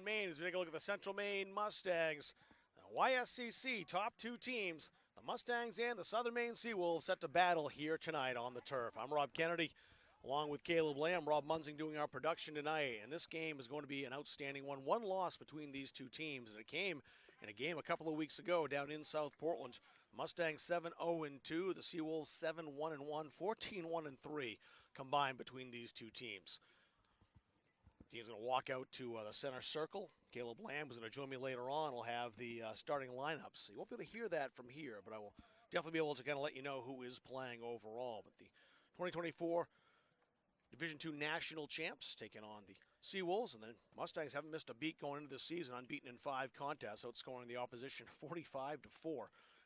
Maine, as we take a look at the Central Maine Mustangs. The YSCC top two teams, the Mustangs and the Southern Maine Seawolves, set to battle here tonight on the turf. I'm Rob Kennedy, along with Caleb Lamb. Rob Munzing doing our production tonight, and this game is going to be an outstanding one. One loss between these two teams, and it came in a game a couple of weeks ago down in South Portland. Mustangs 7-0-2, the Seawolves 7-1-1, 14-1-3 combined between these two teams. Team's going to walk out to the center circle. Caleb Lamb is going to join me later on. We'll have the starting lineups. You won't be able to hear that from here, but I will definitely be able to kind of let you know who is playing overall. But the 2024 Division II National Champs taking on the Seawolves, and the Mustangs haven't missed a beat going into this season, unbeaten in 5 contests, outscoring the opposition 45-4.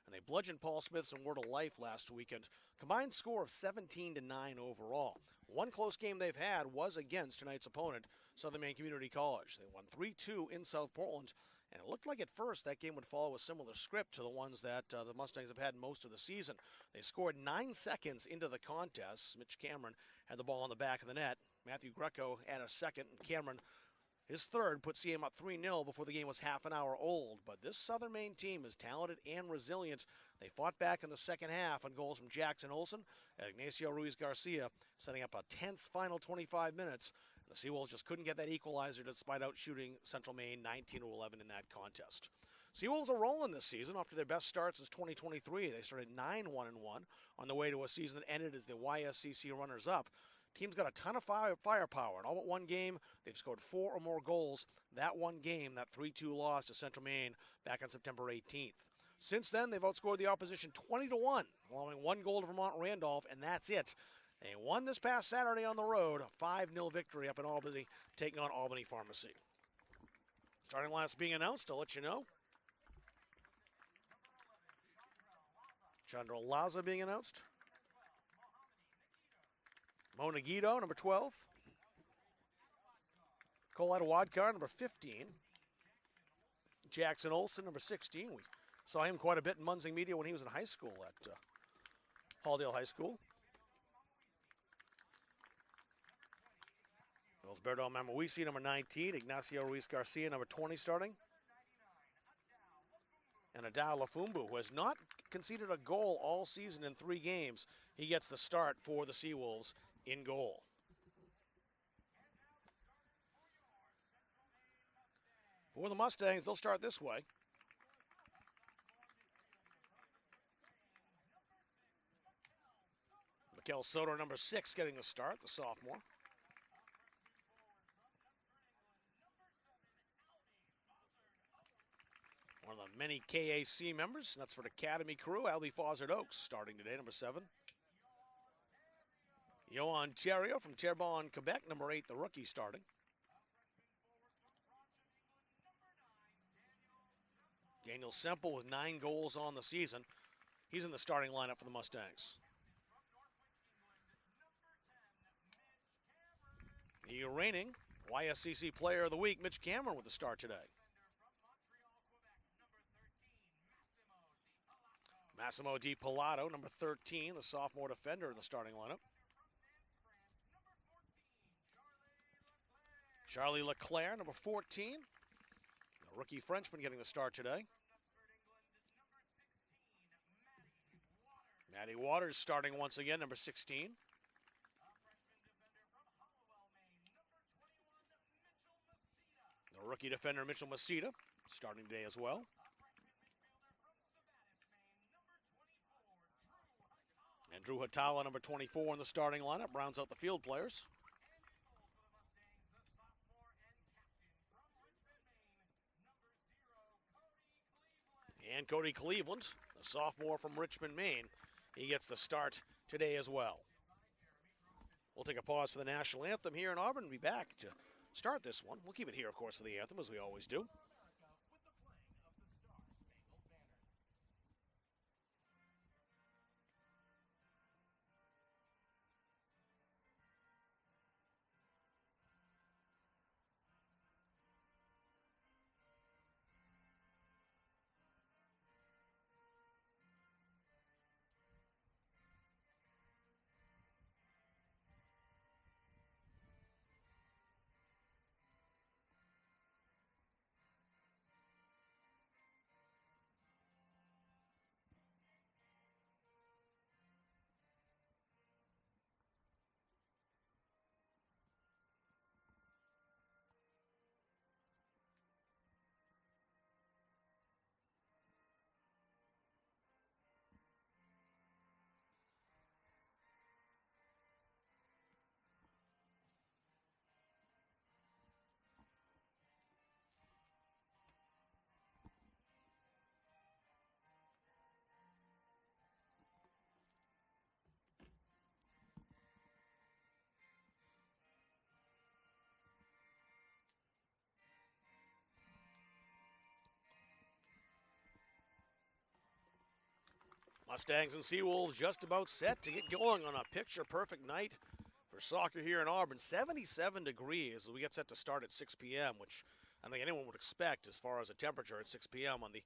And they bludgeoned Paul Smith's and Word of Life last weekend. Combined score of 17-9 overall. One close game they've had was against tonight's opponent, Southern Maine Community College. They won 3-2 in South Portland, and it looked like at first that game would follow a similar script to the ones that the Mustangs have had most of the season. They scored 9 seconds into the contest. Mitch Cameron had the ball on the back of the net. Matthew Greco had a second, and Cameron, his third, put CM up 3-0 before the game was half an hour old. But this Southern Maine team is talented and resilient. They fought back in the second half on goals from Jackson Olsen and Ignacio Ruiz-Garcia, setting up a tense final 25 minutes. The Seawolves just couldn't get that equalizer despite outshooting Central Maine 19-11 in that contest. Seawolves are rolling this season after their best starts since 2023. They started 9-1-1 on the way to a season that ended as the YSCC runners-up. Team's got a ton of firepower. In all but one game, they've scored 4 or more goals. That one game, that 3-2 loss to Central Maine back on September 18th. Since then, they've outscored the opposition 20-1, allowing 1 goal to Vermont Randolph, and that's it. They won this past Saturday on the road, a 5-0 victory up in Albany, taking on Albany Pharmacy. Starting lineups being announced, I'll let you know. Chandra Laza being announced. Mona Guido, number 12. Cole Wadkar, number 15. Jackson Olsen, number 16. We saw him quite a bit in Munzing Media when he was in high school at Halldale High School. Osberto Mamawisi, number 19. Ignacio Ruiz-Garcia, number 20, starting. And Adao Lafumbu, who has not conceded a goal all season in 3 games. He gets the start for the Seawolves in goal. For the Mustangs, they'll start this way. Mikel Soto, number 6, getting the start, the sophomore. One of the many KAC members, and that's for the Academy crew. Albie Fozzard Oaks starting today, number 7. Yohan Theriault from Terrebonne, Quebec, number 8, the rookie starting. Daniel Semple with 9 goals on the season. He's in the starting lineup for the Mustangs. The reigning YSCC Player of the Week, Mitch Cameron, with the start today. Massimo Di Pilato, number 13, the sophomore defender in the starting lineup. Charlie Leclerc, number 14, the rookie Frenchman getting the start today. Matty Waters starting once again, number 16. The rookie defender Mitchell Masita starting today as well. And Drew Hatala, number 24, in the starting lineup, rounds out the field players. And Cody Cleveland, the sophomore from Richmond, Maine, he gets the start today as well. We'll take a pause for the national anthem here in Auburn and be back to start this one. We'll keep it here, of course, for the anthem, as we always do. Mustangs and Seawolves just about set to get going on a picture-perfect night for soccer here in Auburn. 77 degrees as we get set to start at 6 p.m., which I think anyone would expect as far as a temperature at 6 p.m. on the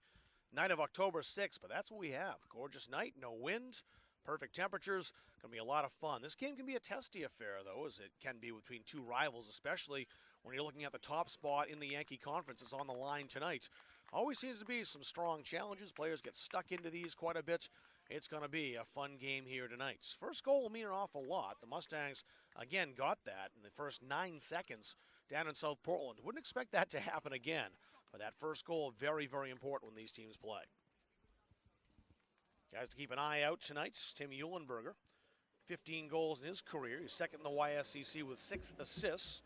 night of October 6th, but that's what we have. Gorgeous night, no wind, perfect temperatures. Going to be a lot of fun. This game can be a testy affair, though, as it can be between two rivals, especially when you're looking at the top spot in the Yankee Conference. It's on the line tonight. Always seems to be some strong challenges. Players get stuck into these quite a bit. It's going to be a fun game here tonight. First goal will mean an awful lot. The Mustangs, again, got that in the first 9 seconds down in South Portland. Wouldn't expect that to happen again, but that first goal, very, very important when these teams play. Guys to keep an eye out tonight, Tim Eulenberger, 15 goals in his career. He's second in the YSCC with 6 assists.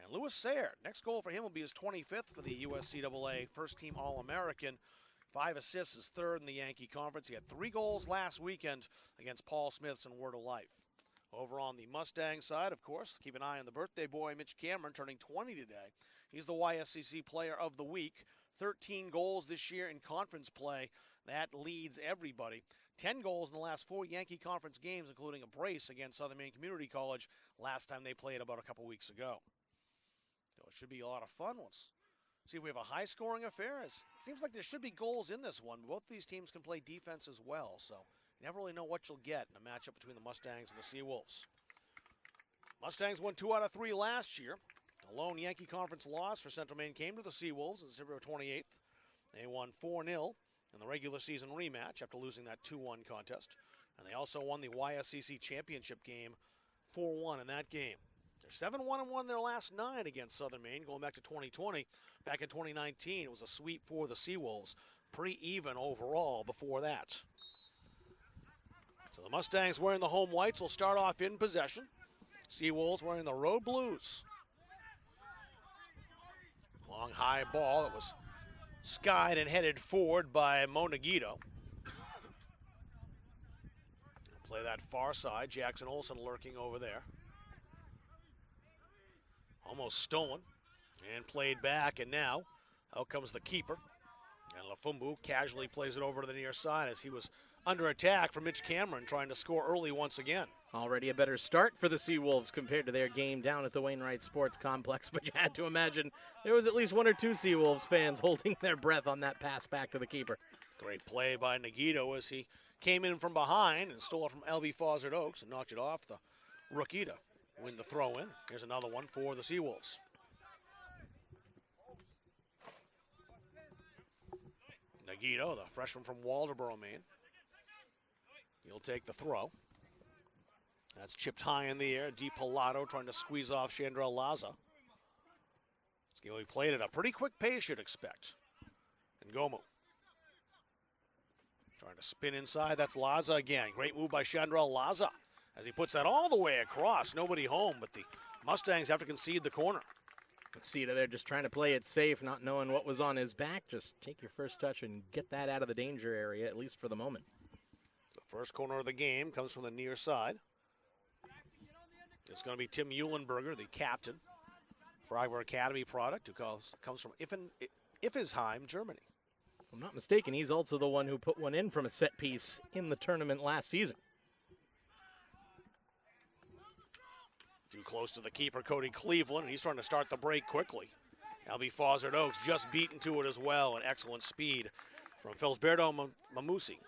And Lewis Sayre, next goal for him will be his 25th for the USCAA first-team All-American. 5 assists, his third in the Yankee Conference. He had 3 goals last weekend against Paul Smiths and Word of Life. Over on the Mustang side, of course, keep an eye on the birthday boy, Mitch Cameron, turning 20 today. He's the YSCC Player of the Week. 13 goals this year in conference play. That leads everybody. 10 goals in the last 4 Yankee Conference games, including a brace against Southern Maine Community College last time they played about a couple weeks ago. So it should be a lot of fun. Let's see if we have a high-scoring affair. It seems like there should be goals in this one. Both these teams can play defense as well, so you never really know what you'll get in a matchup between the Mustangs and the Seawolves. Mustangs won 2 out of 3 last year. A lone Yankee Conference loss for Central Maine came to the Seawolves on September 28th. They won 4-0 in the regular season rematch after losing that 2-1 contest. And they also won the YSCC championship game 4-1 in that game. They're 7-1-1 their last 9 against Southern Maine, going back to 2020. Back in 2019, it was a sweep for the Seawolves. Pretty even overall before that. So the Mustangs wearing the home whites will start off in possession. Seawolves wearing the road blues. Long high ball that was skied and headed forward by Mo Nagito. Play that far side. Jackson Olsen lurking over there. Almost stolen and played back, and now out comes the keeper. And Lafumbu casually plays it over to the near side as he was under attack from Mitch Cameron, trying to score early once again. Already a better start for the Seawolves compared to their game down at the Wainwright Sports Complex, but you had to imagine there was at least 1 or 2 Seawolves fans holding their breath on that pass back to the keeper. Great play by Nagito as he came in from behind and stole it from LB Fozzard Oaks and knocked it off the rookie to win the throw-in. Here's another one for the Seawolves. Nagito, the freshman from Waldoboro, Maine. He'll take the throw. That's chipped high in the air. DiPilato trying to squeeze off Chandra Laza. This game will be played at a pretty quick pace, you'd expect. And Gomu trying to spin inside. That's Laza again. Great move by Chandra Laza as he puts that all the way across. Nobody home, but the Mustangs have to concede the corner. Cita there just trying to play it safe, not knowing what was on his back. Just take your first touch and get that out of the danger area, at least for the moment. The first corner of the game comes from the near side. It's going to be Tim Eulenberger, the captain, Freiburg Academy product, who comes from Iffesheim, Germany. If I'm not mistaken, he's also the one who put one in from a set piece in the tournament last season. Too close to the keeper, Cody Cleveland, and he's trying to start the break quickly. LB Fozzard Oaks just beaten to it as well, and excellent speed from Felsberto Mamuisi.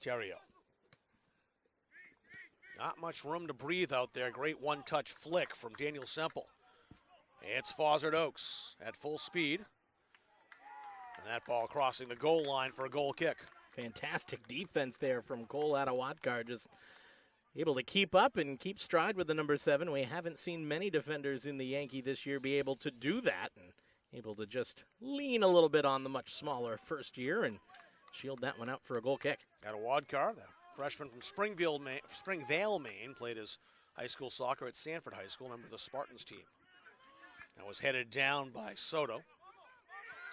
Terrio. Not much room to breathe out there. Great one-touch flick from Daniel Semple. It's Fozzard Oaks at full speed. And that ball crossing the goal line for a goal kick. Fantastic defense there from Cole Attawatkar, just able to keep up and keep stride with the number 7. We haven't seen many defenders in the Yankee this year be able to do that, and able to just lean a little bit on the much smaller first year and shield that one out for a goal kick. Attawatkar, the freshman from Springvale, Maine, played his high school soccer at Sanford High School, member of the Spartans team. That was headed down by Soto.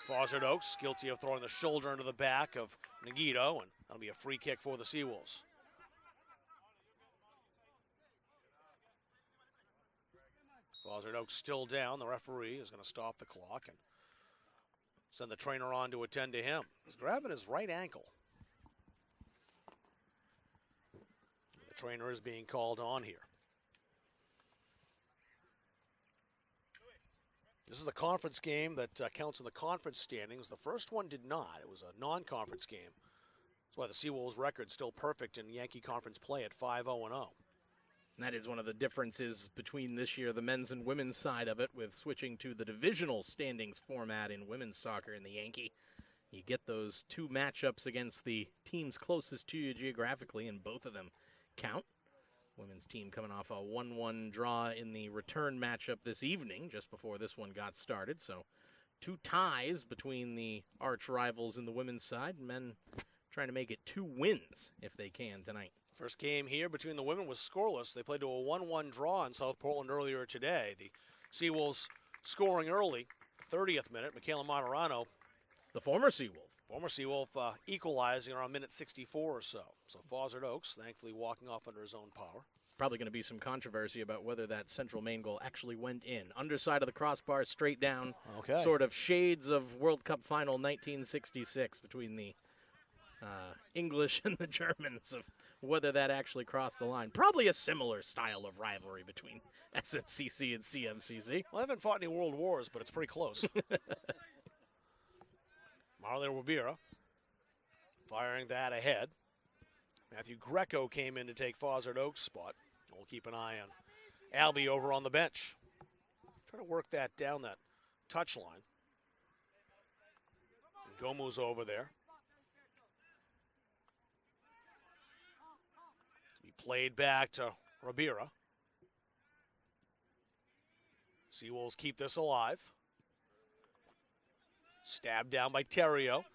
Fozzard Oaks guilty of throwing the shoulder into the back of Nagito, and that'll be a free kick for the Seawolves. Fozzard Oaks still down. The referee is going to stop the clock, and Send the trainer on to attend to him. He's grabbing his right ankle. The trainer is being called on here. This is the conference game that counts in the conference standings. The first one did not. It was a non-conference game. That's why the Seawolves record is still perfect in Yankee Conference play at 5-0-0. And that is one of the differences between this year, the men's and women's side of it, with switching to the divisional standings format in women's soccer in the Yankee. You get those two matchups against the teams closest to you geographically, and both of them count. Women's team coming off a 1-1 draw in the return matchup this evening, just before this one got started. So two ties between the arch rivals in the women's side. Men trying to make it 2 wins if they can tonight. First game here between the women was scoreless. They played to a 1-1 draw in South Portland earlier today. The Seawolves scoring early, 30th minute. Michaela Monterano, the former Seawolf, equalizing around minute 64 or so. So Fozzard Oaks, thankfully, walking off under his own power. It's probably going to be some controversy about whether that Central Maine goal actually went in. Underside of the crossbar, straight down. Okay. Sort of shades of World Cup final 1966 between the English and the Germans, of whether that actually crossed the line. Probably a similar style of rivalry between SMCC and CMCC. Well, I haven't fought any world wars, but it's pretty close. Marley Rubira firing that ahead. Matthew Greco came in to take Fozzard Oaks' spot. We'll keep an eye on Albie over on the bench. Trying to work that down that touch line. Gomu's over there. He played back to Rubira. Seawolves keep this alive. Stabbed down by Terrio.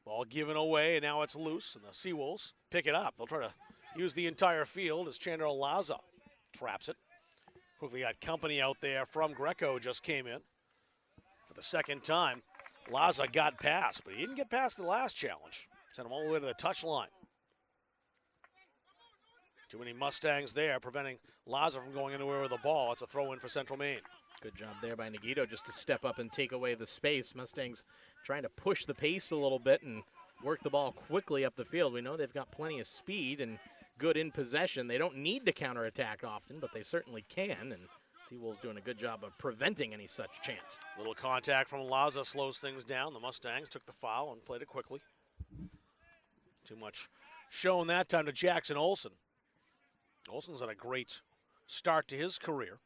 Ball given away, and now it's loose, and the Seawolves pick it up. They'll try to use the entire field as Chandler Laza traps it. Quickly got company out there from Greco, just came in for the second time. Laza got past, but he didn't get past the last challenge. Sent him all the way to the touch line. Too many Mustangs there, preventing Laza from going anywhere with the ball. It's a throw-in for Central Maine. Good job there by Nagito just to step up and take away the space. Mustangs trying to push the pace a little bit and work the ball quickly up the field. We know they've got plenty of speed and good in possession. They don't need to counterattack often, but they certainly can. And Seawolves doing a good job of preventing any such chance. Little contact from Laza slows things down. The Mustangs took the foul and played it quickly. Too much shown that time to Jackson Olsen. Olsen's had a great start to his career.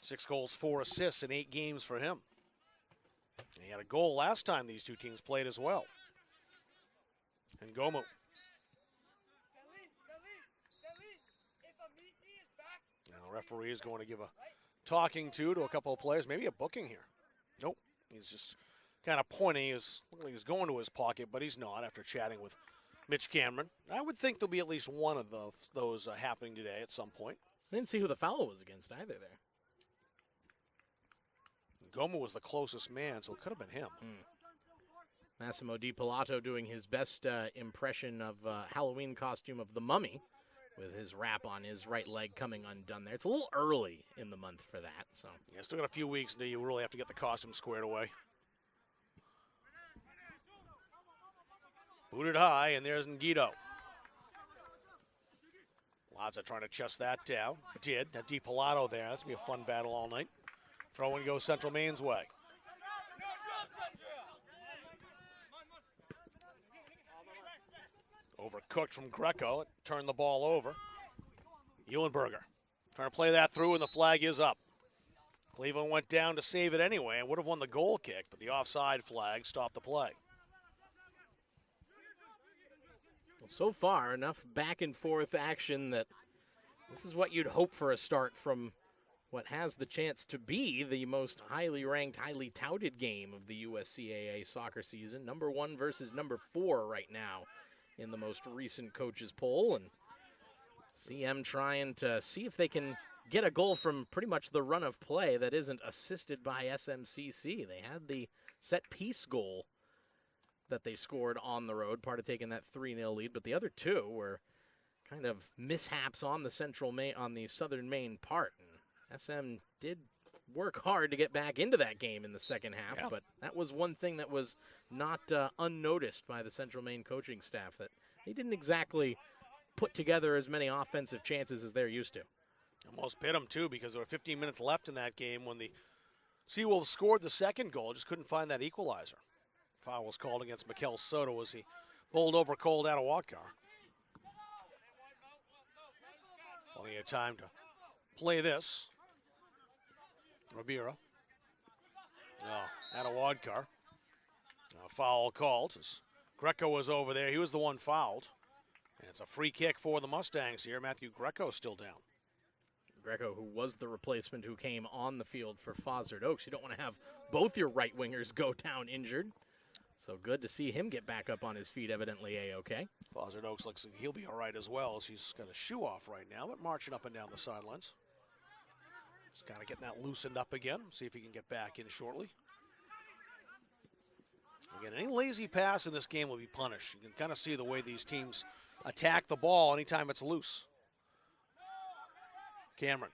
6 goals, 4 assists in 8 games for him. And he had a goal last time these two teams played as well. And Gomu. Now the referee is going to give a talking to a couple of players, maybe a booking here. Nope, he's just kind of pointing. He's looking like he's going to his pocket, but he's not after chatting with Mitch Cameron. I would think there'll be at least one of those happening today at some point. I didn't see who the foul was against either there. Gomu was the closest man, so it could have been him. Massimo Di Pilato doing his best impression of Halloween costume of the Mummy, with his wrap on his right leg coming undone there. It's a little early in the month for that. So yeah, still got a few weeks until you really have to get the costume squared away. Booted high, and there's Ngito. Laza trying to chest that down. Did. Now Di Pilato there. That's going to be a fun battle all night. Throw and go Central Maine's way. Overcooked from Greco. It turned the ball over. Eulenberger trying to play that through, and the flag is up. Cleveland went down to save it anyway and would have won the goal kick, but the offside flag stopped the play. Well, so far, enough back and forth action that this is what you'd hope for a start from what has the chance to be the most highly ranked, highly touted game of the USCAA soccer season. Number 1 versus number 4 right now in the most recent coaches poll. And CM trying to see if they can get a goal from pretty much the run of play that isn't assisted by SMCC. They had the set piece goal that they scored on the road, part of taking that 3-0 lead, but the other 2 were kind of mishaps on the Southern Maine part. And SM did work hard to get back into that game in the second half, Yeah. but that was one thing that was not unnoticed by the Central Maine coaching staff, that they didn't exactly put together as many offensive chances as they're used to. Almost bit them, too, because there were 15 minutes left in that game when the Seawolves scored the second goal, just couldn't find that equalizer. Foul was called against Mikel Soto as he bowled over Cole Attawatkar. Plenty of time to play this. Ribera. Attawatkar. Foul called as Greco was over there. He was the one fouled. And it's a free kick for the Mustangs here. Matthew Greco still down. Greco, who was the replacement who came on the field for Fozzard Oaks. You don't want to have both your right wingers go down injured. So good to see him get back up on his feet, evidently A-OK. Fozzard Oaks looks like he'll be all right as well, as he's got a shoe off right now, but marching up and down the sidelines. Just kind of getting that loosened up again. See if he can get back in shortly. Again, any lazy pass in this game will be punished. You can kind of see the way these teams attack the ball anytime it's loose. Cameron.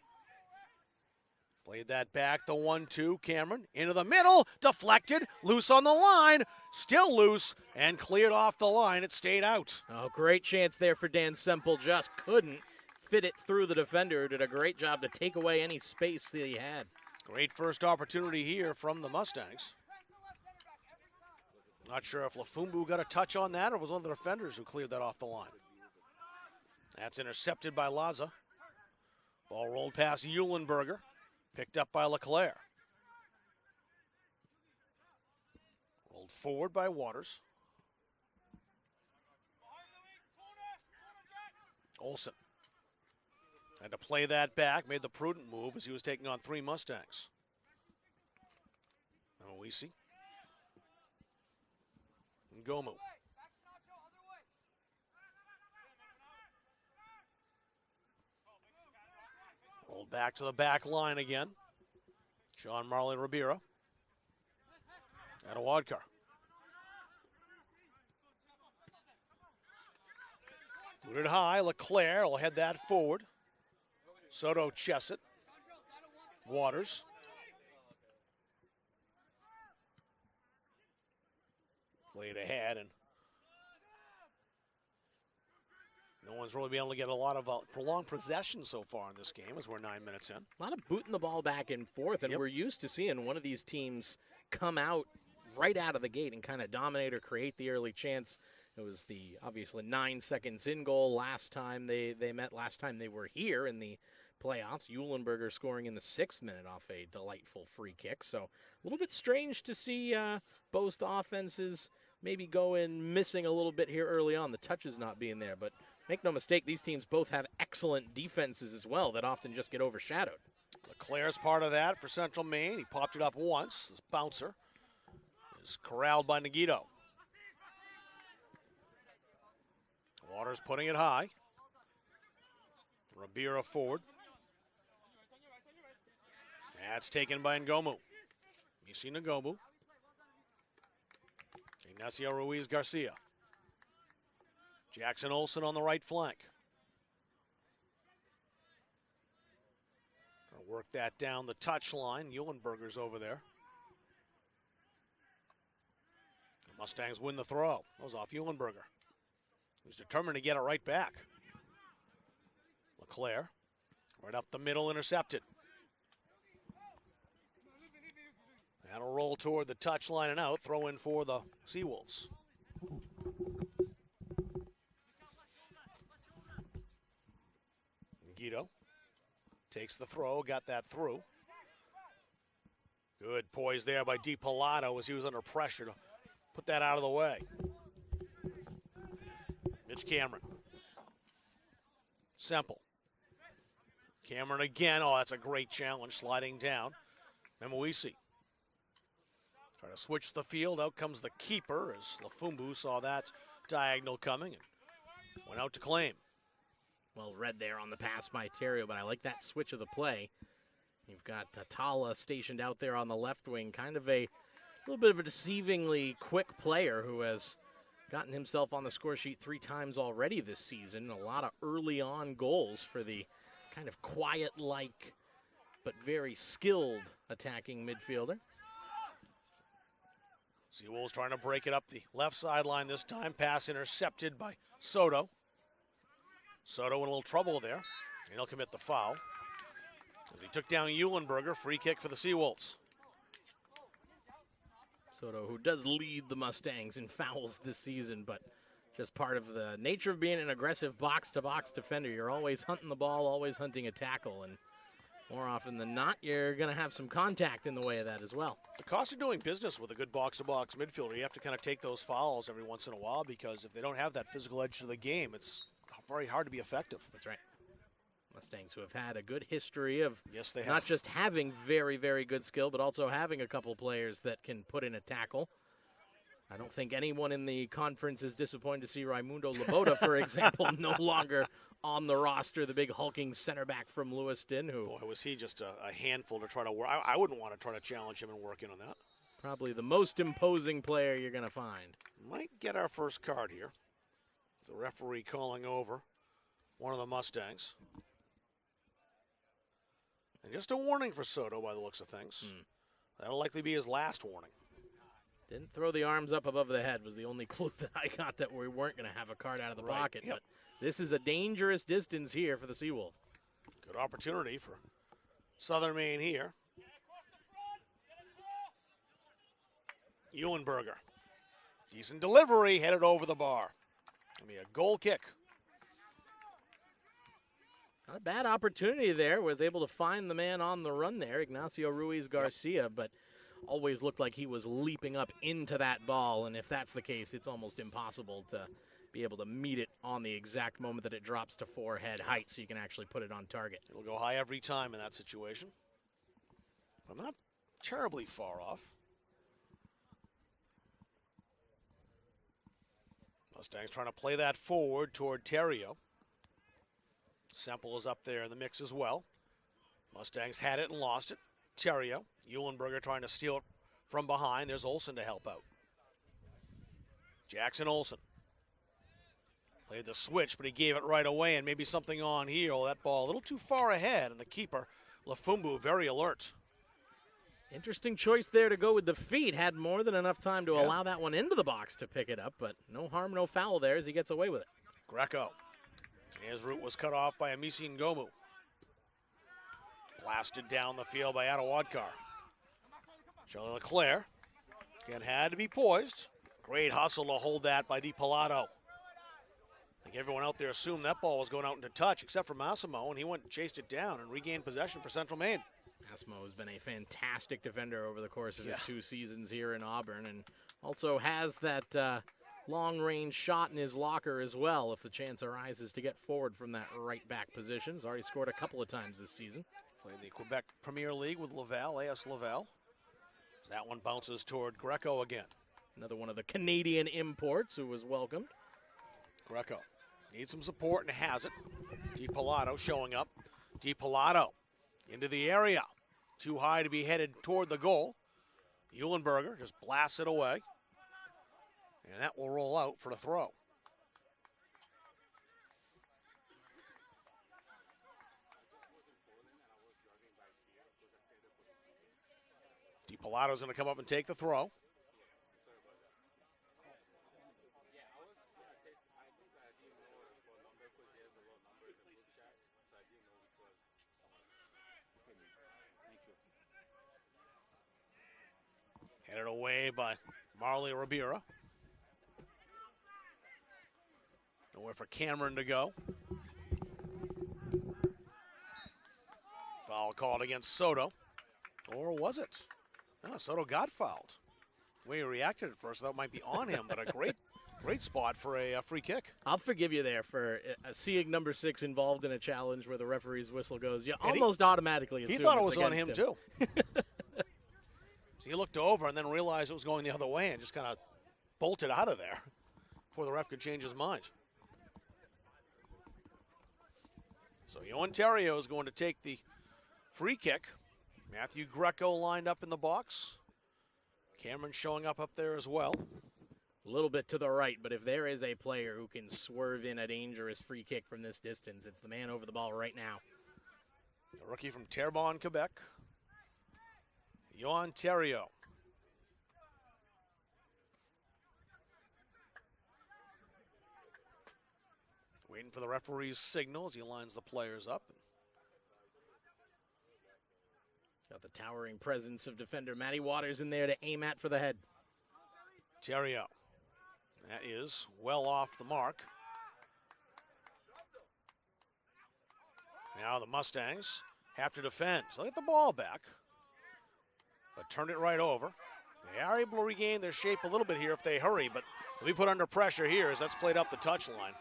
Played that back, the 1-2. Cameron into the middle, deflected, loose on the line, still loose, and cleared off the line. It stayed out. Oh, great chance there for Dan Semple. Just couldn't fit it through the defender. Did a great job to take away any space that he had. Great first opportunity here from the Mustangs. Not sure if Lafumbu got a touch on that or was one of the defenders who cleared that off the line. That's intercepted by Laza. Ball rolled past Eulenberger. Picked up by LeClaire. Rolled forward by Waters. Olsen had to play that back, made the prudent move as he was taking on 3 Mustangs. Now we see Ngomu. Rolled back to the back line again. Sean Marley Ribera. Attawatkar. Booted high. LeClaire will head that forward. Soto chests it. Waters. Played ahead, and no one's really been able to get a lot of prolonged possession so far in this game as we're 9 minutes in. A lot of booting the ball back and forth, and Yep. we're used to seeing one of these teams come out right out of the gate and kind of dominate or create the early chance. It was the obviously 9 seconds in goal last time they met, last time they were here in the playoffs. Eulenberger scoring in the 6th minute off a delightful free kick. So a little bit strange to see both offenses maybe going missing a little bit here early on, the touches not being there. But make no mistake, these teams both have excellent defenses as well that often just get overshadowed. LeClaire's part of that for Central Maine. He popped it up once. This bouncer is corralled by Nagito. Waters putting it high. Ribera forward. That's taken by Ngomu. You see Ngomu. Ignacio Ruiz Garcia. Jackson Olsen on the right flank. Gonna work that down the touchline. Eulenberger's over there. The Mustangs win the throw. That was off Eulenberger. He's determined to get it right back. LeClaire, right up the middle, intercepted. That'll roll toward the touchline and out. Throw in for the Seawolves. Guido takes the throw, got that through. Good poise there by DiPilato as he was under pressure to put that out of the way. Mitch Cameron. Semple. Cameron again. Oh, that's a great challenge, sliding down. Memoisi. Try to switch the field. Out comes the keeper as Lafumbu saw that diagonal coming and went out to claim. Well read there on the pass by Terrio, but I like that switch of the play. You've got Tala stationed out there on the left wing, kind of a little bit of a deceivingly quick player who has gotten himself on the score sheet 3 times already this season. A lot of early on goals for the kind of quiet-like but very skilled attacking midfielder. Seawolves trying to break it up the left sideline this time. Pass intercepted by Soto. Soto in a little trouble there, and he'll commit the foul as he took down Eulenberger. Free kick for the Seawolves. Soto, who does lead the Mustangs in fouls this season, but just part of the nature of being an aggressive box-to-box defender. You're always hunting the ball, always hunting a tackle, and more often than not, you're going to have some contact in the way of that as well. It's the cost of doing business with a good box-to-box midfielder. You have to kind of take those fouls every once in a while, because if they don't have that physical edge to the game, it's very hard to be effective. That's right. Mustangs, who have had a good history of they not just having very, very good skill, but also having a couple players that can put in a tackle. I don't think anyone in the conference is disappointed to see Raimundo Laboda, for example, no longer on the roster, the big hulking center back from Lewiston. Who, boy, was he just a handful to try to work. I wouldn't want to try to challenge him and work in on that. Probably the most imposing player you're going to find. Might get our first card here. The referee calling over one of the Mustangs. And just a warning for Soto by the looks of things. That'll likely be his last warning. Didn't throw the arms up above the head was the only clue that I got that we weren't going to have a card out of the pocket. Yep. But this is a dangerous distance here for the Seawolves. Good opportunity for Southern Maine here. Eulenberger. Decent delivery, headed over the bar. Gonna be a goal kick. Not a bad opportunity there. Was able to find the man on the run there, Ignacio Ruiz Garcia, but always looked like he was leaping up into that ball. And if that's the case, it's almost impossible to be able to meet it on the exact moment that it drops to forehead height so you can actually put it on target. It'll go high every time in that situation. I'm not terribly far off. Mustangs trying to play that forward toward Terrio. Semple is up there in the mix as well. Mustangs had it and lost it. Terrio. Eulenberger trying to steal it from behind. There's Olsen to help out. Jackson Olsen. Played the switch, but he gave it right away, and maybe something on here. Oh, that ball a little too far ahead, and the keeper, Lafumbu, very alert. Interesting choice there to go with the feet. Had more than enough time to allow that one into the box to pick it up, but no harm, no foul there as he gets away with it. Greco. His route was cut off by Amisi Ngomu. Blasted down the field by Atawadkar. Charlie Leclerc. Again, had to be poised. Great hustle to hold that by DiPilato. I think everyone out there assumed that ball was going out into touch, except for Massimo, and he went and chased it down and regained possession for Central Maine. Massimo has been a fantastic defender over the course of his 2 seasons here in Auburn, and also has that long-range shot in his locker as well if the chance arises to get forward from that right back position. He's already scored a couple of times this season. Played the Quebec Premier League with Laval, AS Laval. That one bounces toward Greco again. Another one of the Canadian imports who was welcomed. Greco needs some support and has it. DiPilato showing up. DiPilato into the area. Too high to be headed toward the goal. Eulenberger just blasts it away. And that will roll out for the throw. DiPilato's going to come up and take the throw. Headed away by Marley Ribera. Nowhere for Cameron to go. Foul called against Soto. Or was it? No, Soto got fouled. The way he reacted at first, that might be on him, but a great spot for a free kick. I'll forgive you there for seeing number 6 involved in a challenge where the referee's whistle goes. You almost automatically assume he thought it was on him too. So he looked over and then realized it was going the other way and just kind of bolted out of there before the ref could change his mind. So Yohan Terrio is going to take the free kick. Matthew Greco lined up in the box. Cameron showing up there as well. A little bit to the right, but if there is a player who can swerve in a dangerous free kick from this distance, it's the man over the ball right now. The rookie from Terrebonne, Quebec, Yohan Theriault. Waiting for the referee's signal as he lines the players up. Got the towering presence of defender Matty Waters in there to aim at for the head. Theriault. That is well off the mark. Now the Mustangs have to defend. So they get the ball back, but turned it right over. They are able to regain their shape a little bit here if they hurry, but they'll be put under pressure here as that's played up the touchline.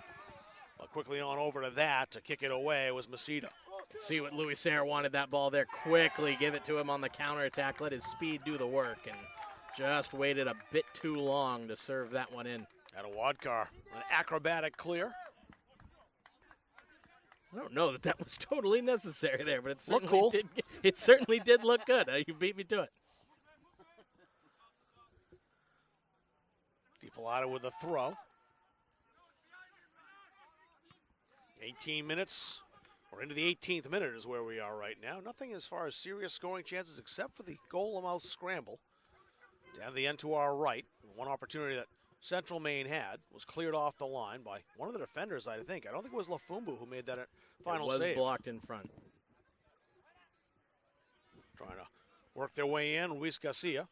But quickly on over to that to kick it away was Masita. See what Louis Serre wanted that ball there. Quickly give it to him on the counterattack. Let his speed do the work and just waited a bit too long to serve that one in. At a Wadkar, an acrobatic clear. I don't know that was totally necessary there, but it certainly cool. did. It certainly did look good. You beat me to it. DiPilato with a throw. 18 minutes. We're into the 18th minute is where we are right now. Nothing as far as serious scoring chances except for the goal-mouth scramble. Down the end to our right. One opportunity that Central Maine had was cleared off the line by one of the defenders, I think. I don't think it was Lafumbu who made that final save. It was blocked in front. Trying to work their way in, Luis Garcia.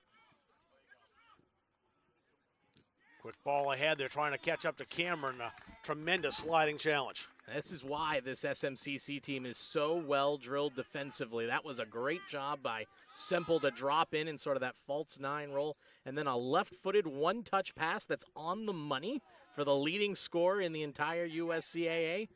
Quick ball ahead. They're trying to catch up to Cameron. A tremendous sliding challenge. This is why this SMCC team is so well drilled defensively. That was a great job by Semple to drop in sort of that false nine role, and then a left-footed one-touch pass that's on the money for the leading scorer in the entire USCAA.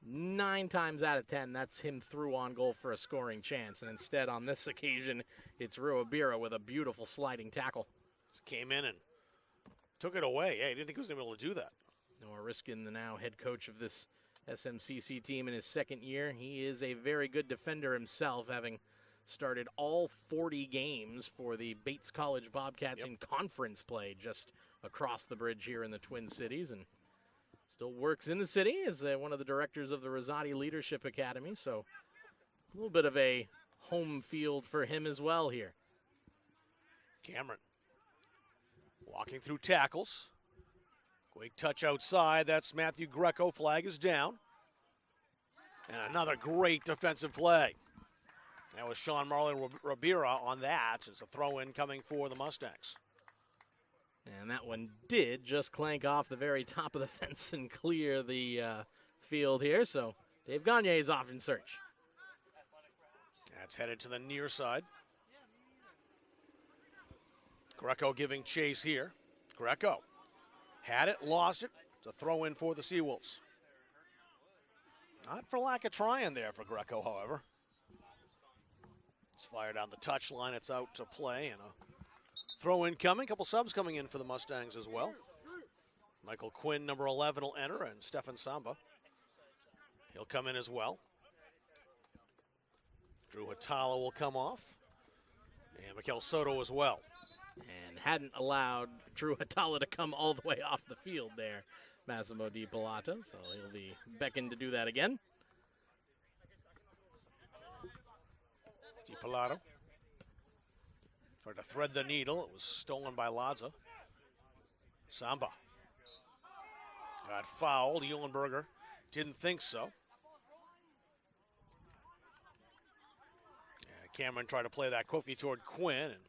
9 times out of 10, that's him through on goal for a scoring chance, and instead on this occasion, it's Ruabira with a beautiful sliding tackle. Just came in and took it away. Yeah, he didn't think he was able to do that. Noah Riskin, the now head coach of this SMCC team in his second year. He is a very good defender himself, having started all 40 games for the Bates College Bobcats in conference play just across the bridge here in the Twin Cities, and still works in the city as one of the directors of the Rosati Leadership Academy, so a little bit of a home field for him as well here. Cameron walking through tackles. Quick touch outside. That's Matthew Greco. Flag is down. And another great defensive play. That was Sean Marlon Rabira on that. It's a throw-in coming for the Mustangs. And that one did just clank off the very top of the fence and clear the field here. So Dave Gagne is off in search. That's headed to the near side. Greco giving chase here. Greco had it, lost it. It's a throw in for the Seawolves. Not for lack of trying there for Greco, however. It's fired down the touchline. It's out to play, and a throw in coming. A couple subs coming in for the Mustangs as well. Michael Quinn, number 11, will enter, and Stefan Samba. He'll come in as well. Drew Hatala will come off, and Mikel Soto as well. And hadn't allowed Drew Hatala to come all the way off the field there, Massimo DiPilato, so he'll be beckoned to do that again. DiPilato tried to thread the needle. It was stolen by Laza. Samba got fouled. Eulenberger didn't think so. And Cameron tried to play that quickly toward Quinn, and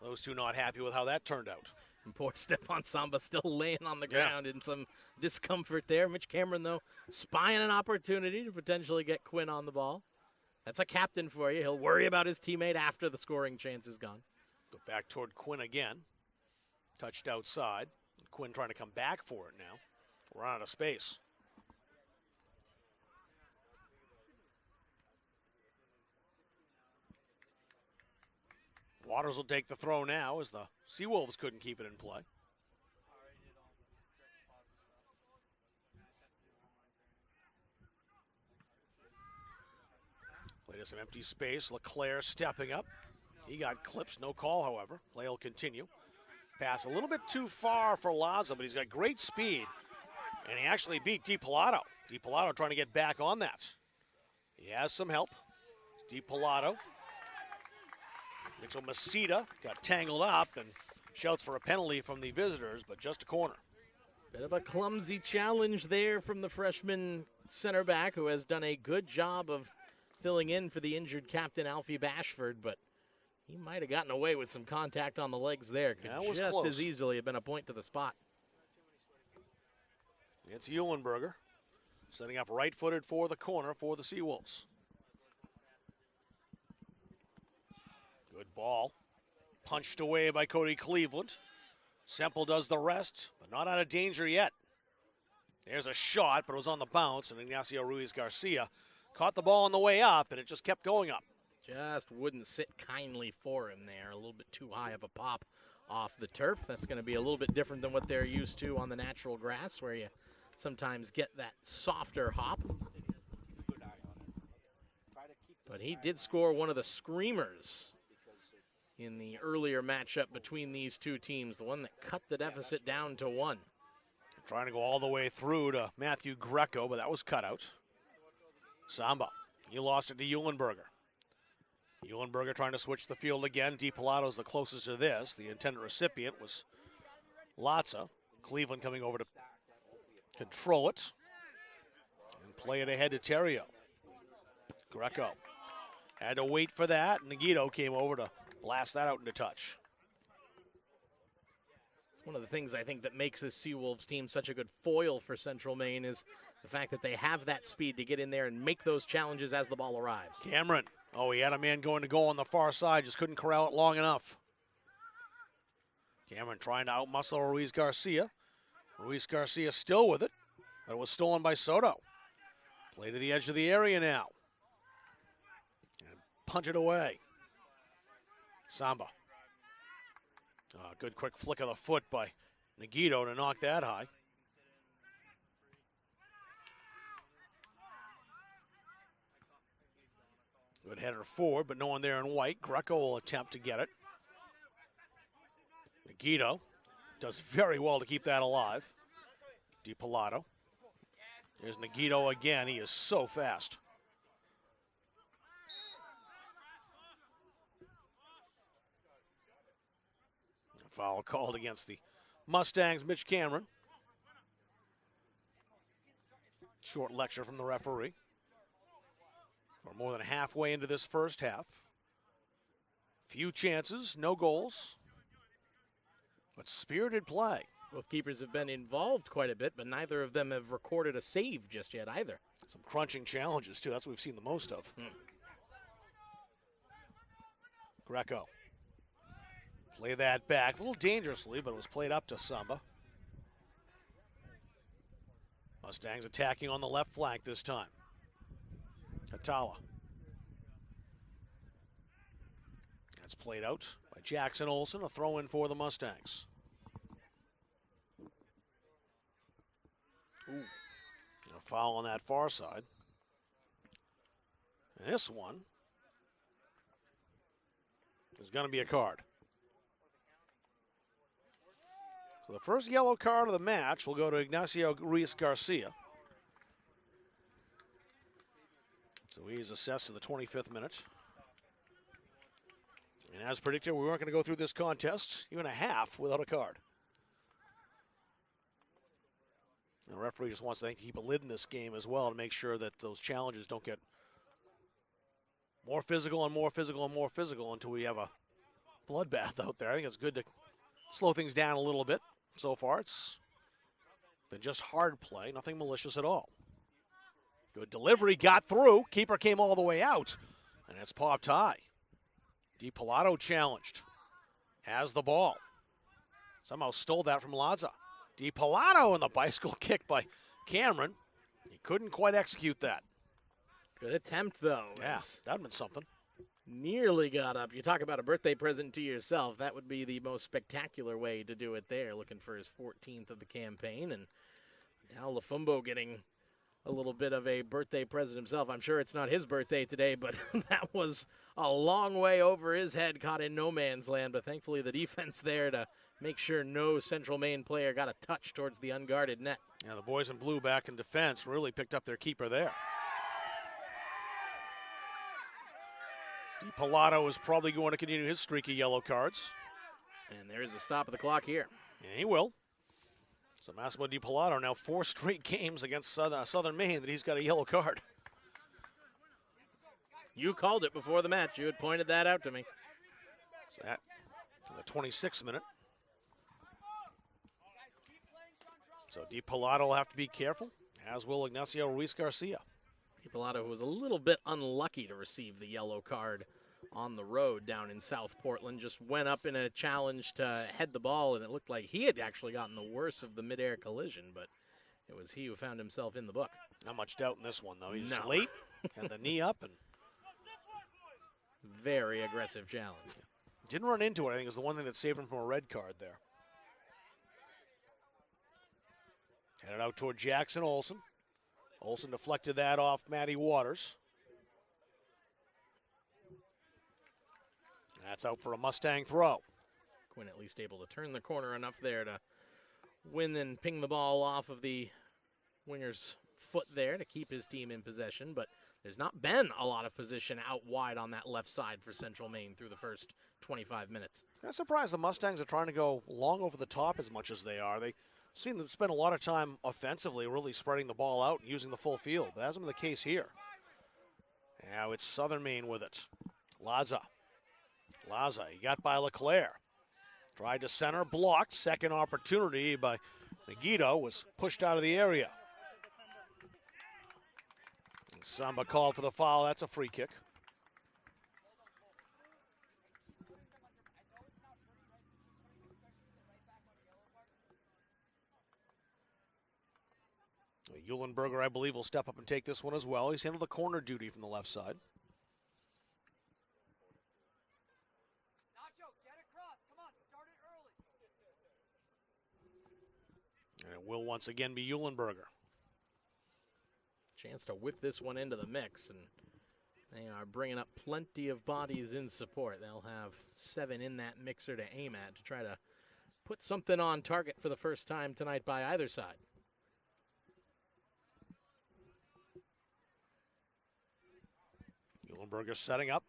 those two not happy with how that turned out. And poor Stefan Samba still laying on the ground in some discomfort there. Mitch Cameron, though, spying an opportunity to potentially get Quinn on the ball. That's a captain for you. He'll worry about his teammate after the scoring chance is gone. Go back toward Quinn again. Touched outside. Quinn trying to come back for it now. We're out of space. Waters will take the throw now as the Seawolves couldn't keep it in play. Played to some empty space. LeClaire stepping up. He got clips, no call, however. Play will continue. Pass a little bit too far for Laza, but he's got great speed. And he actually beat DiPilato. DiPilato trying to get back on that. He has some help. DiPilato. Mitchell Masita got tangled up and shouts for a penalty from the visitors, but just a corner. Bit of a clumsy challenge there from the freshman center back, who has done a good job of filling in for the injured captain Alfie Bashford, but he might have gotten away with some contact on the legs there. Could just close. as easily have been a point to the spot. It's Eulenberger setting up right-footed for the corner for the Seawolves. Good ball. Punched away by Cody Cleveland. Semple does the rest, but not out of danger yet. There's a shot, but it was on the bounce, and Ignacio Ruiz-Garcia caught the ball on the way up, and it just kept going up. Just wouldn't sit kindly for him there. A little bit too high of a pop off the turf. That's going to be a little bit different than what they're used to on the natural grass, where you sometimes get that softer hop. But he did score one of the screamers in the earlier matchup between these two teams, the one that cut the deficit down to 1. Trying to go all the way through to Matthew Greco, but that was cut out. Samba, he lost it to Eulenberger. Eulenberger trying to switch the field again. DiPilato's the closest to this. The intended recipient was Latza. Cleveland coming over to control it and play it ahead to Terrio. Greco had to wait for that. Nagito came over to blast that out into touch. It's one of the things I think that makes this Seawolves team such a good foil for Central Maine is the fact that they have that speed to get in there and make those challenges as the ball arrives. Cameron, he had a man going to goal on the far side, just couldn't corral it long enough. Cameron trying to outmuscle Ruiz-Garcia. Ruiz-Garcia still with it, but it was stolen by Soto. Play to the edge of the area now. And punch it away. Samba. Good quick flick of the foot by Nagito to knock that high. Good header forward, but no one there in white. Greco will attempt to get it. Nagito does very well to keep that alive. DiPilato. There's Nagito again. He is so fast. Foul called against the Mustangs, Mitch Cameron. Short lecture from the referee. We're more than halfway into this first half. Few chances, no goals, but spirited play. Both keepers have been involved quite a bit, but neither of them have recorded a save just yet either. Some crunching challenges, too. That's what we've seen the most of. Greco. Play that back, a little dangerously, but it was played up to Samba. Mustangs attacking on the left flank this time. Atala. That's played out by Jackson Olsen, a throw in for the Mustangs. Ooh. A foul on that far side. And this one is going to be a card. So the first yellow card of the match will go to Ignacio Ruiz-Garcia. So he's assessed in the 25th minute. And as predicted, we weren't going to go through this contest, even a half, without a card. And the referee just wants to keep a lid in this game as well to make sure that those challenges don't get more physical and more physical and more physical until we have a bloodbath out there. I think it's good to slow things down a little bit. So far, it's been just hard play, nothing malicious at all. Good delivery, got through. Keeper came all the way out, and it's popped high. DiPilato challenged. Has the ball. Somehow stole that from Laza. DiPilato and the bicycle kick by Cameron. He couldn't quite execute that. Good attempt, though. Yeah, that would have been something. Nearly got up. You talk about a birthday present to yourself. That would be the most spectacular way to do it there, looking for his 14th of the campaign. And now Lafumbo getting a little bit of a birthday present himself. I'm sure it's not his birthday today, but that was a long way over his head, caught in no man's land. But thankfully the defense there to make sure no Central Maine player got a touch towards the unguarded net. Yeah, the boys in blue back in defense really picked up their keeper there. DiPilato is probably going to continue his streak of yellow cards. And there is a stop of the clock here. And he will. So Massimo DiPilato now 4 straight games against Southern Maine that he's got a yellow card. You called it before the match. You had pointed that out to me. So that in the 26th minute. So DiPilato will have to be careful, as will Ignacio Ruiz Garcia. DiPilato was a little bit unlucky to receive the yellow card on the road down in South Portland. Just went up in a challenge to head the ball, and it looked like he had actually gotten the worst of the midair collision, but it was he who found himself in the book. Not much doubt in this one, though. He's late, had the knee up, and very aggressive challenge. Didn't run into it. I think it was the one thing that saved him from a red card there. Headed out toward Jackson Olsen. Olsen deflected that off Matty Waters. That's out for a Mustang throw. Quinn at least able to turn the corner enough there to win and ping the ball off of the winger's foot there to keep his team in possession, but there's not been a lot of position out wide on that left side for Central Maine through the first 25 minutes. I'm surprised the Mustangs are trying to go long over the top as much as they are. They seem to spend a lot of time offensively really spreading the ball out and using the full field. That hasn't been the case here. Now it's Southern Maine with it. Laza, he got by LeClaire. Tried to center, blocked. Second opportunity by Megiddo, was pushed out of the area. And Samba called for the foul. That's a free kick. Eulenberger, I believe, will step up and take this one as well. He's handled the corner duty from the left side. And it will once again be Eulenberger. Chance to whip this one into the mix, and they are bringing up plenty of bodies in support. They'll have 7 in that mixer to aim at to try to put something on target for the first time tonight by either side. Eulenberger setting up,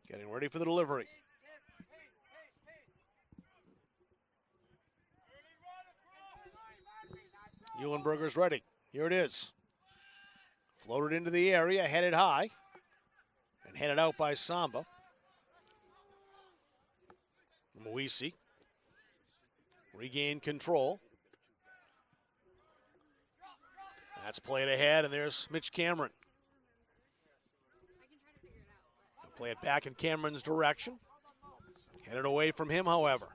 getting ready for the delivery. Eulenberger's ready. Here it is. Floated into the area, headed high, and headed out by Samba. Moisi regained control. That's played ahead, and there's Mitch Cameron. Play it back in Cameron's direction. Headed away from him, however.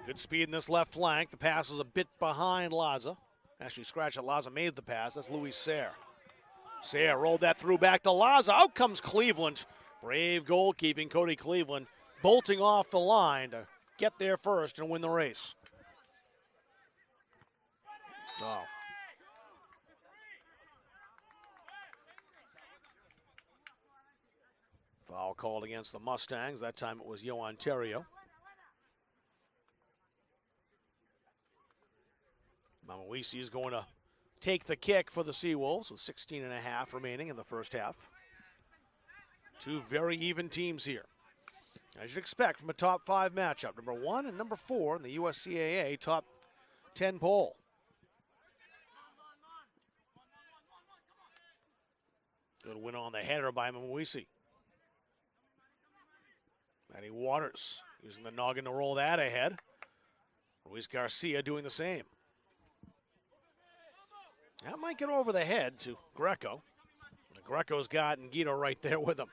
Good speed in this left flank. The pass is a bit behind Laza. Actually, scratch it. Laza made the pass. That's Louis Sayre. Sayre rolled that through back to Laza. Out comes Cleveland. Brave goalkeeping. Cody Cleveland bolting off the line to get there first and win the race. Oh. Foul called against the Mustangs. That time it was Yo Ontario. Mamawisi is going to take the kick for the Seawolves with 16.5 remaining in the first half. 2 very even teams here, as you'd expect from a top 5 matchup. Number 1 and number 4 in the USCAA top 10 poll. Good win on the header by Mamawisi. Matty Waters using the noggin to roll that ahead. Ruiz Garcia doing the same. That might get over the head to Greco. Greco's got Guido right there with him.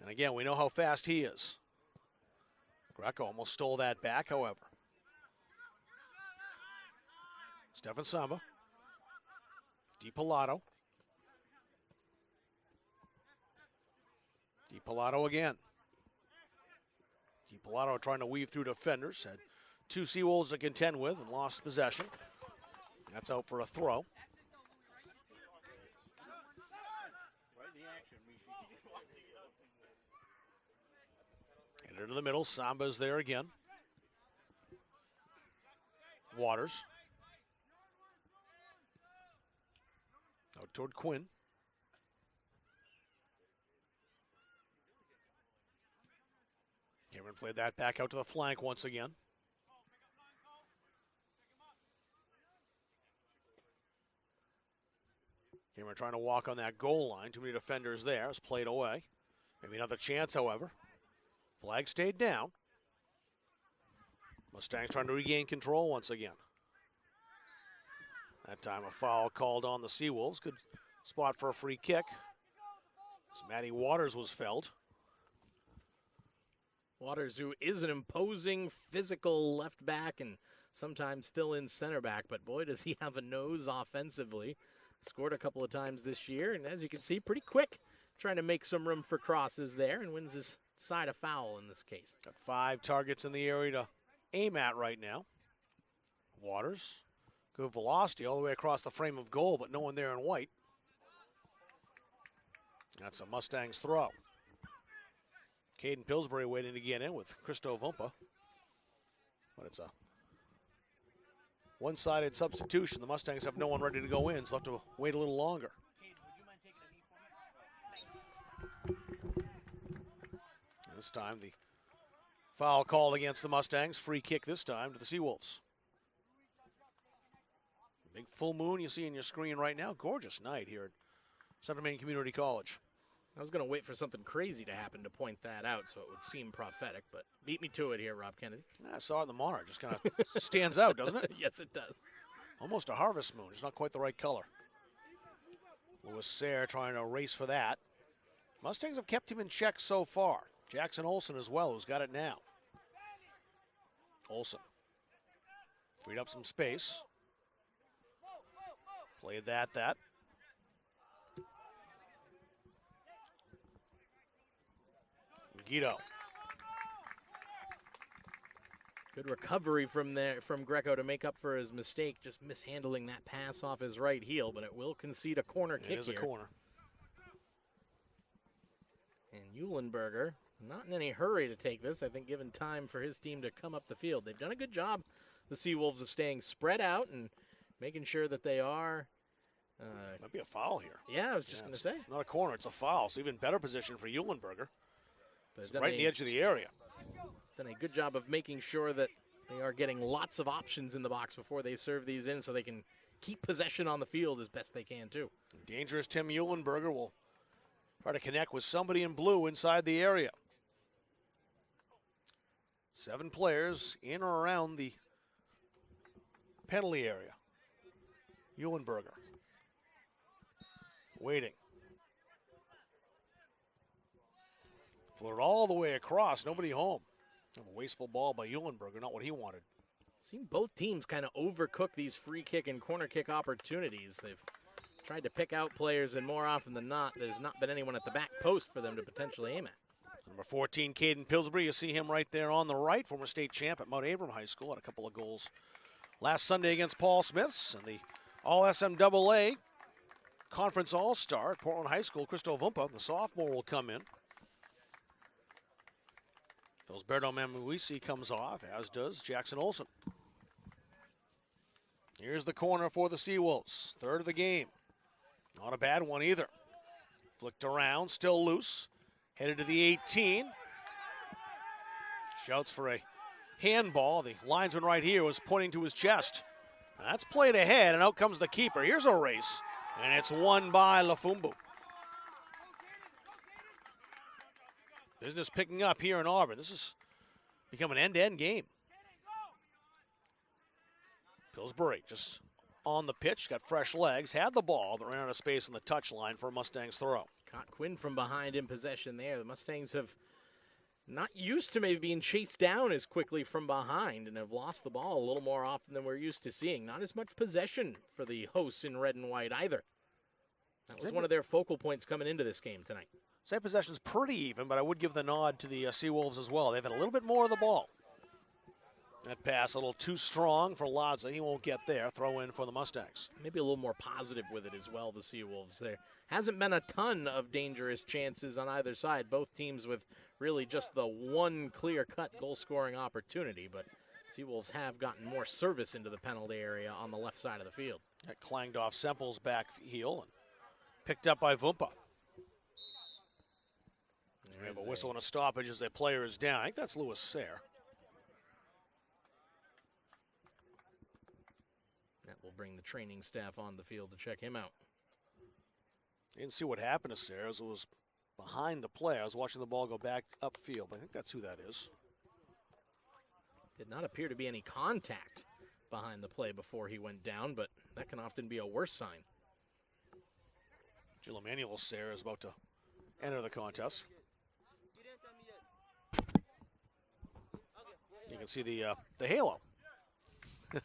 And again, we know how fast he is. Greco almost stole that back, however. Stefan Samba. DiPilato. DiPilato again. DiPilato trying to weave through defenders. Had 2 Seawolves to contend with and lost possession. That's out for a throw. And into the middle. Samba's there again. Waters. Out toward Quinn. Cameron played that back out to the flank once again. Cameron trying to walk on that goal line. Too many defenders there. It's played away. Maybe another chance, however. Flag stayed down. Mustangs trying to regain control once again. That time a foul called on the Seawolves. Good spot for a free kick. As Matty Waters was felled. Waters, who is an imposing physical left back and sometimes fill-in center back, but boy, does he have a nose offensively. Scored a couple of times this year, and as you can see, pretty quick, trying to make some room for crosses there, and wins his side a foul in this case. Got 5 targets in the area to aim at right now. Waters, good velocity all the way across the frame of goal, but no one there in white. That's a Mustangs throw. Caden Pillsbury waiting to get in with Christo Vumpa. But it's a one-sided substitution. The Mustangs have no one ready to go in, so they'll have to wait a little longer. This time the foul called against the Mustangs. Free kick this time to the Seawolves. Big full moon you see in your screen right now. Gorgeous night here at Central Maine Community College. I was going to wait for something crazy to happen to point that out so it would seem prophetic, but beat me to it here, Rob Kennedy. I saw it in the monitor. It just kind of stands out, doesn't it? Yes, it does. Almost a harvest moon. It's not quite the right color. Lewis Sayre trying to race for that. Mustangs have kept him in check so far. Jackson Olsen as well, who's got it now. Olsen freed up some space. Played that. Guido. Good recovery from Greco to make up for his mistake, just mishandling that pass off his right heel, but it will concede a corner kick here. It is a corner. And Eulenberger, not in any hurry to take this, I think given time for his team to come up the field. They've done a good job, the Seawolves, of staying spread out and making sure that they are. Might be a foul here. Yeah, I was just going to say. Not a corner, it's a foul, so even better position for Eulenberger. But It's right in the edge of the area. Done a good job of making sure that they are getting lots of options in the box before they serve these in so they can keep possession on the field as best they can, too. Dangerous Tim Eulenberger will try to connect with somebody in blue inside the area. 7 players in or around the penalty area. Eulenberger waiting. Floated all the way across, nobody home. A wasteful ball by Eulenberger, not what he wanted. Seen both teams kind of overcook these free kick and corner kick opportunities. They've tried to pick out players, and more often than not, there's not been anyone at the back post for them to potentially aim at. Number 14, Caden Pillsbury, you see him right there on the right, former state champ at Mount Abram High School, had a couple of goals last Sunday against Paul Smiths, and the All-SMAA Conference All-Star at Portland High School, Christo Vumpa, the sophomore, will come in. Felsberto Mamuisi comes off, as does Jackson Olsen. Here's the corner for the Seawolves, third of the game. Not a bad one either. Flicked around, still loose. Headed to the 18. Shouts for a handball. The linesman right here was pointing to his chest. That's played ahead, and out comes the keeper. Here's a race, and it's won by Lafumbu. Business picking up here in Auburn. This has become an end-to-end game. Pillsbury just on the pitch, got fresh legs, had the ball, but ran out of space on the touchline for a Mustangs throw. Caught Quinn from behind in possession there. The Mustangs have not used to maybe being chased down as quickly from behind and have lost the ball a little more often than we're used to seeing. Not as much possession for the hosts in red and white either. That was one of their focal points coming into this game tonight. Same possession's pretty even, but I would give the nod to the Seawolves as well. They've had a little bit more of the ball. That pass a little too strong for Ladza. He won't get there. Throw in for the Mustangs. Maybe a little more positive with it as well, the Seawolves. There hasn't been a ton of dangerous chances on either side. Both teams with really just the one clear-cut goal-scoring opportunity, but Seawolves have gotten more service into the penalty area on the left side of the field. That clanged off Semple's back heel, and Picked up by Vumpa. We have a whistle and a stoppage as that player is down. I think that's Lewis Sayre. That will bring the training staff on the field to check him out. Didn't see what happened to Sayre as it was behind the play. I was watching the ball go back upfield, but I think that's who that is. Did not appear to be any contact behind the play before he went down, but that can often be a worse sign. Emmanuel Sayre is about to enter the contest. You can see the halo. You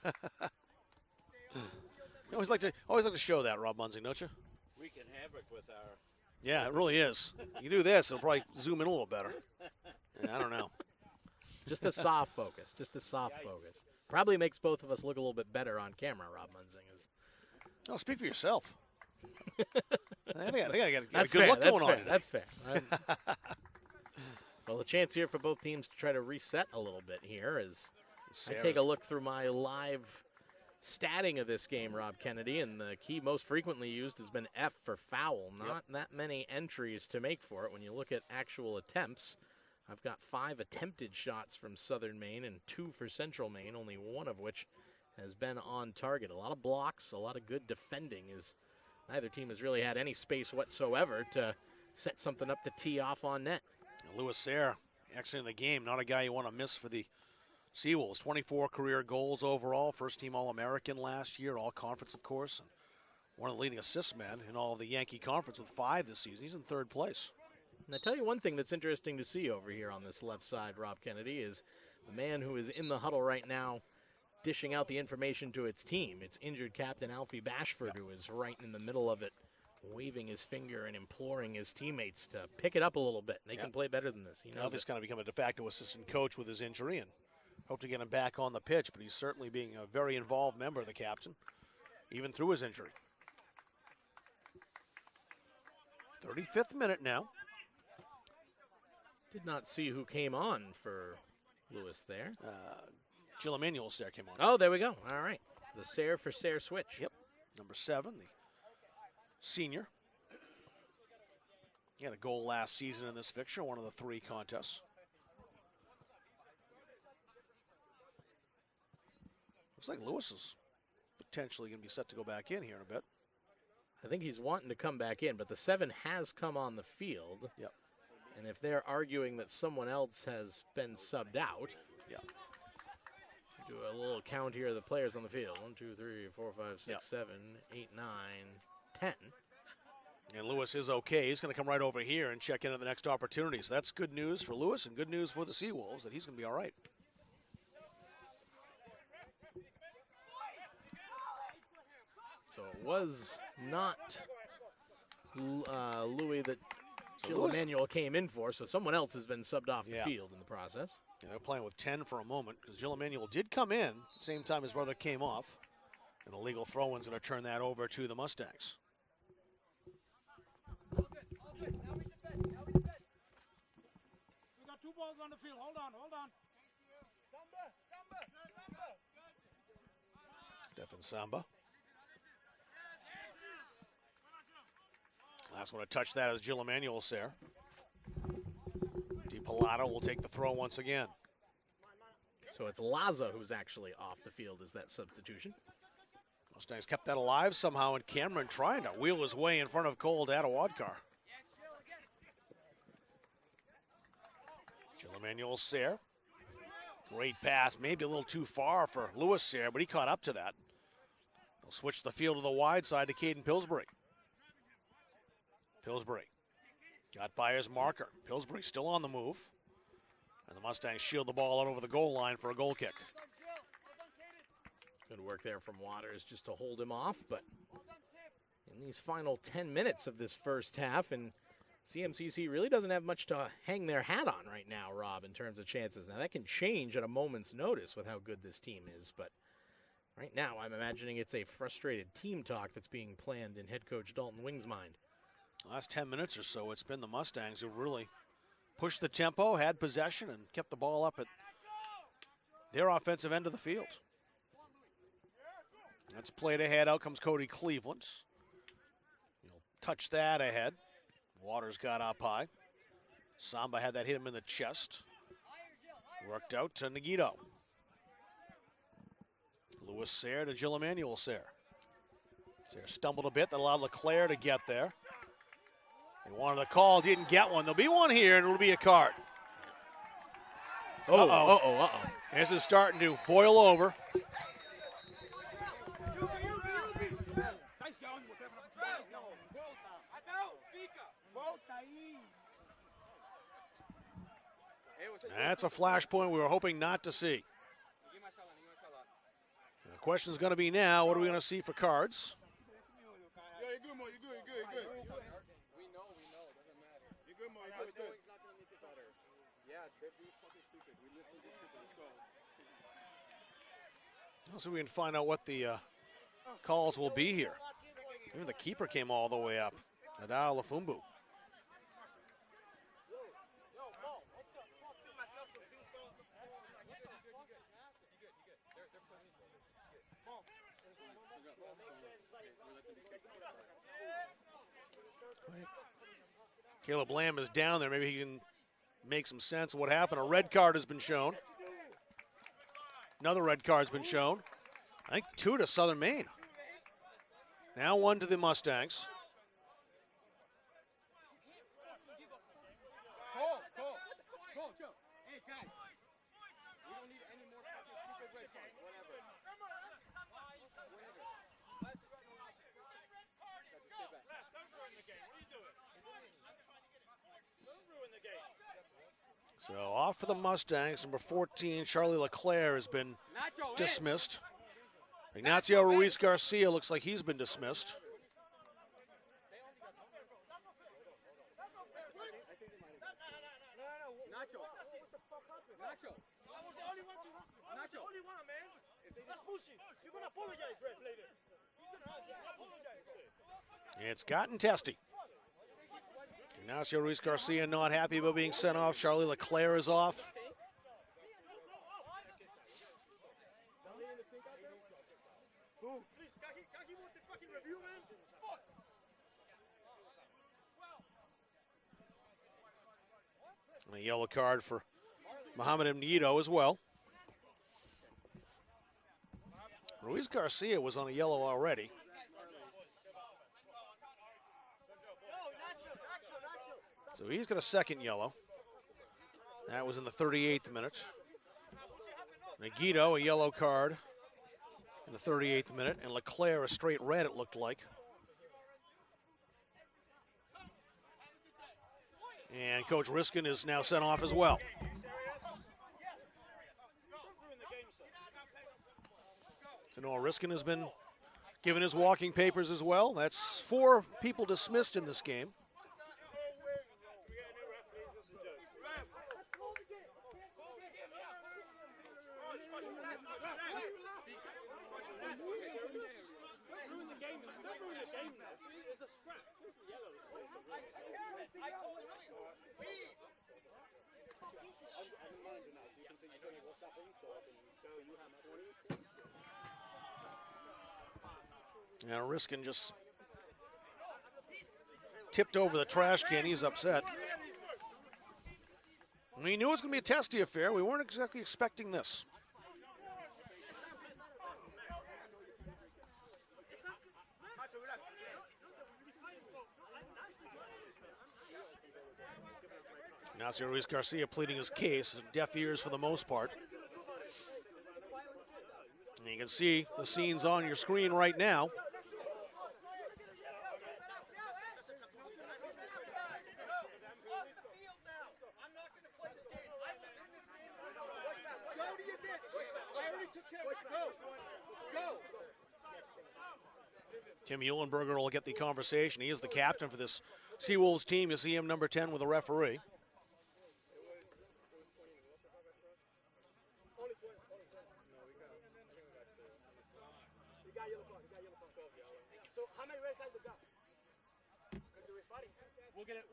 always like to show that, Rob Munzing, don't you? We can have it with our. Yeah, it really is. You do this, it'll probably zoom in a little better. Yeah, I don't know. Just a soft focus. Just a soft focus. Probably makes both of us look a little bit better on camera, Rob Munzing. No, speak for yourself. I think I got a That's good fair. look That's going fair. on. That's fair. Well, the chance here for both teams to try to reset a little bit here is I take a look through my live statting of this game, Rob Kennedy, and the key most frequently used has been F for foul. Not that many entries to make for it. When you look at actual attempts, I've got 5 attempted shots from Southern Maine and 2 for Central Maine, only one of which has been on target. A lot of blocks, a lot of good defending, as neither team has really had any space whatsoever to set something up to tee off on net. Lewis Sayre, actually in the game, not a guy you want to miss for the Seawolves. 24 career goals overall, first-team All-American last year, all-conference, of course, and one of the leading assist men in all of the Yankee Conference with 5 this season. He's in 3rd place. And I tell you one thing that's interesting to see over here on this left side, Rob Kennedy, is the man who is in the huddle right now dishing out the information to its team. It's injured captain Alfie Bashford, who is right in the middle of it, waving his finger and imploring his teammates to pick it up a little bit. They can play better than this. He knows Alfie's kind of become a de facto assistant coach with his injury and hope to get him back on the pitch, but he's certainly being a very involved member of the captain, even through his injury. 35th minute now. Did not see who came on for Lewis there. Emmanuel Sayre came on. Oh, there we go. All right. The Sayre for Sayre switch. Yep. Number 7, the senior. He had a goal last season in this fixture, one of the 3 contests. Looks like Lewis is potentially going to be set to go back in here in a bit. I think he's wanting to come back in, but the 7 has come on the field. Yep. And if they're arguing that someone else has been subbed out, do a little count here of the players on the field. 1, 2, 3, 4, 5, 6, 7, 8, 9, 10. And Lewis is okay. He's going to come right over here and check into the next opportunity. So that's good news for Lewis and good news for the Seawolves that he's going to be all right. So it was not Louis that Jill Emanuel came in for, so someone else has been subbed off the field in the process. Yeah, they're playing with 10 for a moment because Jill Emanuel did come in at the same time his brother came off. An illegal throw-in's going to turn that over to the Mustangs. We got 2 balls on the field. Hold on. Stefan Samba. Last one to touch that is Jill Emmanuel Sayre. DiPilato will take the throw once again. So it's Laza who's actually off the field as that substitution. Mustangs kept that alive somehow, and Cameron trying to wheel his way in front of Cole Adawadkar. Jill Emmanuel Sayre. Great pass, maybe a little too far for Lewis Sayre, but he caught up to that. They'll switch the field to the wide side to Caden Pillsbury. Pillsbury got by his marker. Pillsbury still on the move. And the Mustangs shield the ball out over the goal line for a goal kick. Good work there from Waters just to hold him off, but in these final 10 minutes of this first half, and CMCC really doesn't have much to hang their hat on right now, Rob, in terms of chances. Now, that can change at a moment's notice with how good this team is, but right now I'm imagining it's a frustrated team talk that's being planned in head coach Dalton Wing's mind. Last 10 minutes or so, it's been the Mustangs who really pushed the tempo, had possession, and kept the ball up at their offensive end of the field. That's played ahead. Out comes Cody Cleveland. He'll touched that ahead. Waters got up high. Samba had that hit him in the chest. Worked out to Nagito. Lewis Sayre to Jill Emmanuel Sayre. Sayre stumbled a bit. That allowed LeClaire to get there. They wanted a call, didn't get one. There'll be one here, and it'll be a card. Uh-oh. This is starting to boil over. That's a flashpoint we were hoping not to see. The question is going to be now, what are we going to see for cards? So we can find out what the calls will be here. Even the keeper came all the way up. Adao Lafumbu. Caleb Lamb is down there. Maybe he can make some sense of what happened. A red card has been shown. Another red card's been shown. I think 2 to Southern Maine. Now 1 to the Mustangs. So off for the Mustangs, number 14, Charlie LeClaire has been dismissed. Ignacio Ruiz Garcia looks like he's been dismissed. It's gotten testy. Ignacio Ruiz Garcia not happy about being sent off. Charlie LeClaire is off. And a yellow card for Mohamed Mnito as well. Ruiz Garcia was on a yellow already. So he's got a second yellow. That was in the 38th minute. Nagito, a yellow card in the 38th minute, and LeClaire, a straight red, it looked like. And Coach Riskin is now sent off as well. So Noah Riskin has been given his walking papers as well. That's 4 people dismissed in this game. And Riskin just tipped over the trash can. He's upset. We knew it was going to be a testy affair. We weren't exactly expecting this. Ignacio Ruiz Garcia pleading his case, deaf ears for the most part. And you can see the scenes on your screen right now. Tim Eulenberger will get the conversation. He is the captain for this Seawolves team. You see him number 10 with a referee.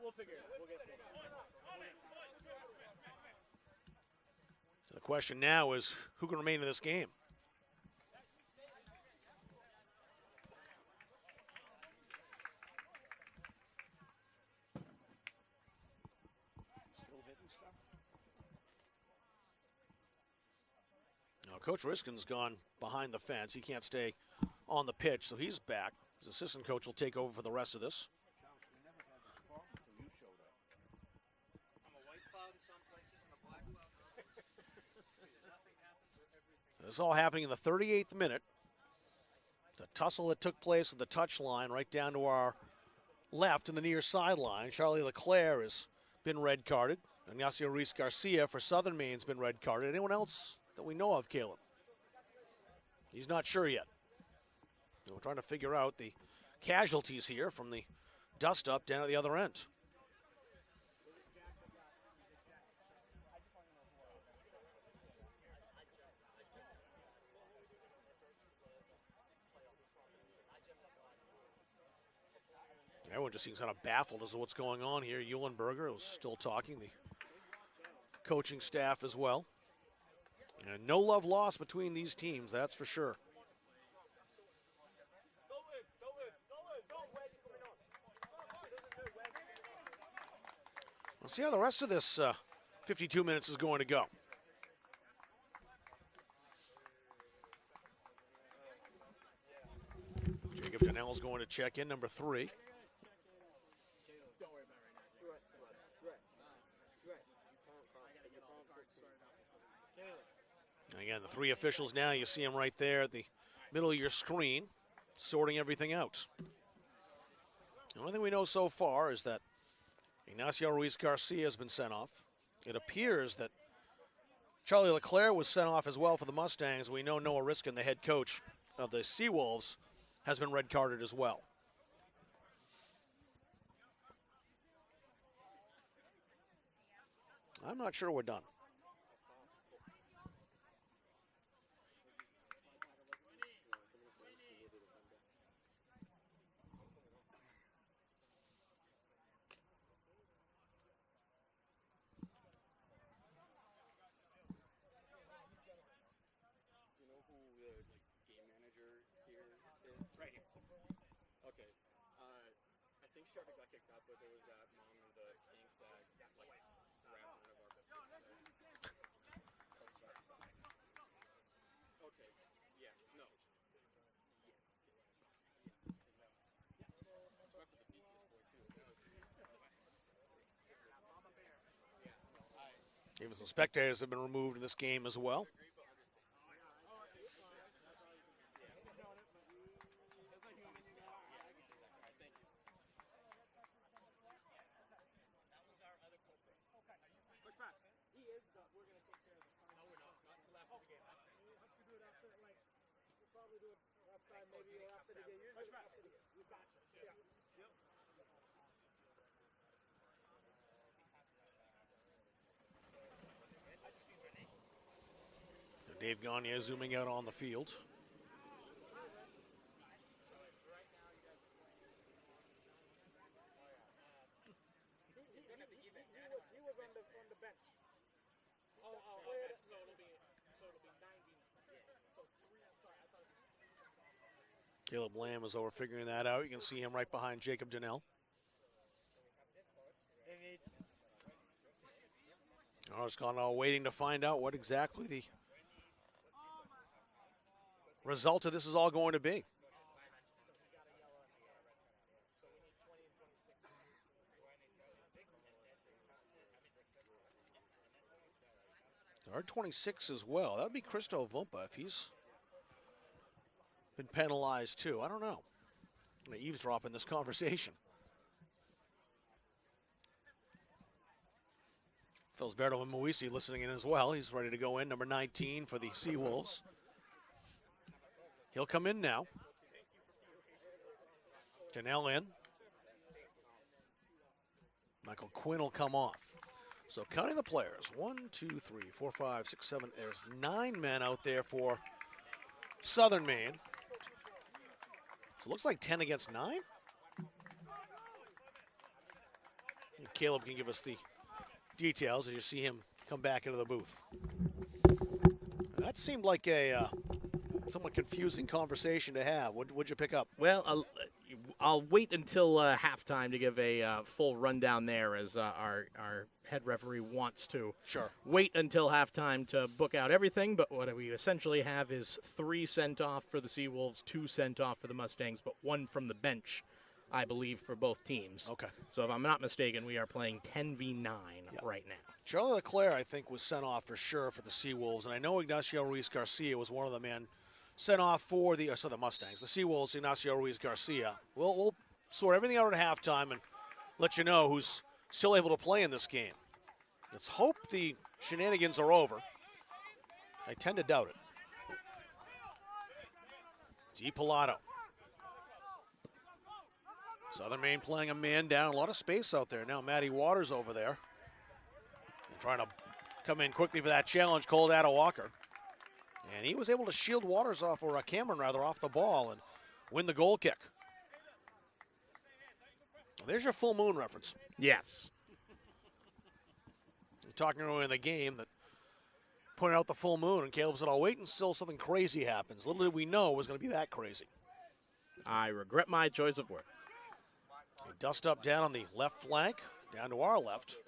We'll figure it out. We'll get it. The question now is who can remain in this game? Coach Riskin's gone behind the fence. He can't stay on the pitch, so he's back. His assistant coach will take over for the rest of this. This is all happening in the 38th minute. The tussle that took place at the touchline right down to our left in the near sideline. Charlie Leclerc has been red carded. Ignacio Ruiz Garcia for Southern Maine has been red carded. Anyone else that we know of, Caleb? He's not sure yet. We're trying to figure out the casualties here from the dust-up down at the other end. Everyone just seems kind of baffled as to what's going on here. Eulenberger was still talking, the coaching staff as well. And no love lost between these teams, that's for sure. We'll see how the rest of this 52 minutes is going to go. Jacob Donnell's going to check in, number 3. And again, the 3 officials now, you see them right there at the middle of your screen, sorting everything out. The only thing we know so far is that Ignacio Ruiz Garcia has been sent off. It appears that Charlie Leclerc was sent off as well for the Mustangs. We know Noah Riskin, the head coach of the Seawolves, has been red carded as well. I'm not sure we're done. Trevor got kicked out, but there was that mom of the Kings that grabbed one of our Okay, yeah, no. Even some spectators have been removed in this game as well. Dave Gagne zooming out on the field. He was on the bench. So it'll be 90. Caleb Lamb is over figuring that out. You can see him right behind Jacob Donnell. It's gone all waiting to find out what exactly the result of this is all going to be. There are 26 as well. That would be Christo Vumpa if he's been penalized too. I don't know. I'm going to eavesdrop in this conversation. Felsberto Moisi listening in as well. He's ready to go in, number 19 for the Seawolves. He'll come in now. Donnell in. Michael Quinn will come off. So counting the players, 1, 2, 3, 4, 5, 6, 7. There's 9 men out there for Southern Maine. So it looks like 10 against 9. And Caleb can give us the details as you see him come back into the booth. That seemed like a somewhat confusing conversation to have. What'd you pick up? Well, I'll wait until halftime to give a full rundown there, as our head referee wants to. Sure. Wait until halftime to book out everything, but what we essentially have is 3 sent off for the Seawolves, 2 sent off for the Mustangs, but 1 from the bench, I believe, for both teams. Okay. So if I'm not mistaken, we are playing 10v9 right now. Charlie Leclerc, I think, was sent off for sure for the Seawolves, and I know Ignacio Ruiz-Garcia was one of the men sent off for the Mustangs. The Seawolves, Ignacio Ruiz-Garcia. We'll sort everything out at halftime and let you know who's still able to play in this game. Let's hope the shenanigans are over. I tend to doubt it. DiPilato. Southern Maine playing a man down. A lot of space out there. Now Matty Waters over there. And trying to come in quickly for that challenge, Cole Walker. And he was able to shield Waters off, or Cameron rather, off the ball and win the goal kick. Well, there's your full moon reference. Yes. We're talking earlier in the game that pointed out the full moon, and Caleb said, I'll wait until something crazy happens. Little did we know it was going to be that crazy. I regret my choice of words. A dust up down on the left flank, down to our left.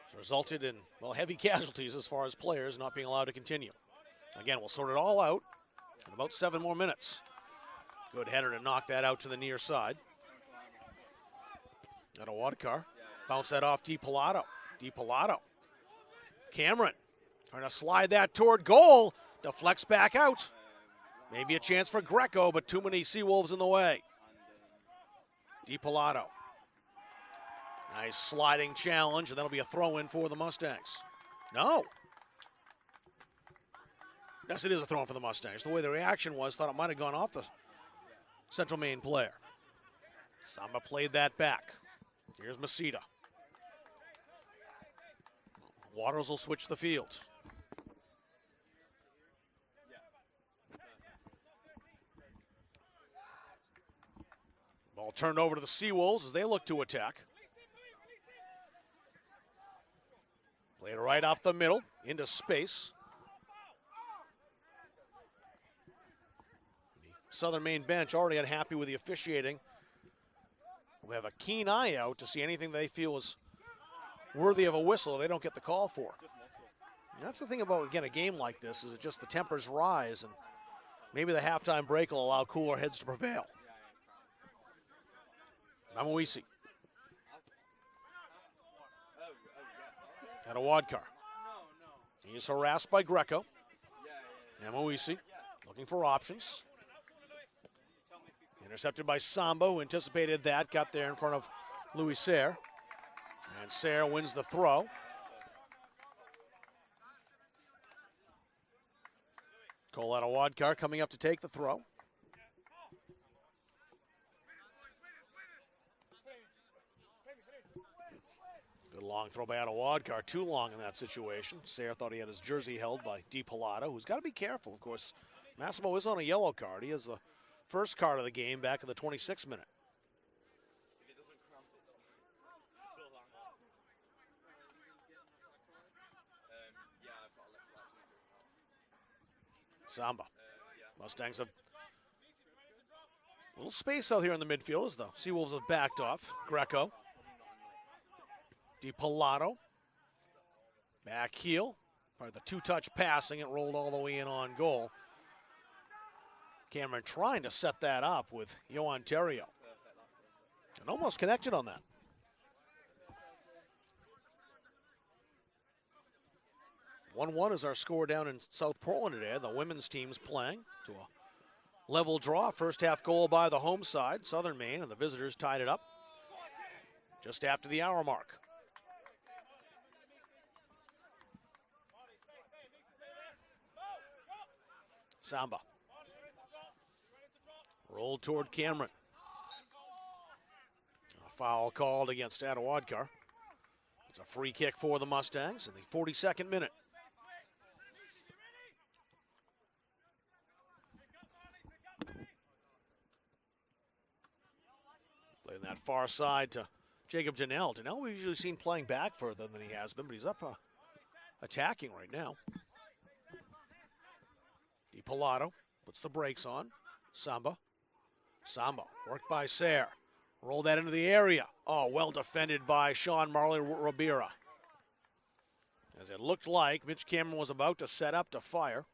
It's resulted in, well, heavy casualties as far as players not being allowed to continue. Again, we'll sort it all out in about 7 more minutes. Good header to knock that out to the near side. Got a Wadkar. Bounce that off DiPilato. DiPilato. Cameron trying to slide that toward goal. Deflects back out. Maybe a chance for Greco, but too many Seawolves in the way. DiPilato. Nice sliding challenge, and that'll be a throw-in for the Mustangs. No. Yes, it is a throw-in for the Mustangs. The way the reaction was, thought it might have gone off the Central Maine player. Samba played that back. Here's Masita. Waters will switch the field. Ball turned over to the Seawolves as they look to attack. Played right up the middle, into space. The Southern Maine bench already unhappy with the officiating. We have a keen eye out to see anything they feel is worthy of a whistle they don't get the call for. And that's the thing about, again, a game like this, is it just the tempers rise, and maybe the halftime break will allow cooler heads to prevail. Namoisi. And a Wadkar. He's harassed by Greco. Namoisi looking for options. Intercepted by Samba, who anticipated that, got there in front of Louis Sayre. And Sayre wins the throw. Coletta Wadkar coming up to take the throw. Good long throw by Wadkar, too long in that situation. Sayre thought he had his jersey held by DiPilato, who's got to be careful, of course. Massimo is on a yellow card. He has the first card of the game back in the 26th minute. Samba. Mustangs have a little space out here in the midfield as the Seawolves have backed off. Greco. DiPilato. Back heel. Part of the two-touch passing. It rolled all the way in on goal. Cameron trying to set that up with Yohan Terrio. And almost connected on that. "1-1 is our score down in South Portland today. The women's team's playing to a level draw. First half goal by the home side, Southern Maine, and the visitors tied it up just after the hour mark. Samba. Rolled toward Cameron. A foul called against Wadkar. It's a free kick for the Mustangs in the 42nd minute. Playing that far side to Jacob Janelle. Janelle we've usually seen playing back further than he has been, but he's up attacking right now. DiPilato puts the brakes on. Samba. Sambo, worked by Sayre. Roll that into the area. Oh, well defended by Sean Marley Ribera. As it looked like Mitch Cameron was about to set up to fire.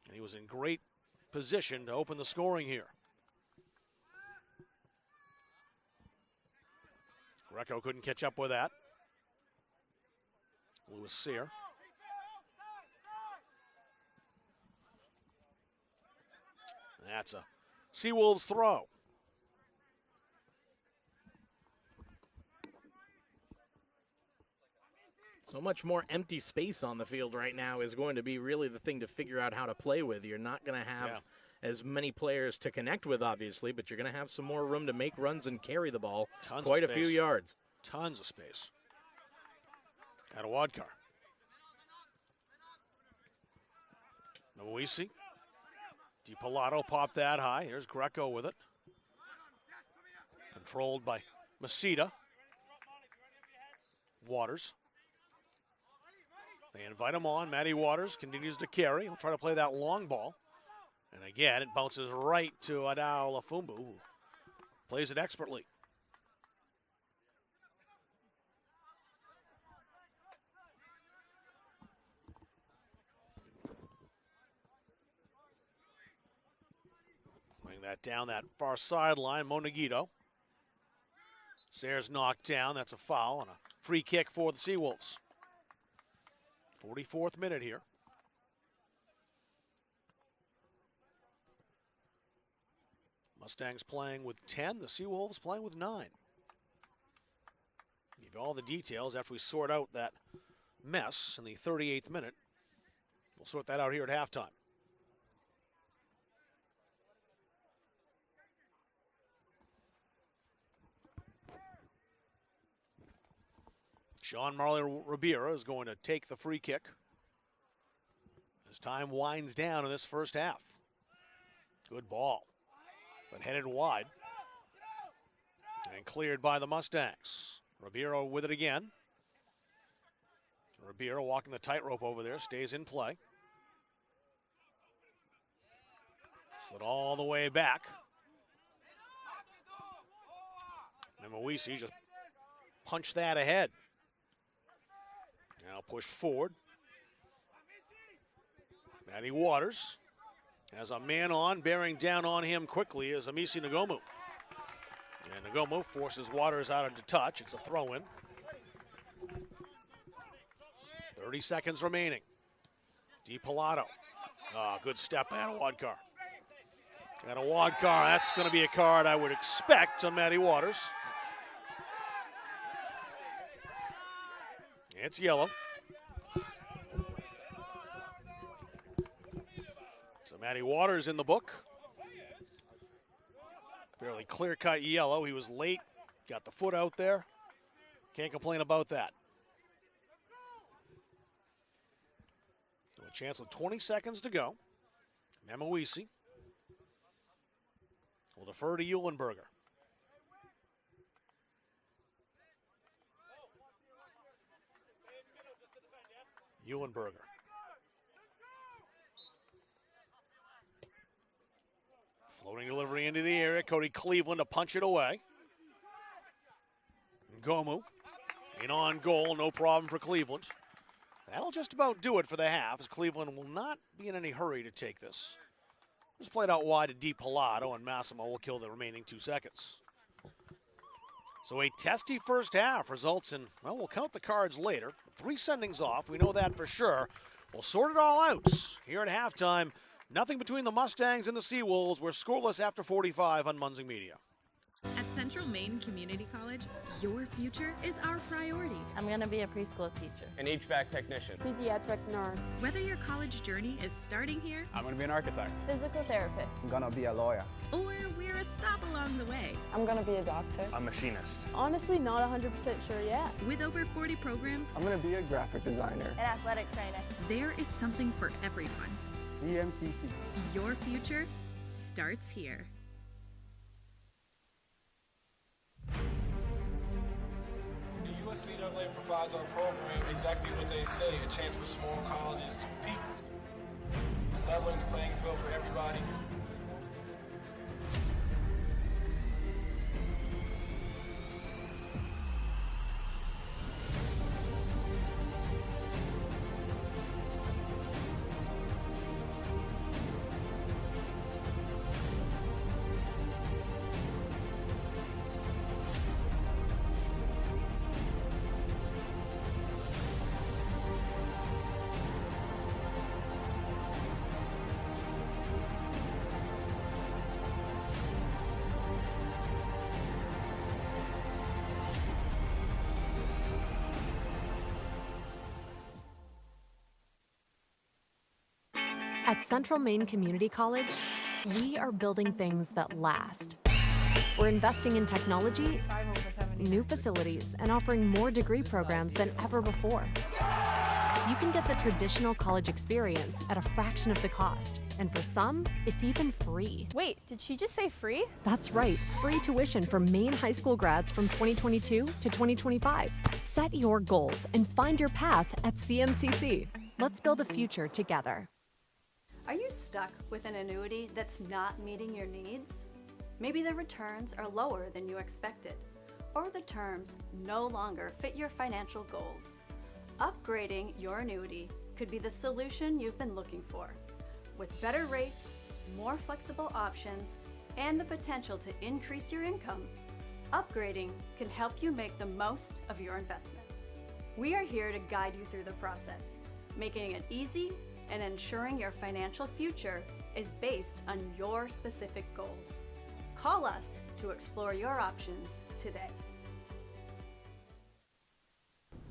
And he was in great position to open the scoring here. Greco couldn't catch up with that. Lewis Sayre. That's a Seawolves throw. So much more empty space on the field right now is going to be really the thing to figure out how to play with. You're not going to have as many players to connect with, obviously, but you're going to have some more room to make runs and carry the ball quite a few yards. Tons of space. At a wad car. Noisi. DiPilato popped that high. Here's Greco with it. Controlled by Masita. Waters. They invite him on. Matty Waters continues to carry. He'll try to play that long ball. And again, it bounces right to Adao Lafumbu, who plays it expertly. Bring that down that far sideline. Monagito. Sayre's knocked down. That's a foul and a free kick for the Seawolves. 44th minute here. Mustangs playing with 10, the Seawolves playing with 9. Give you all the details after we sort out that mess in the 38th minute. We'll sort that out here at halftime. Sean Marley Ribera is going to take the free kick as time winds down in this first half. Good ball, but headed wide and cleared by the Mustangs. Ribera with it again. Ribera walking the tightrope over there, stays in play. Slid all the way back. And Moisi just punched that ahead. Now push forward. Matty Waters has a man on, bearing down on him quickly is Amisi Nagomu. And Nagomu forces Waters out of touch. It's a throw-in. 30 seconds remaining. DiPilato. Good step by Awadkar. Awadkar, that's going to be a card I would expect on Matty Waters. It's yellow. So Matty Waters in the book. Fairly clear-cut yellow. He was late, got the foot out there. Can't complain about that. So a chance with 20 seconds to go. Memoisi will defer to Eulenberger. Eulenberger. Floating delivery into the area. Cody Cleveland to punch it away. Gomu in on goal. No problem for Cleveland. That'll just about do it for the half, as Cleveland will not be in any hurry to take this. Just played out wide to DiPilato, and Massimo will kill the remaining 2 seconds. So a testy first half results in, well, we'll count the cards later. 3 sendings off, we know that for sure. We'll sort it all out here at halftime. Nothing between the Mustangs and the Seawolves. We're scoreless after 45 on Munzing Media. At Central Maine Community College, your future is our priority. I'm going to be a preschool teacher. An HVAC technician. Pediatric nurse. Whether your college journey is starting here, I'm going to be an architect. Physical therapist. I'm going to be a lawyer. or we're a stop along the way. I'm going to be a doctor. A machinist. Honestly, not 100% sure yet. With over 40 programs, I'm going to be a graphic designer. An athletic trainer. there is something for everyone. CMCC. Your future starts here. The USCAA provides our program exactly what they say, a chance for small colleges to compete. It's leveling the playing field for everybody. At Central Maine Community College, we are building things that last. We're investing in technology, new facilities, and offering more degree programs than ever before. You can get the traditional college experience at a fraction of the cost, and for some, it's even free. Wait, did she just say free? That's right, free tuition for Maine high school grads from 2022 to 2025. Set your goals and find your path at CMCC. Let's build a future together. Are you stuck with an annuity that's not meeting your needs? Maybe the returns are lower than you expected, or the terms no longer fit your financial goals. Upgrading your annuity could be the solution you've been looking for. With better rates, more flexible options, and the potential to increase your income, upgrading can help you make the most of your investment. We are here to guide you through the process, making it easy and ensuring your financial future is based on your specific goals. Call us to explore your options today.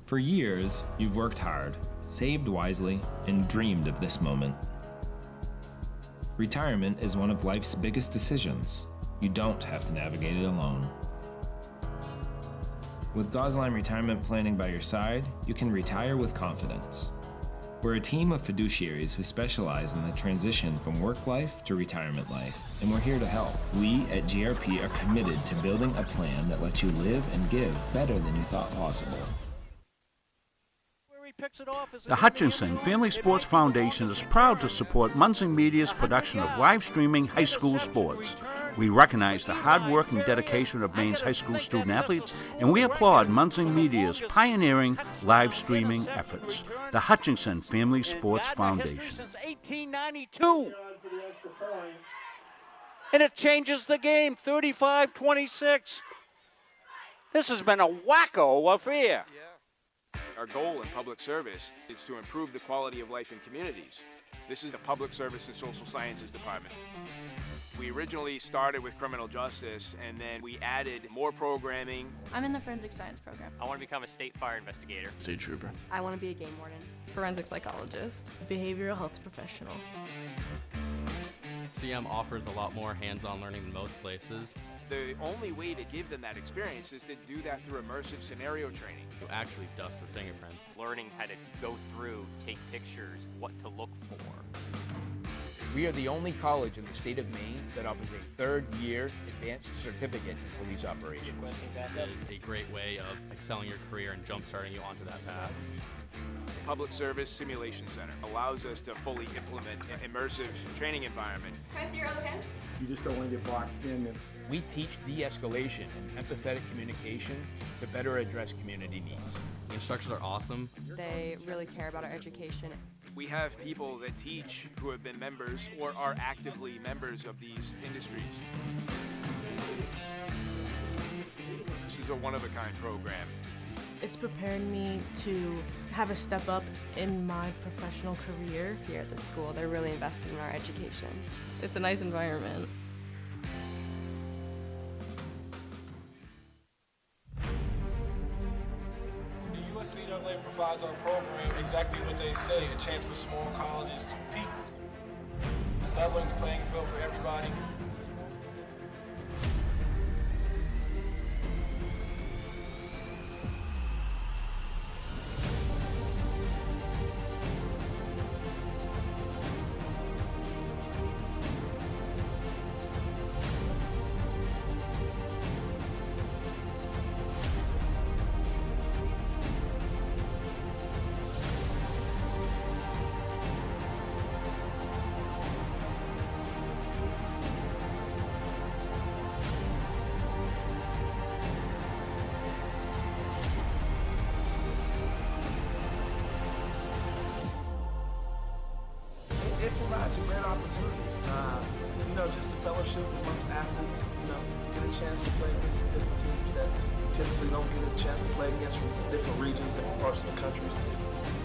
For years, you've worked hard, saved wisely, and dreamed of this moment. Retirement is one of life's biggest decisions. You don't have to navigate it alone. With Gosline Retirement Planning by your side, you can retire with confidence. We're a team of fiduciaries who specialize in the transition from work life to retirement life, and we're here to help. We at GRP are committed to building a plan that lets you live and give better than you thought possible. The Hutchinson Family Sports Foundation is proud to support Munson Media's production of live streaming high school sports. We recognize the hard work and dedication of Maine's high school student athletes, and we applaud Munson Media's pioneering live streaming efforts. The Hutchinson Family Sports Foundation. Since 1892. And it changes the game, 35-26. This has been a wacko affair. Our goal in public service is to improve the quality of life in communities. This is the Public Service and Social Sciences Department. We originally started with criminal justice, and then we added more programming. I'm in the forensic science program. I want to become a state fire investigator. State trooper. I want to be a game warden. Forensic psychologist. Behavioral health professional. CM offers a lot more hands-on learning than most places. The only way to give them that experience is to do that through immersive scenario training. You actually dust the fingerprints. Learning how to go through, take pictures, what to look for. We are the only college in the state of Maine that offers a third-year advanced certificate in police operations. It is a great way of excelling your career and jump-starting you onto that path. The Public Service Simulation Center allows us to fully implement an immersive training environment. Can I see your other hand? You just don't want to get boxed in. We teach de-escalation and empathetic communication to better address community needs. The instructors are awesome. They really care about our education. We have people that teach who have been members or are actively members of these industries. This is a one-of-a-kind program. It's preparing me to have a step up in my professional career. Here at the school, they're really invested in our education. It's a nice environment. The USCAA provides our program exactly what they say, a chance for small colleges to compete. It's leveling the playing field for everybody. It provides a great opportunity. Just the fellowship amongst athletes, get a chance to play against some different teams that typically don't get a chance to play against from different regions, different parts of the country.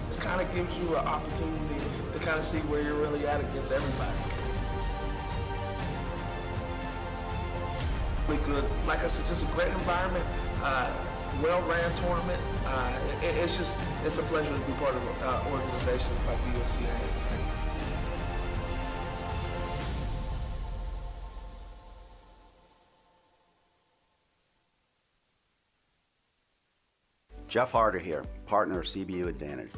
This kind of gives you an opportunity to kind of see where you're really at against everybody. Really good. Like I said, just a great environment, well-ran tournament. It's a pleasure to be part of organizations like the USCA. Jeff Harder here, partner of CBU Advantage.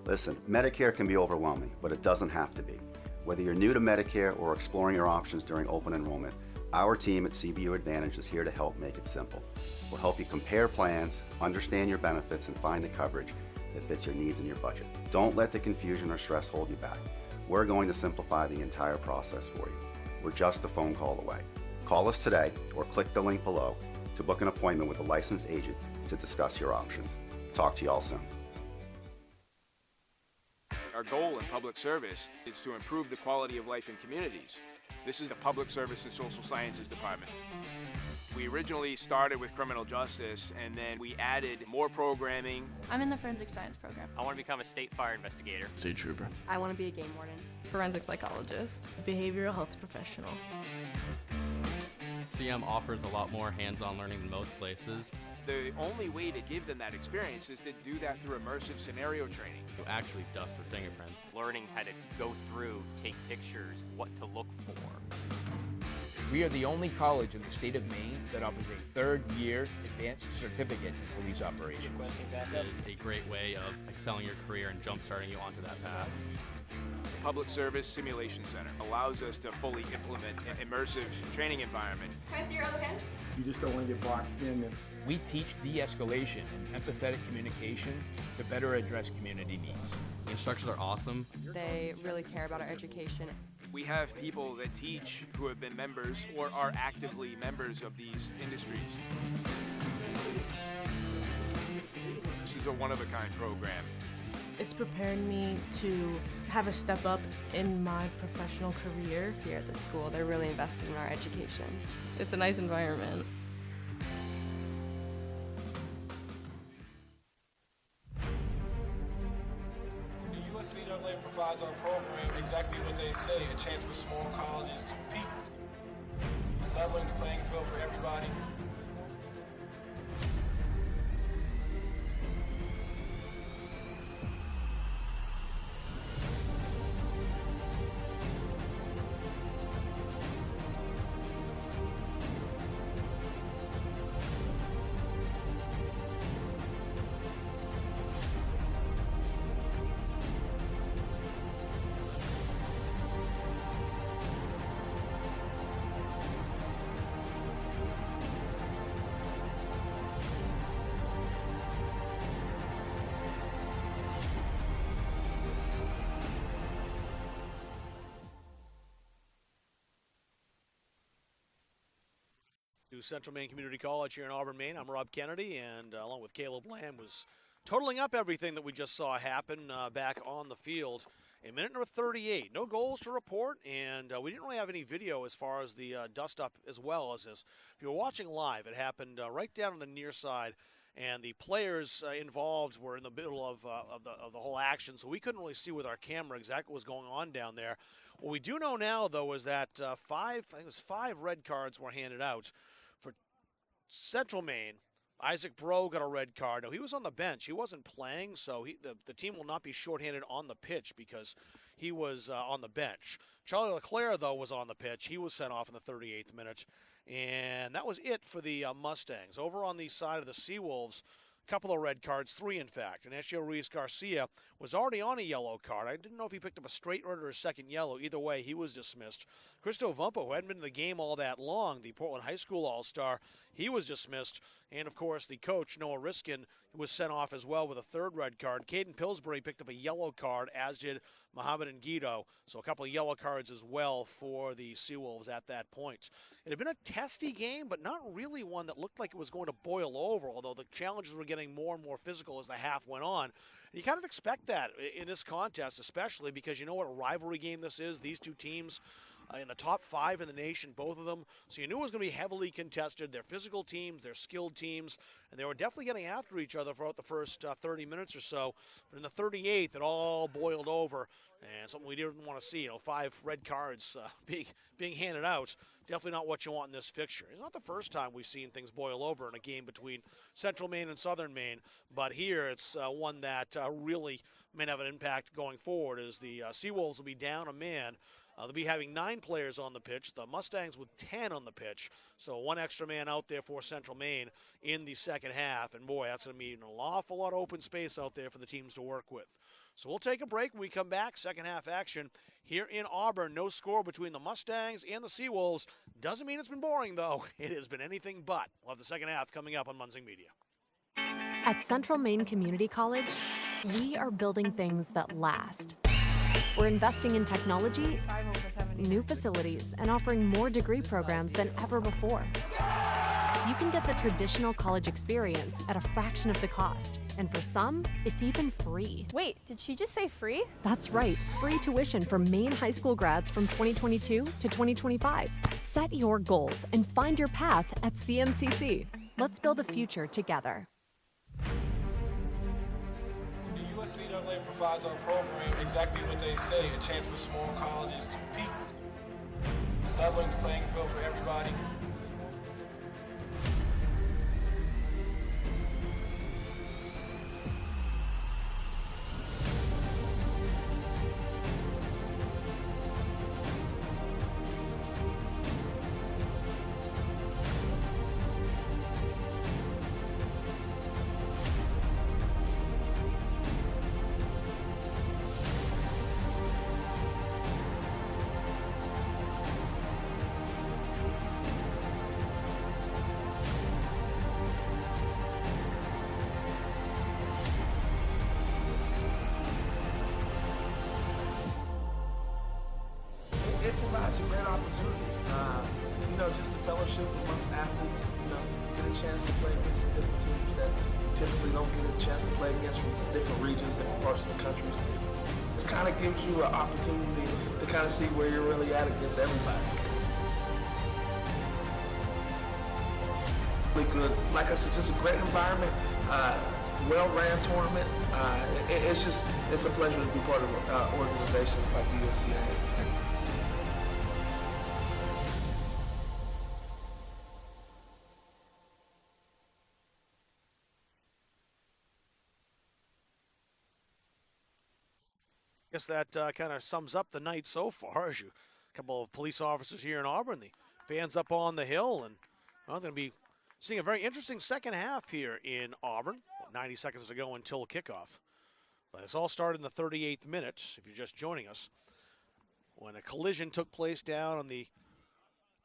Listen, Medicare can be overwhelming, but it doesn't have to be. Whether you're new to Medicare or exploring your options during open enrollment, our team at CBU Advantage is here to help make it simple. We'll help you compare plans, understand your benefits, and find the coverage that fits your needs and your budget. Don't let the confusion or stress hold you back. We're going to simplify the entire process for you. We're just a phone call away. Call us today or click the link below to book an appointment with a licensed agent to discuss your options. Talk to you all soon. Our goal in public service is to improve the quality of life in communities. This is the Public Service and Social Sciences Department. We originally started with criminal justice, and then we added more programming. I'm in the forensic science program. I want to become a state fire investigator. State trooper. I want to be a game warden. Forensic psychologist. Behavioral health professional. CM offers a lot more hands-on learning than most places. The only way to give them that experience is to do that through immersive scenario training. You actually dust their fingerprints. Learning how to go through, take pictures, what to look for. We are the only college in the state of Maine that offers a third-year advanced certificate in police operations. It is a great way of excelling your career and jump-starting you onto that path. The Public Service Simulation Center allows us to fully implement an immersive training environment. Can I see your other pen? You just don't want to get boxed in. And We teach de-escalation and empathetic communication to better address community needs. The instructors are awesome. They really care about our education. We have people that teach who have been members or are actively members of these industries. This is a one-of-a-kind program. It's preparing me to have a step up in my professional career. Here at the school, they're really invested in our education. It's a nice environment. the USCAA provides our program exactly what they say, a chance for small colleges to compete. It's leveling the playing field for everybody. Central Maine Community College here in Auburn, Maine. I'm Rob Kennedy, and along with Caleb Lamb, was totaling up everything that we just saw happen back on the field. In minute number 38, no goals to report, and we didn't really have any video as far as the dust-up as well as this. If you were watching live, it happened right down on the near side, and the players involved were in the middle of the whole action, so we couldn't really see with our camera exactly what was going on down there. What we do know now, though, is that five red cards were handed out. For Central Maine, Isaac Bro got a red card. Now, he was on the bench. He wasn't playing, so the team will not be shorthanded on the pitch because he was on the bench. Charlie Leclerc, though, was on the pitch. He was sent off in the 38th minute. And that was it for the Mustangs. Over on the side of the Seawolves, a couple of red cards, 3 in fact. And Ignacio Ruiz Garcia was already on a yellow card. I didn't know if he picked up a straight red or a second yellow. Either way, he was dismissed. Cristo Vumpo, who hadn't been in the game all that long, the Portland High School All-Star, he was dismissed. And, of course, the coach, Noah Riskin, was sent off as well with a 3rd red card. Caden Pillsbury picked up a yellow card, as did Mohammed Nguido. So a couple of yellow cards as well for the Seawolves at that point. It had been a testy game, but not really one that looked like it was going to boil over, although the challenges were getting more and more physical as the half went on. And you kind of expect that in this contest, especially because you know what a rivalry game this is. These two teams in the top 5 in the nation, both of them. So you knew it was going to be heavily contested. They're physical teams, they're skilled teams, and they were definitely getting after each other throughout the first 30 minutes or so. But in the 38th, it all boiled over, and something we didn't want to see. 5 red cards being handed out. Definitely not what you want in this fixture. It's not the first time we've seen things boil over in a game between Central Maine and Southern Maine, but here it's one that really may have an impact going forward as the Seawolves will be down a man They'll be having 9 players on the pitch, the Mustangs with 10 on the pitch. So 1 extra man out there for Central Maine in the second half. And boy, that's going to mean an awful lot of open space out there for the teams to work with. So we'll take a break. When we come back, second half action here in Auburn. No score between the Mustangs and the Seawolves. Doesn't mean it's been boring, though. It has been anything but. We'll have the second half coming up on Munzing Media. At Central Maine Community College, we are building things that last. We're investing in technology, new facilities, and offering more degree programs than ever before. You can get the traditional college experience at a fraction of the cost, and for some, it's even free. Wait, did she just say free? That's right, free tuition for Maine high school grads from 2022 to 2025. Set your goals and find your path at CMCC. Let's build a future together. The USC provides our program exactly what they say, a chance for small colleges to compete. It's leveling the playing field for everybody. It provides a great opportunity, just the fellowship amongst athletes, get a chance to play against some different teams that typically don't get a chance to play against from different regions, different parts of the country. It kind of gives you an opportunity to kind of see where you're really at against everybody. Really good. Like I said, just a great environment, well-ran tournament. It's a pleasure to be part of organizations like USCA. Guess that kind of sums up the night so far. As a couple of police officers here in Auburn, the fans up on the hill, and I'm going to be seeing a very interesting second half here in Auburn. 90 seconds to go until kickoff. But this all started in the 38th minute, if you're just joining us, when a collision took place down on the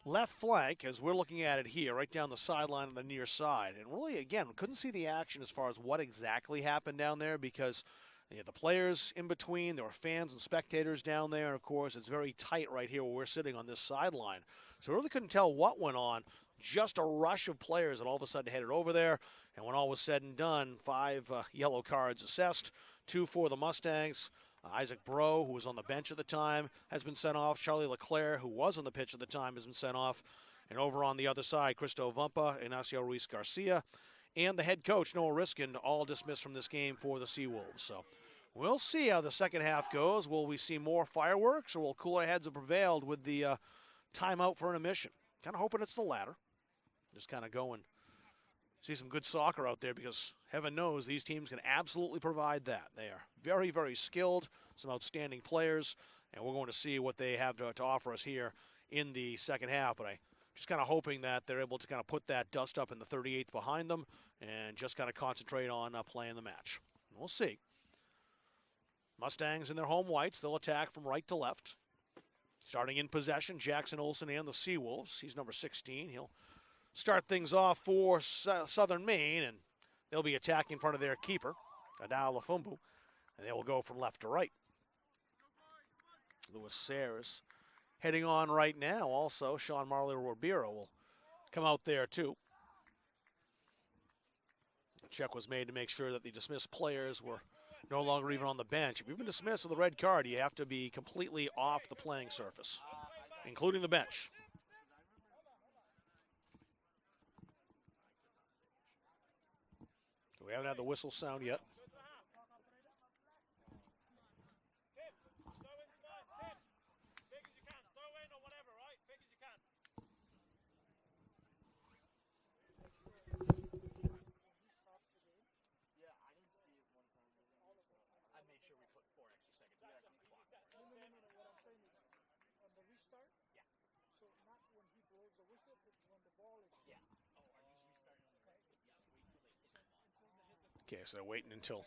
left flank, as we're looking at it here, right down the sideline on the near side. And really, again, couldn't see the action as far as what exactly happened down there because you had the players in between, there were fans and spectators down there, and of course it's very tight right here where we're sitting on this sideline. So we really couldn't tell what went on, just a rush of players that all of a sudden headed over there, and when all was said and done, 5 yellow cards assessed, 2 for the Mustangs. Isaac Bro, who was on the bench at the time, has been sent off. Charlie Leclerc, who was on the pitch at the time, has been sent off. And over on the other side, Cristo Vumpa, Ignacio Ruiz Garcia, and the head coach, Noah Riskin, all dismissed from this game for the Seawolves. So we'll see how the second half goes. Will we see more fireworks, or will cooler heads have prevailed with the timeout for intermission? Kind of hoping it's the latter. Just kind of go and see some good soccer out there because heaven knows these teams can absolutely provide that. They are very, very skilled, some outstanding players, and we're going to see what they have to offer us here in the second half. But I just kind of hoping that they're able to kind of put that dust up in the 38th behind them and just kind of concentrate on playing the match. We'll see. Mustangs in their home whites. They'll attack from right to left. Starting in possession, Jackson Olsen and the Seawolves. He's number 16. He'll start things off for Southern Maine, and they'll be attacking in front of their keeper, Adao Lafumbu, and they will go from left to right. Louis Sayers heading on right now. Also, Sean Marley Ribeiro will come out there too. A check was made to make sure that the dismissed players were no longer even on the bench. If you've been dismissed with a red card, you have to be completely off the playing surface, including the bench. We haven't had the whistle sound yet. restart? Yeah. So not when he blows the whistle, but when the ball is. Yeah. Oh, are you restarting on the right? Yeah, Okay, so they're waiting until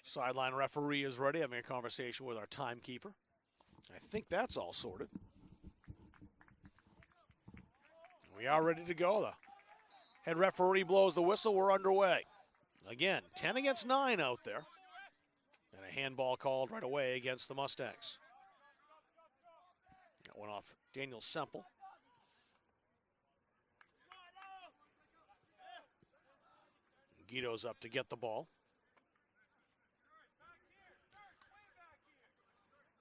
sideline referee is ready, having a conversation with our timekeeper. I think that's all sorted. We are ready to go. The head referee blows the whistle. We're underway. Again, 10 against 9 out there. And a handball called right away against the Mustangs. That went off Daniel Semple. Guido's up to get the ball.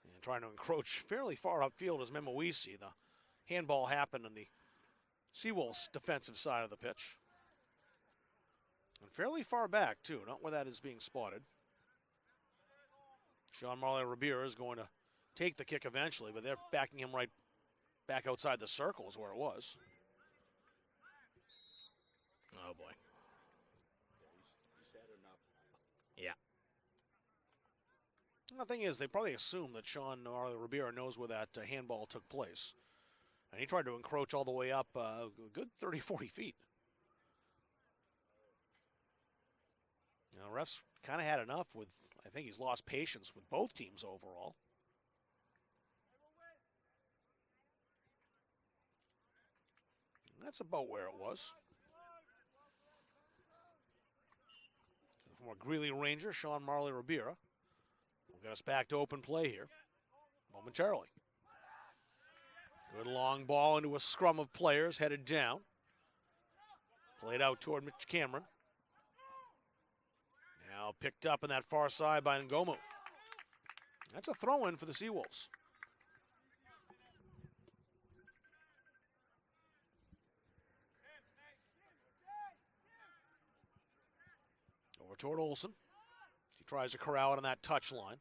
And trying to encroach fairly far upfield as Memoisi. The handball happened on the Seawolves' defensive side of the pitch. And fairly far back, too, not where that is being spotted. Sean Marley Ribera is going to take the kick eventually, but they're backing him right back outside the circle is where it was. Oh, boy. Yeah. The thing is, they probably assume that Sean Marley Ribera knows where that handball took place. And he tried to encroach all the way up a good 30, 40 feet. Now, refs kind of had enough with, I think he's lost patience with both teams overall. And that's about where it was. From a Greeley Ranger, Sean Marley Ribera will get us back to open play here momentarily. Good long ball into a scrum of players headed down. Played out toward Mitch Cameron. Now picked up in that far side by Ngomu. That's a throw-in for the Seawolves. Over toward Olsen. He tries to corral it on that touch line.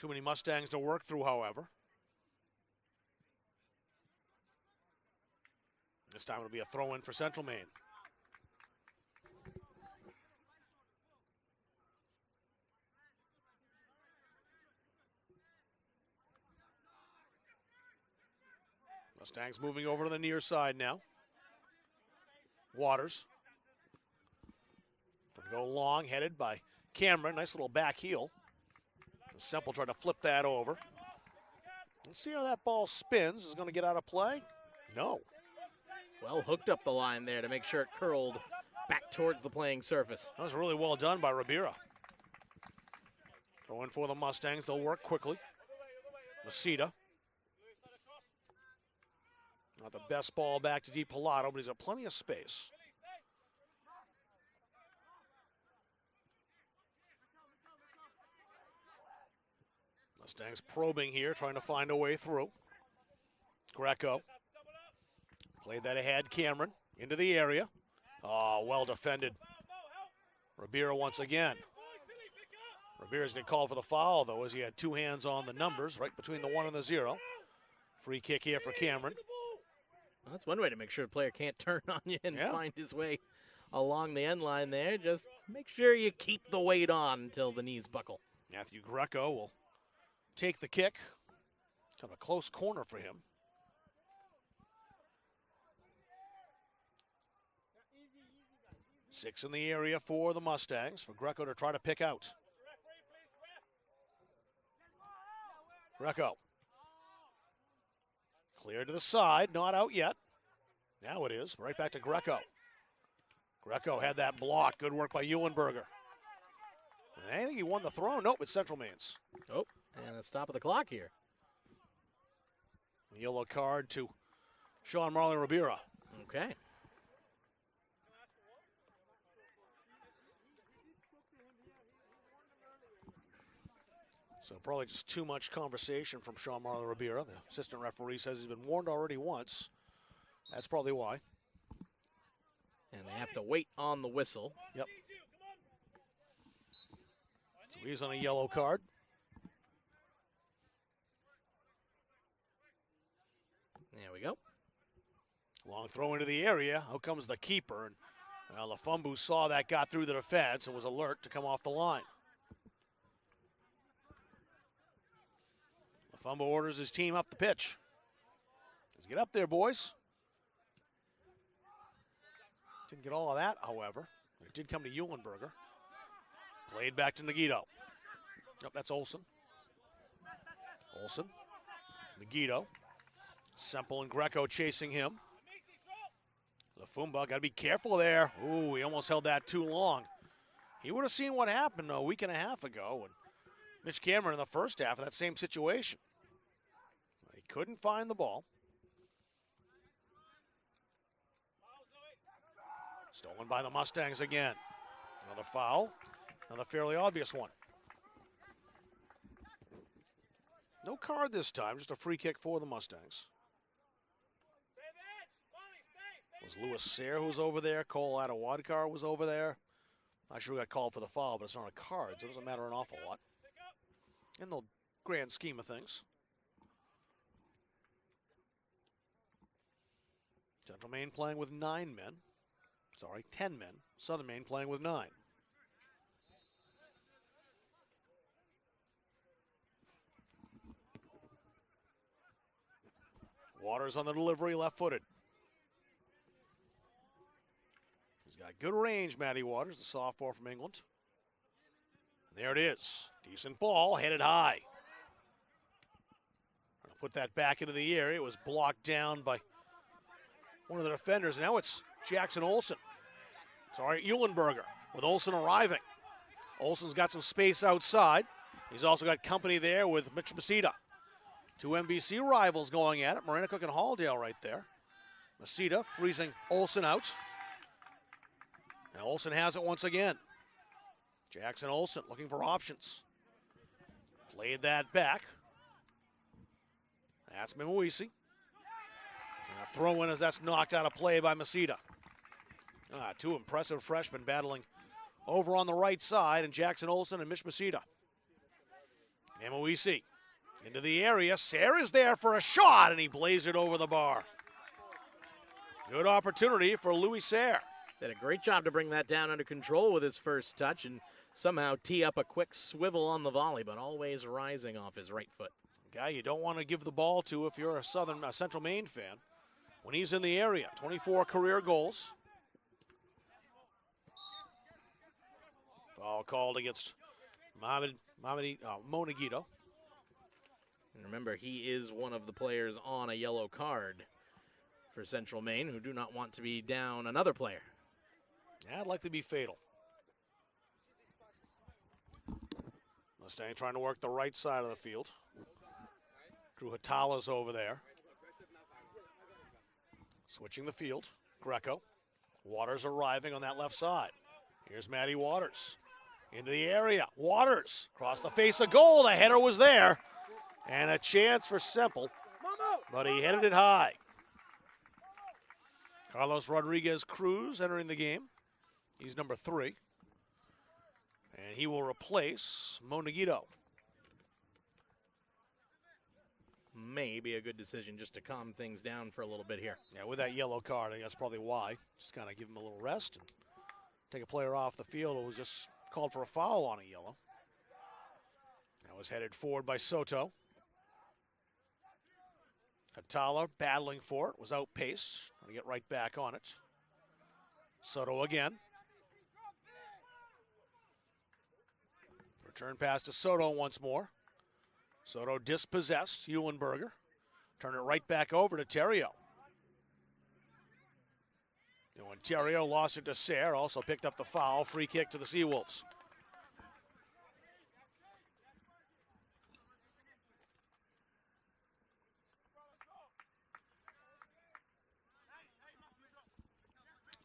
Too many Mustangs to work through, however. This time it'll be a throw-in for Central Maine. Mustangs moving over to the near side now. Waters. Gonna go long, headed by Cameron. Nice little back heel. Semple tried to flip that over. Let's see how that ball spins. Is it going to get out of play? No. Well hooked up the line there to make sure it curled back towards the playing surface. That was really well done by Ribera. Throw in for the Mustangs. They'll work quickly. Masita. Not the best ball back to Di Pilato, but he's got plenty of space. Mustangs probing here, trying to find a way through. Greco. Played that ahead. Cameron into the area. Oh, well defended. Ribera once again. Ribera's going to call for the foul, though, as he had two hands on the numbers, right between the 1 and the 0. Free kick here for Cameron. Well, that's one way to make sure a player can't turn on you and find his way along the end line there. Just make sure you keep the weight on until the knees buckle. Matthew Greco will take the kick. Kind of a close corner for him. Six in the area for the Mustangs, for Greco to try to pick out. Greco. Clear to the side, not out yet. Now it is, right back to Greco. Greco had that block, good work by Eulenberger. And I think he won the throw. Nope, it's Central Maine's. Oh, and a stop of the clock here. Yellow card to Sean Marley Ribera. Okay. So probably just too much conversation from Sean Marley Ribera. The assistant referee says he's been warned already once. That's probably why. And they have to wait on the whistle. Yep. So he's on a yellow card. There we go. Long throw into the area. Out comes the keeper. And Lafumbu saw that, got through the defense, and was alert to come off the line. Fumble orders his team up the pitch. Let's get up there, boys. Didn't get all of that, however. It did come to Eulenberger. Played back to Nagito. Nope, that's Olsen. Olsen. Nagito. Semple and Greco chasing him. Lafumba, got to be careful there. Ooh, he almost held that too long. He would have seen what happened a week and a half ago when Mitch Cameron in the first half of that same situation. He couldn't find the ball. Stolen by the Mustangs again. Another foul. Another fairly obvious one. No card this time, just a free kick for the Mustangs. It was Lewis Sayre who was over there. Cole Atawadkar was over there. Not sure who got called for the foul, but it's not a card, so it doesn't matter an awful lot in the grand scheme of things. Central Maine playing with 9 men. Sorry, 10 men. Southern Maine playing with 9. Waters on the delivery, left-footed. He's got good range, Matty Waters, the sophomore from England. And there it is. Decent ball, headed high. I'll put that back into the air. It was blocked down by one of the defenders. Now it's Jackson Olsen. Sorry, Eulenberger with Olsen arriving. Olsen's got some space outside. He's also got company there with Mitch Masita. 2 MVC rivals going at it. Marinicook and Halldale right there. Masita freezing Olsen out. Now Olsen has it once again. Jackson Olsen looking for options. Played that back. That's Mimawisi. And a throw in as that's knocked out of play by Masita. 2 impressive freshmen battling over on the right side, and Jackson Olsen and Mitch Masita. Mimawisi into the area. Sayre is there for a shot, and he blazed it over the bar. Good opportunity for Louis Sayre. Did a great job to bring that down under control with his first touch and somehow tee up a quick swivel on the volley, but always rising off his right foot. Guy you don't want to give the ball to if you're a Central Maine fan. When he's in the area, 24 career goals. Foul called against Mo Nagito. And remember, he is one of the players on a yellow card for Central Maine who do not want to be down another player. Yeah, I'd like to be fatal. Mustang trying to work the right side of the field. Drew Hatala's over there. Switching the field. Greco. Waters arriving on that left side. Here's Matty Waters. Into the area. Waters across the face of goal. The header was there. And a chance for Semple, but he headed it high. Carlos Rodriguez Cruz entering the game. He's number 3. And he will replace Mo Nagito. Maybe a good decision just to calm things down for a little bit here. Yeah, with that yellow card, I think that's probably why. Just kind of give him a little rest and take a player off the field who was just called for a foul on a yellow. That was headed forward by Soto. Hatala battling for it, was outpaced. Going to get right back on it. Soto again. Return pass to Soto once more. Soto dispossessed Eulenberger. Turn it right back over to Terrio. And when Terrio lost it to Sayre, also picked up the foul. Free kick to the Seawolves.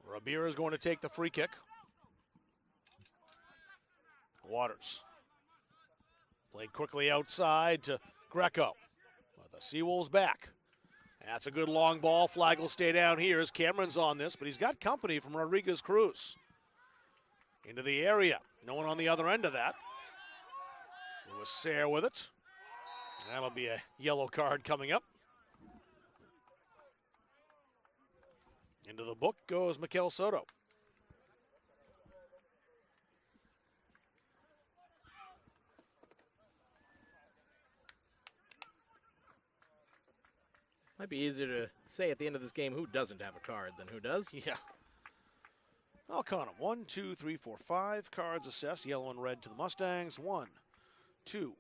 Rabir is going to take the free kick. Waters. Played quickly outside to Greco. But the Seawolves back. That's a good long ball. Flag will stay down here as Cameron's on this, but he's got company from Rodriguez Cruz. Into the area. No one on the other end of that. It was Sayre with it. That'll be a yellow card coming up. Into the book goes Mikel Soto. Might be easier to say at the end of this game who doesn't have a card than who does. Yeah. I'll count them. 1, 2, 3, 4, 5 cards assessed, yellow and red to the Mustangs. 1, 2,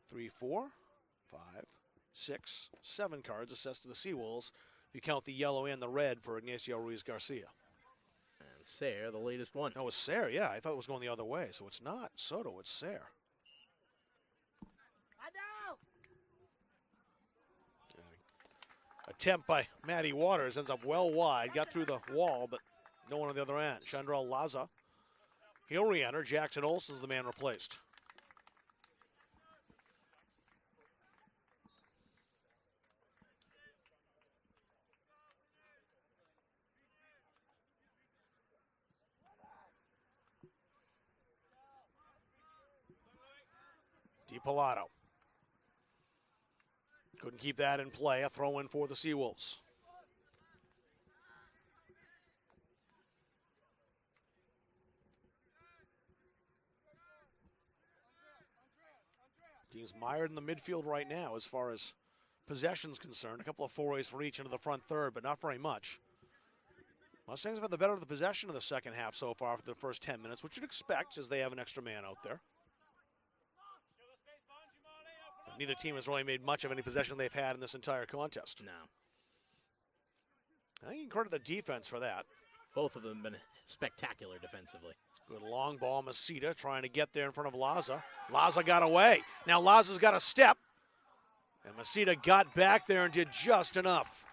3, 4, 5, 6, 7 cards assessed to the Seawolves. If you count the yellow and the red for Ignacio Ruiz Garcia. And Sayre, the latest one. No, it's Sayre, yeah. I thought it was going the other way, so it's not Soto, it's Sayre. Attempt by Matty Waters ends up well wide. Got through the wall, but no one on the other end. Chandral Laza. He'll re-enter. Jackson Olsen's the man replaced. DiPilato. Couldn't keep that in play. A throw in for the Seawolves. Team's mired in the midfield right now as far as possession's concerned. A couple of forays for each into the front third, but not very much. Mustangs have had the better of the possession in the second half so far for the first 10 minutes, which you'd expect as they have an extra man out there. But neither team has really made much of any possession they've had in this entire contest. No. I think you can credit the defense for that. Both of them have been spectacular defensively. Good long ball, Masita trying to get there in front of Laza. Laza got away. Now Laza's got a step. And Masita got back there and did just enough.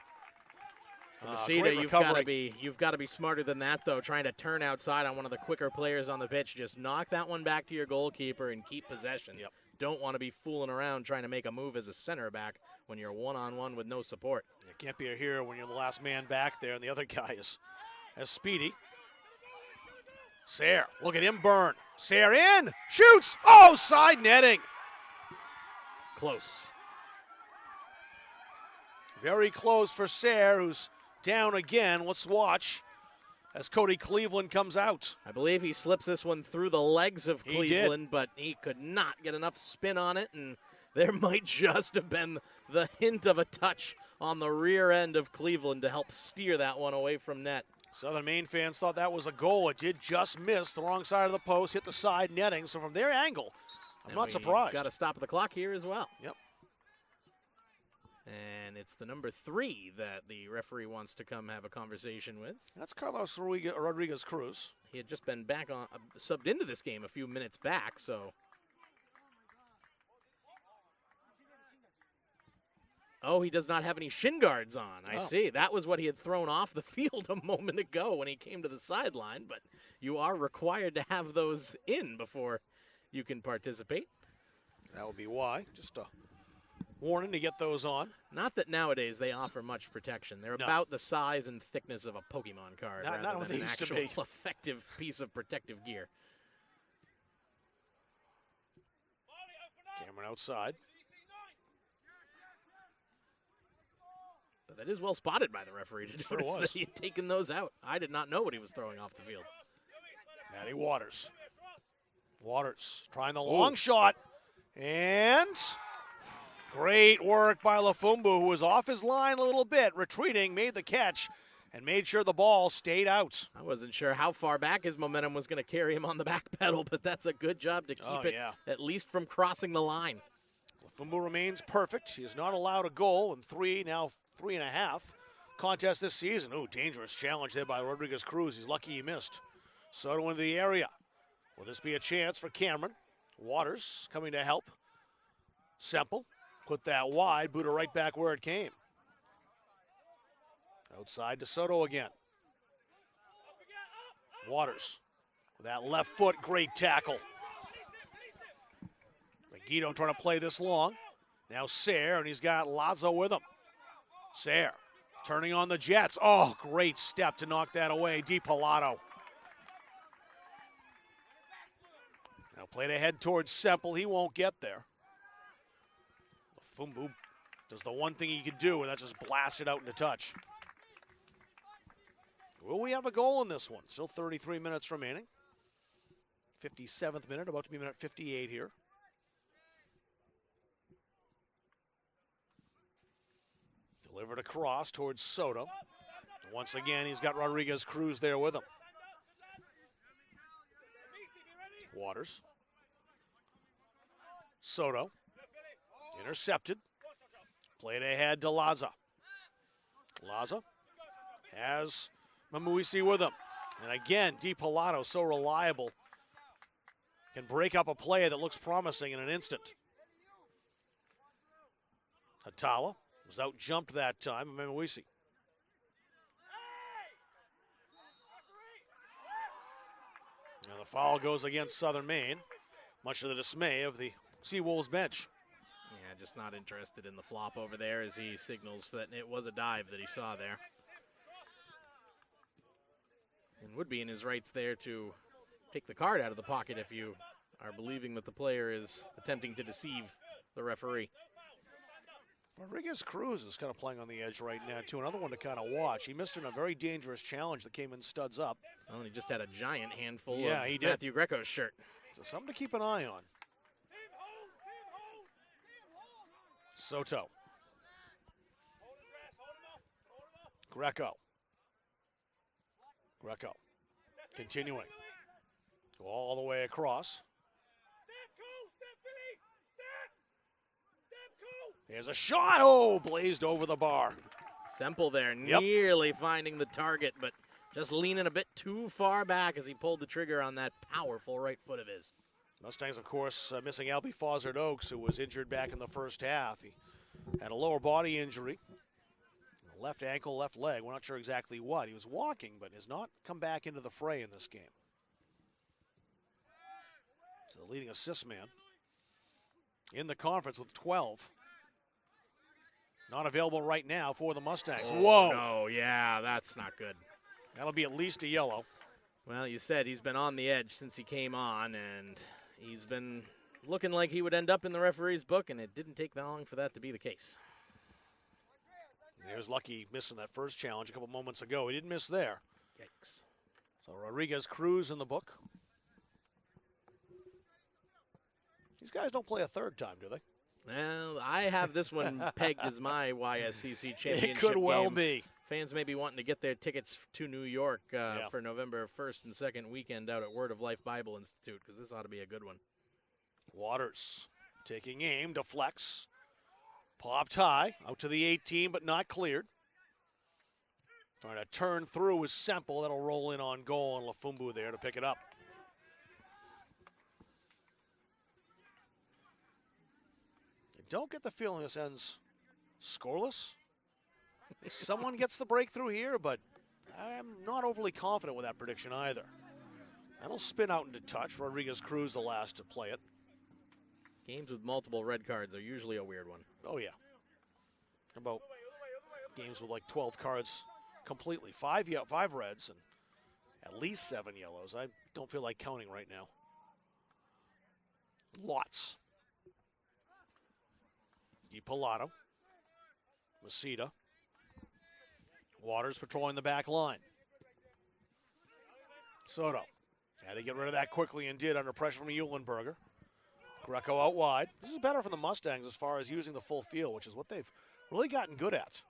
Masita, you've got to be smarter than that, though. Trying to turn outside on one of the quicker players on the pitch. Just knock that one back to your goalkeeper and keep possession. Yep. Don't want to be fooling around trying to make a move as a center back when you're one-on-one with no support. You can't be a hero when you're the last man back there and the other guy is speedy. Sayre, look at him burn. Sayre in, shoots. Oh, side netting. Close. Very close for Sayre, who's down again. Let's watch as Cody Cleveland comes out. I believe he slips this one through the legs of Cleveland, but he could not get enough spin on it, and there might just have been the hint of a touch on the rear end of Cleveland to help steer that one away from net. Southern Maine fans thought that was a goal. It did just miss the wrong side of the post, hit the side netting. So from their angle, I'm not surprised. Got to stop the clock here as well. Yep. And it's the number 3 that the referee wants to come have a conversation with. That's Carlos Rodriguez Cruz. He had just been back on, subbed into this game a few minutes back, so. Oh, he does not have any shin guards on. I see. That was what he had thrown off the field a moment ago when he came to the sideline, but you are required to have those in before you can participate. That would be why. Just a warning to get those on. Not that nowadays they offer much protection. They're about the size and thickness of a Pokemon card rather than an actual effective piece of protective gear. Cameron outside. But that is well spotted by the referee to notice that he had taken those out. I did not know what he was throwing off the field. Matty Waters. Waters trying the long shot. And great work by Lafumbu, who was off his line a little bit, retreating, made the catch, and made sure the ball stayed out. I wasn't sure how far back his momentum was going to carry him on the back pedal, but that's a good job to keep it at least from crossing the line. Lafumbu remains perfect. He has not allowed a goal in 3.5 contests this season. Ooh, dangerous challenge there by Rodriguez Cruz. He's lucky he missed. Soto into the area. Will this be a chance for Cameron? Waters coming to help. Semple put that wide. Buddha right back where it came. Outside to Soto again. Waters with that left foot. Great tackle. Guido trying to play this long. Now Sayre, and he's got Lazo with him. Sayre turning on the Jets. Oh, great step to knock that away. DiPilato. Now played ahead towards Semple. He won't get there. Lafumbu does the one thing he could do, and that's just blast it out into touch. Will we have a goal in this one? Still 33 minutes remaining. 57th minute, about to be minute 58 here. Delivered across towards Soto. Once again, he's got Rodriguez Cruz there with him. Waters. Soto. Intercepted. Played ahead to Laza. Laza has Mamuisi with him. And again, DiPilato, so reliable, can break up a play that looks promising in an instant. Hatala was out-jumped that time, Mamuisi. Now the foul goes against Southern Maine, much to the dismay of the Seawolves bench. Yeah, just not interested in the flop over there as he signals that it was a dive that he saw there. And would be in his rights there to take the card out of the pocket if you are believing that the player is attempting to deceive the referee. Rodriguez Cruz is kind of playing on the edge right now, too. Another one to kind of watch. He missed in a very dangerous challenge that came in studs up. Well, and he just had a giant handful of he did. Matthew Greco's shirt. So something to keep an eye on. Soto. Greco. Continuing. Go all the way across. Here's a shot. Oh, blazed over the bar. Semple there, nearly finding the target, but just leaning a bit too far back as he pulled the trigger on that powerful right foot of his. Mustangs, of course, missing Albie Fozzard Oaks, who was injured back in the first half. He had a lower body injury. Left ankle, left leg. We're not sure exactly what. He was walking, but has not come back into the fray in this game. So the leading assist man in the conference with 12. Not available right now for the Mustangs. Oh, whoa. No, yeah, that's not good. That'll be at least a yellow. Well, you said he's been on the edge since he came on, and he's been looking like he would end up in the referee's book, and it didn't take that long for that to be the case. He was lucky missing that first challenge a couple moments ago. He didn't miss there. Yikes. So Rodriguez Cruz in the book. These guys don't play a third time, do they? Well, I have this one pegged as my YSCC championship It could well game. be. Fans may be wanting to get their tickets to New York for November 1st and 2nd weekend out at Word of Life Bible Institute, because this ought to be a good one. Waters taking aim, deflects. Popped high, out to the 18, but not cleared. Trying to turn through with Semple. That'll roll in on goal, and Lafumbu there to pick it up. I don't get the feeling this ends scoreless. Someone gets the breakthrough here, but I'm not overly confident with that prediction either. That'll spin out into touch. Rodriguez Cruz the last to play it. Games with multiple red cards are usually a weird one. Oh, yeah. How about games with like 12 cards completely? Five reds and at least 7 yellows. I don't feel like counting right now. Lots. DiPilato. Masita. Waters patrolling the back line. Soto. Had to get rid of that quickly and did under pressure from Eulenberger. Greco out wide. This is better for the Mustangs as far as using the full field, which is what they've really gotten good at.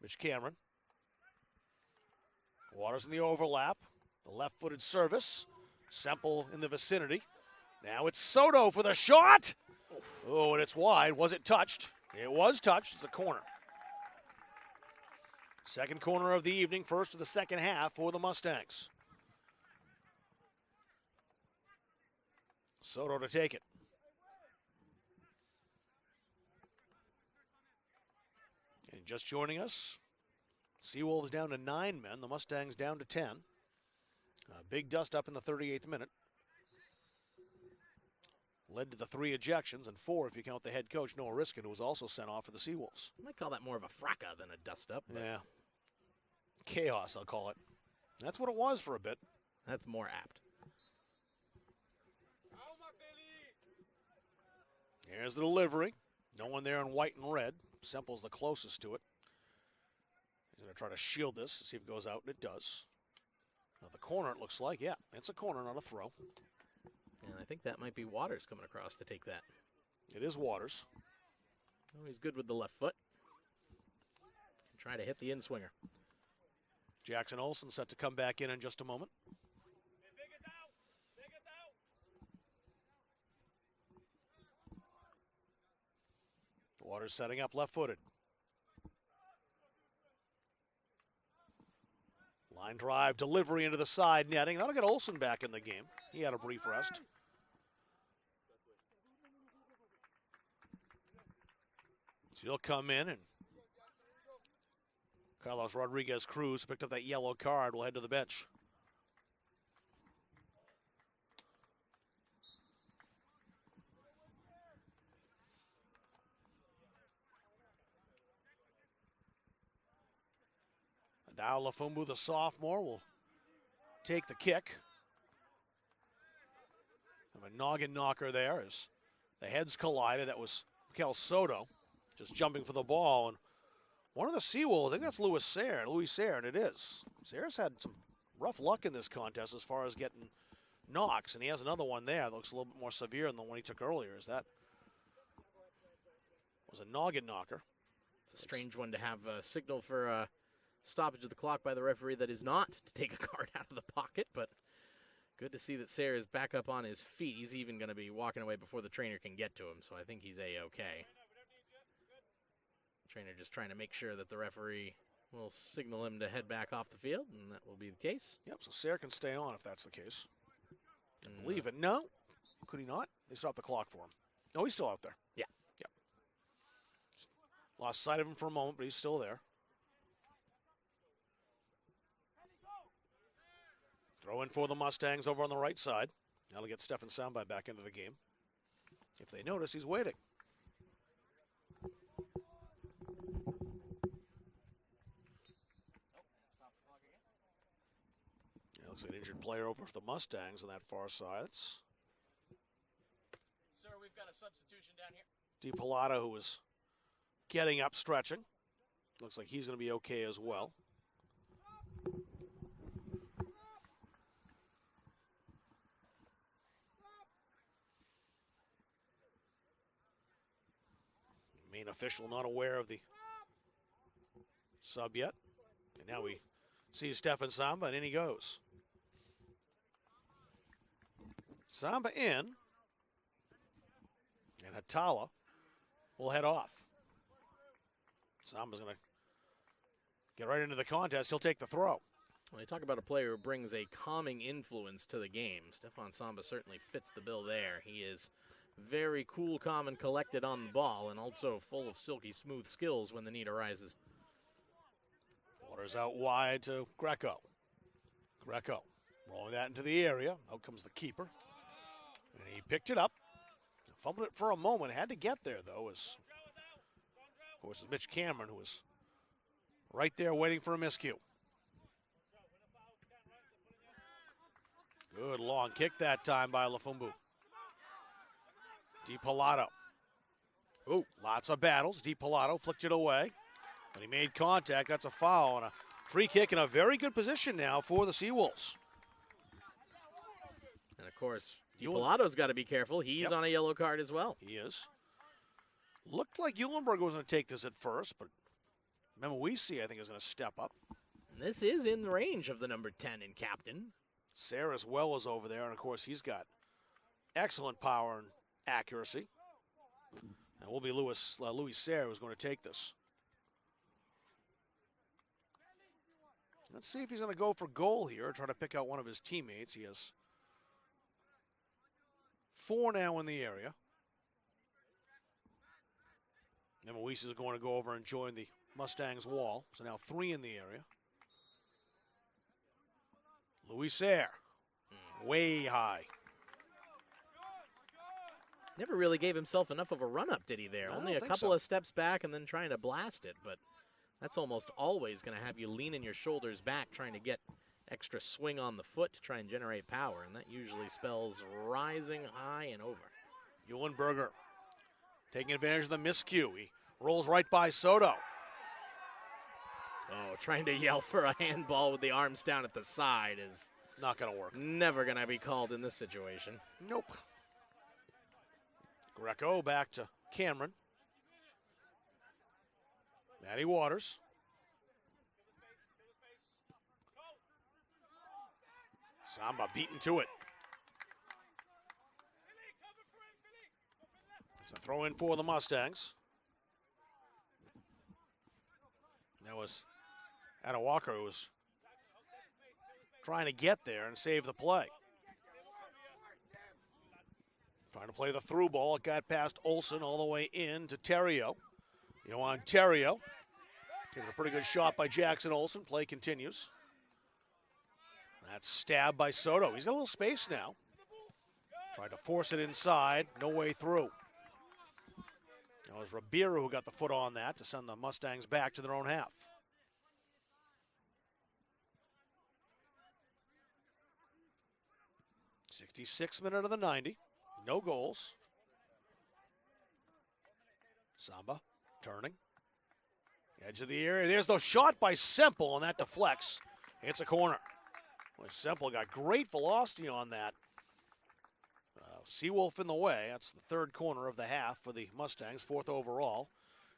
Mitch Cameron. Waters in the overlap. The left-footed service. Semple in the vicinity. Now it's Soto for the shot. Oh, and it's wide. Was it touched? It was touched. It's a corner. Second corner of the evening, first of the second half for the Mustangs. Soto to take it. And just joining us, Seawolves down to 9 men, the Mustangs down to 10. Big dust up in the 38th minute. Led to the 3 ejections, and 4 if you count the head coach, Noah Riskin, who was also sent off for the Seawolves. I might call that more of a fracas than a dust-up. Yeah. Chaos, I'll call it. That's what it was for a bit. That's more apt. Here's the delivery. No one there in white and red. Semple's the closest to it. He's going to try to shield this, see if it goes out, and it does. Now the corner, it looks like. Yeah, it's a corner, not a throw. And I think that might be Waters coming across to take that. It is Waters. Oh, he's good with the left foot. try to hit the in-swinger. Jackson Olsen set to come back in just a moment. Waters setting up left-footed. Line drive, delivery into the side netting. That'll get Olsen back in the game. He had a brief rest. So he'll come in, and Carlos Rodriguez Cruz picked up that yellow card. Will head to the bench. Now Lafumbu, the sophomore, will take the kick. Have a noggin knocker there as the heads collided. That was Mikel Soto just jumping for the ball. And one of the Seawolves, I think that's Louis Sayre, and it is. Sayre's had some rough luck in this contest as far as getting knocks, and he has another one there that looks a little bit more severe than the one he took earlier. Is that was a noggin knocker. It's a strange one to have a signal for a stoppage of the clock by the referee that is not to take a card out of the pocket, but good to see that Sayre is back up on his feet. He's even going to be walking away before the trainer can get to him, so I think he's A-okay. Trainer just trying to make sure that the referee will signal him to head back off the field, and that will be the case. Yep, so Sayre can stay on if that's the case. I believe it. No, could he not? They stopped the clock for him. No, he's still out there. Yeah. Yep. Lost sight of him for a moment, but he's still there. Throw in for the Mustangs over on the right side. That'll get Stefan Samba back into the game. If they notice, he's waiting. Yeah, looks like an injured player over for the Mustangs on that far side. Sir, we've got a substitution down here. DiPilato, who was getting up, stretching. Looks like he's going to be okay as well. Main official not aware of the sub yet. And now we see Stefan Samba, and in he goes. Samba in. And Hatala will head off. Samba's going to get right into the contest. He'll take the throw. Well, you talk about a player who brings a calming influence to the game. Stefan Samba certainly fits the bill there. He is very cool, calm, and collected on the ball, and also full of silky smooth skills when the need arises. Waters out wide to Greco. Greco rolling that into the area. Out comes the keeper. And he picked it up. Fumbled it for a moment. Had to get there, though, as, of course, it's Mitch Cameron, who was right there waiting for a miscue. Good long kick that time by Lafumbu. DiPilato. Ooh, lots of battles. DiPilato flicked it away. But he made contact. That's a foul and a free kick in a very good position now for the Seawolves. And, of course, DiPilato's got to be careful. He's on a yellow card as well. He is. Looked like Eulenberg was going to take this at first, but Memoisi, I think, is going to step up. And this is in the range of the number 10 in captain. Sayre as well is over there, and, of course, he's got excellent power and accuracy. And will be Louis Sayre who's going to take this. Let's see if he's going to go for goal here, try to pick out one of his teammates. He has 4 now in the area. Memoisi is going to go over and join the Mustangs wall. So now 3 in the area. Louis Sayre, way high. Never really gave himself enough of a run-up, did he, there? Only a couple of steps back and then trying to blast it, but that's almost always going to have you leaning your shoulders back, trying to get extra swing on the foot to try and generate power, and that usually spells rising high and over. Eulenberger taking advantage of the miscue. He rolls right by Soto. Oh, trying to yell for a handball with the arms down at the side is not going to work. Never going to be called in this situation. Nope. Greco back to Cameron. Matty Waters. Samba beaten to it. It's a throw in for the Mustangs. That was Adewaka, who was trying to get there and save the play. Trying to play the through ball. It got past Olsen all the way in to Terrio. Yohan Terrio. Taking a pretty good shot by Jackson Olsen. Play continues. That's stabbed by Soto. He's got a little space now. Tried to force it inside. No way through. It was Ribeiro who got the foot on that to send the Mustangs back to their own half. '66th minute of the 90. No goals. Samba turning. Edge of the area. There's the shot by Semple, and that deflects. It's a corner. Well, Semple got great velocity on that. Seawolf in the way. That's the third corner of the half for the Mustangs, 4th overall.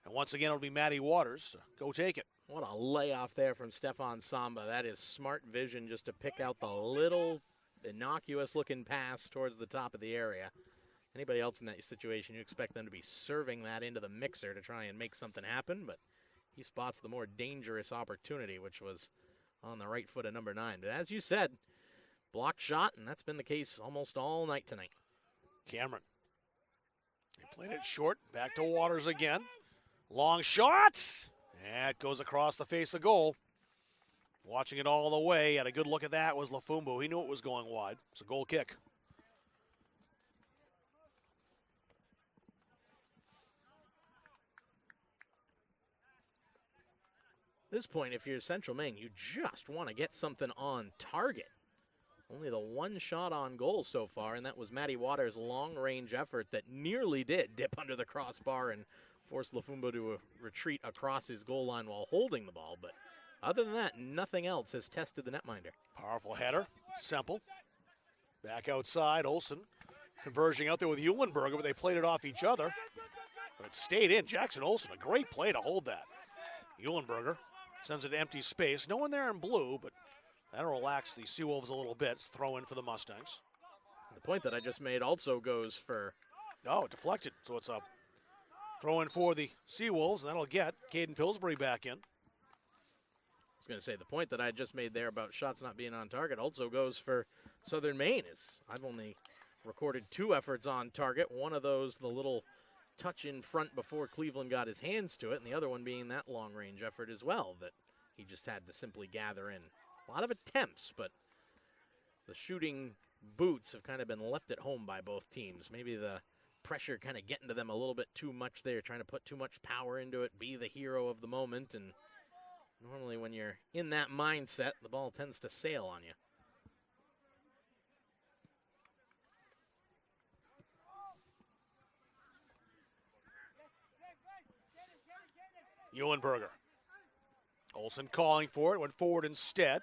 And once again, it'll be Matty Waters to go take it. What a layoff there from Stefan Samba. That is smart vision just to pick out the little innocuous-looking pass towards the top of the area. Anybody else in that situation, you expect them to be serving that into the mixer to try and make something happen, but he spots the more dangerous opportunity, which was on the right foot of number 9. But as you said, blocked shot, and that's been the case almost all night tonight. Cameron. He played it short. Back to Waters again. Long shot. And it goes across the face of goal. Watching it all the way. Had a good look at that was Lafumbo. He knew it was going wide. It's a goal kick. At this point, if you're Central Maine, you just want to get something on target. Only the one shot on goal so far, and that was Matty Waters' long-range effort that nearly did dip under the crossbar and force Lafumbo to retreat across his goal line while holding the ball. But other than that, nothing else has tested the netminder. Powerful header. Semple. Back outside. Olsen converging out there with Eulenberger, but they played it off each other. But it stayed in. Jackson Olsen, a great play to hold that. Eulenberger sends it to empty space. No one there in blue, but that'll relax the Seawolves a little bit. It's throw in for the Mustangs. The point that I just made also goes for... Oh, deflected. So it's a throw in for the Seawolves, and that'll get Caden Pillsbury back in. I was going to say, the point that I just made there about shots not being on target also goes for Southern Maine. I've only recorded 2 efforts on target. One of those, the little touch in front before Cleveland got his hands to it, and the other one being that long-range effort as well that he just had to simply gather in. A lot of attempts, but the shooting boots have kind of been left at home by both teams. Maybe the pressure kind of getting to them a little bit too much there, trying to put too much power into it, be the hero of the moment, and normally when you're in that mindset, the ball tends to sail on you. Eulenberger. Olsen calling for it, went forward instead.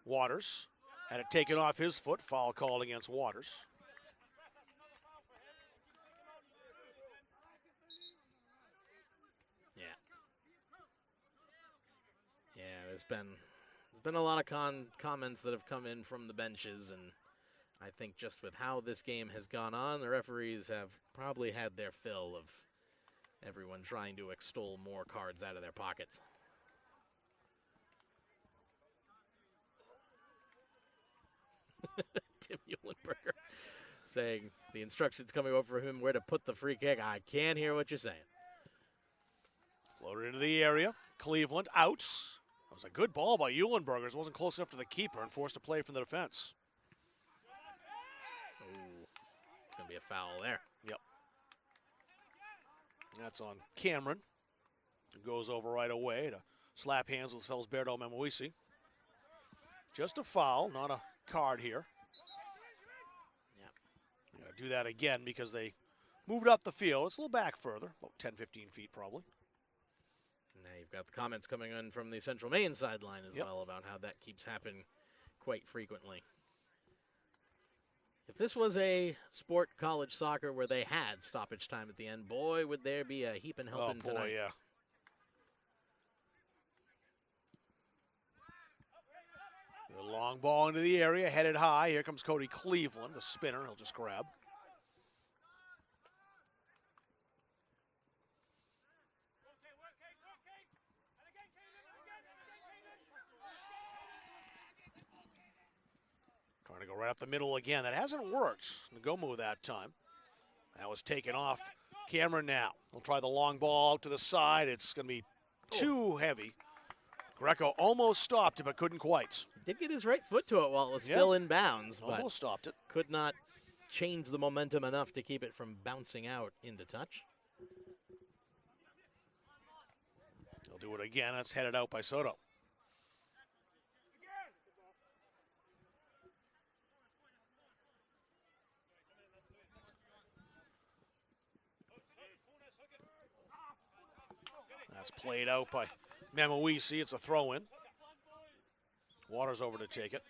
Waters had it taken off his foot. Foul called against Waters. Yeah, there's been a lot of comments that have come in from the benches, and I think just with how this game has gone on, the referees have probably had their fill of everyone trying to extol more cards out of their pockets. Tim Eulenberger saying the instructions coming over for him where to put the free kick. I can't hear what you're saying. Floated into the area. Cleveland out. That was a good ball by Eulenberger. It wasn't close enough to the keeper and forced a play from the defense. Ooh, it's going to be a foul there. Yep. That's on Cameron. It goes over right away to slap hands with Felsberto Memoisi. Just a foul, not a card here. Yeah. Got to do that again because they moved up the field. It's a little back further, about 10, 15 feet probably. Now you've got the comments coming in from the Central Maine sideline as well about how that keeps happening quite frequently. If this was a sport, college soccer, where they had stoppage time at the end, boy, would there be a heap and helping tonight. Oh, boy, yeah. Good long ball into the area, headed high. Here comes Cody Cleveland, the spinner. He'll just grab. Trying to go right up the middle again. That hasn't worked. Ngomu that time. That was taken off. Cameron now. He'll try the long ball out to the side. It's going to be too heavy. Greco almost stopped it, but couldn't quite. Did get his right foot to it while it was still in bounds, but almost stopped it. Could not change the momentum enough to keep it from bouncing out into touch. He'll do it again. That's headed out by Soto. That's played out by Mamoisi. It's a throw-in. Waters over to take it.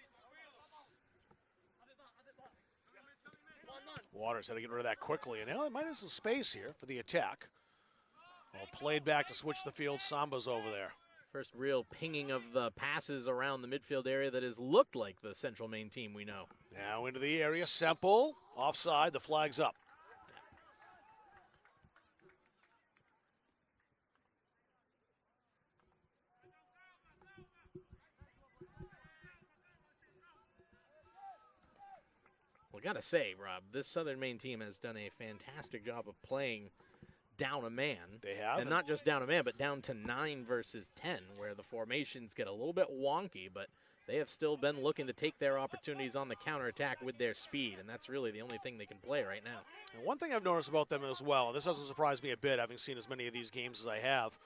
Waters had to get rid of that quickly. And now they might have some space here for the attack. Well, played back to switch the field. Samba's over there. First real pinging of the passes around the midfield area that has looked like the Central Maine team we know. Now into the area. Semple offside. The flag's up. Well, I got to say, Rob, this Southern Maine team has done a fantastic job of playing down a man. They have. And not just down a man, but down to 9 versus 10, where the formations get a little bit wonky, but they have still been looking to take their opportunities on the counterattack with their speed, and that's really the only thing they can play right now. And one thing I've noticed about them as well, and this doesn't surprise me a bit, having seen as many of these games as I have,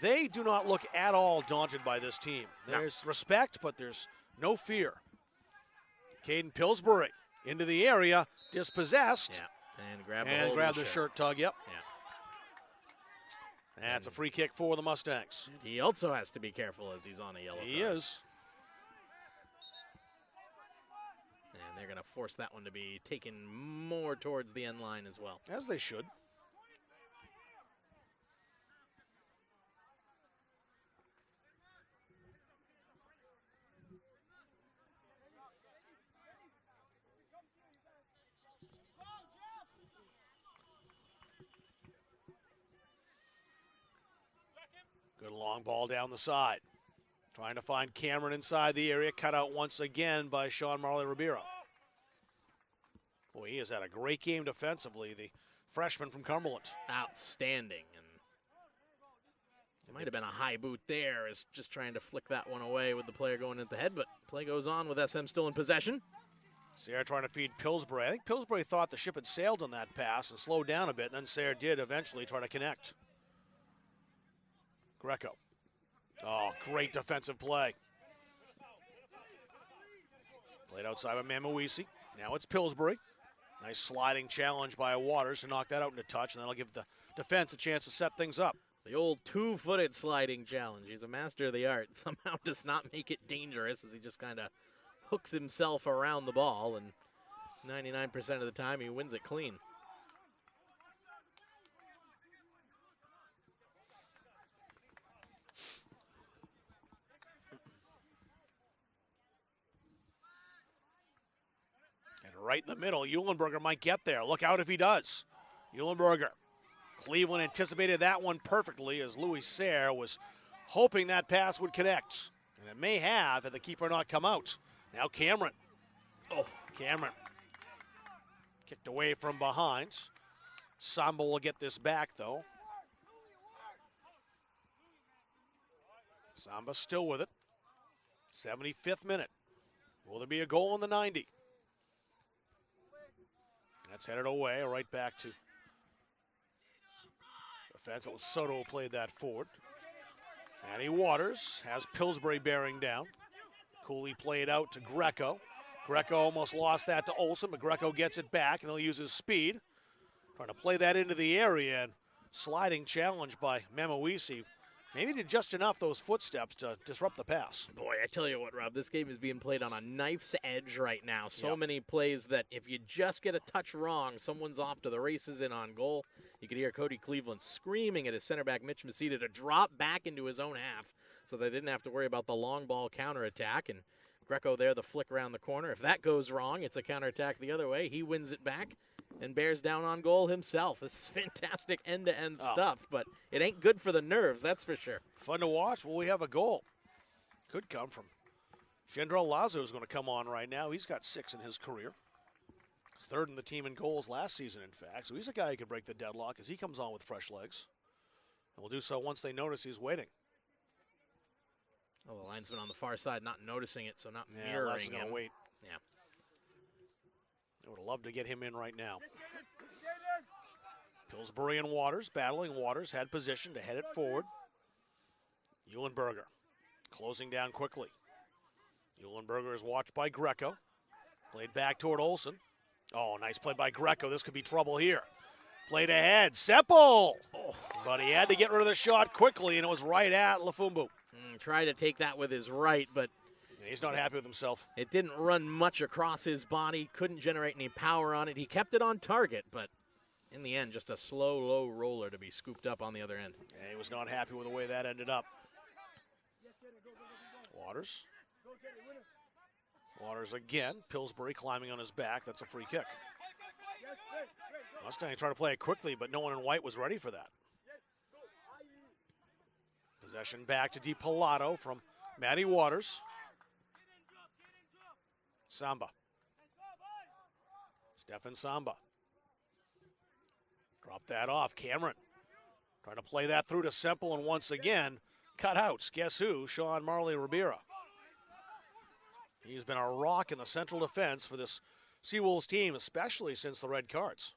they do not look at all daunted by this team. There's respect, but there's no fear. Caden Pillsbury into the area, dispossessed. Yeah, and grab the shirt tug, yep. Yeah. That's a free kick for the Mustangs. He also has to be careful as he's on a yellow card. He is. And they're going to force that one to be taken more towards the end line as well. As they should. Good long ball down the side. Trying to find Cameron inside the area. Cut out once again by Sean Marley Ribeiro. Boy, he has had a great game defensively, the freshman from Cumberland. Outstanding. And it might have been a high boot there, is just trying to flick that one away with the player going at the head, but play goes on with SM still in possession. Sayre trying to feed Pillsbury. I think Pillsbury thought the ship had sailed on that pass and slowed down a bit, and then Sayre did eventually try to connect. Greco. Oh, great defensive play. Played outside by Mamoisi. Now it's Pillsbury. Nice sliding challenge by Waters to knock that out into touch, and that'll give the defense a chance to set things up. The old two-footed sliding challenge. He's a master of the art. Somehow does not make it dangerous as he just kind of hooks himself around the ball, and 99% of the time he wins it clean. Right in the middle, Eulenberger might get there. Look out if he does. Eulenberger. Cleveland anticipated that one perfectly as Louis Sayre was hoping that pass would connect. And it may have had the keeper not come out. Now Cameron. Oh, Cameron. Kicked away from behind. Samba will get this back, though. Samba still with it. 75th minute. Will there be a goal in the 90? That's headed away, right back to defense. It was Soto who played that forward. Manny Waters has Pillsbury bearing down. Cooley played out to Greco. Greco almost lost that to Olsen, but Greco gets it back, and he'll use his speed. Trying to play that into the area, and sliding challenge by Mamoisi. Maybe did just enough those footsteps to disrupt the pass. Boy, I tell you what, Rob, this game is being played on a knife's edge right now. So many plays that if you just get a touch wrong, someone's off to the races and on goal. You could hear Cody Cleveland screaming at his center back, Mitch Masita, to drop back into his own half so they didn't have to worry about the long ball counterattack. And Greco there, the flick around the corner. If that goes wrong, it's a counterattack the other way. He wins it back and bears down on goal himself. This is fantastic end-to-end stuff, but it ain't good for the nerves, that's for sure. Fun to watch. Well, we have a goal. Could come from Shendrell Lazo, is going to come on right now. He's got 6 in his career. He's 3rd in the team in goals last season, in fact. So he's a guy who can break the deadlock as he comes on with fresh legs. And will do so once they notice he's waiting. Oh, the linesman on the far side not noticing it, so not mirroring him. Gonna wait. Yeah. I would love to get him in right now. Pillsbury and Waters battling. Waters had position to head it forward. Eulenberger closing down quickly. Eulenberger is watched by Greco. Played back toward Olsen. Oh, nice play by Greco. This could be trouble here. Played ahead. Sepple! Oh, but he had to get rid of the shot quickly, and it was right at Lafumbu. Tried to take that with his right, but he's not happy with himself. It didn't run much across his body, couldn't generate any power on it. He kept it on target, but in the end, just a slow, low roller to be scooped up on the other end. And he was not happy with the way that ended up. Waters. Waters again. Pillsbury climbing on his back. That's a free kick. Mustang tried to play it quickly, but no one in white was ready for that. Possession back to DiPilato from Matty Waters. Samba. Stefan Samba. Drop that off. Cameron trying to play that through to Semple, and once again, cutouts. Guess who? Sean Marley Ribera. He's been a rock in the central defense for this Seawolves team, especially since the red cards.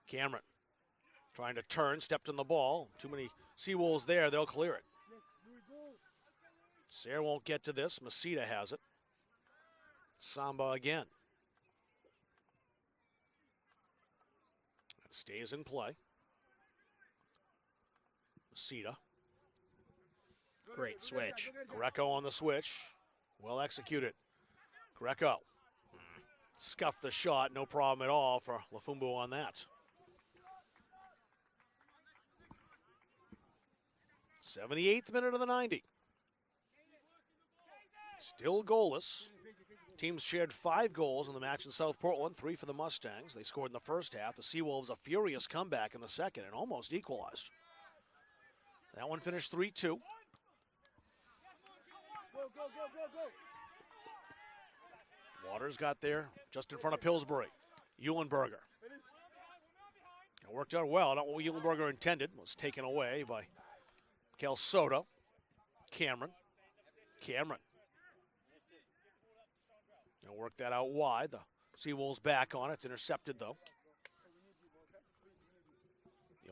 Cameron trying to turn, stepped on the ball. Too many Seawolves there, they'll clear it. Sayre won't get to this. Masita has it. Samba again. It stays in play. Masita. Great switch. Greco on the switch. Well executed. Greco. Scuffed the shot, no problem at all for Lafumbu on that. 78th minute of the 90. Still goalless. Teams shared 5 goals in the match in South Portland, 3 for the Mustangs. They scored in the first half. The Seawolves a furious comeback in the second and almost equalized. That one finished 3-2. Waters got there just in front of Pillsbury. Eulenberger. It worked out well. Not what Eulenberger intended. Was taken away by Kel Soto. Cameron. They'll work that out wide. The Seawolves back on it. It's intercepted, though.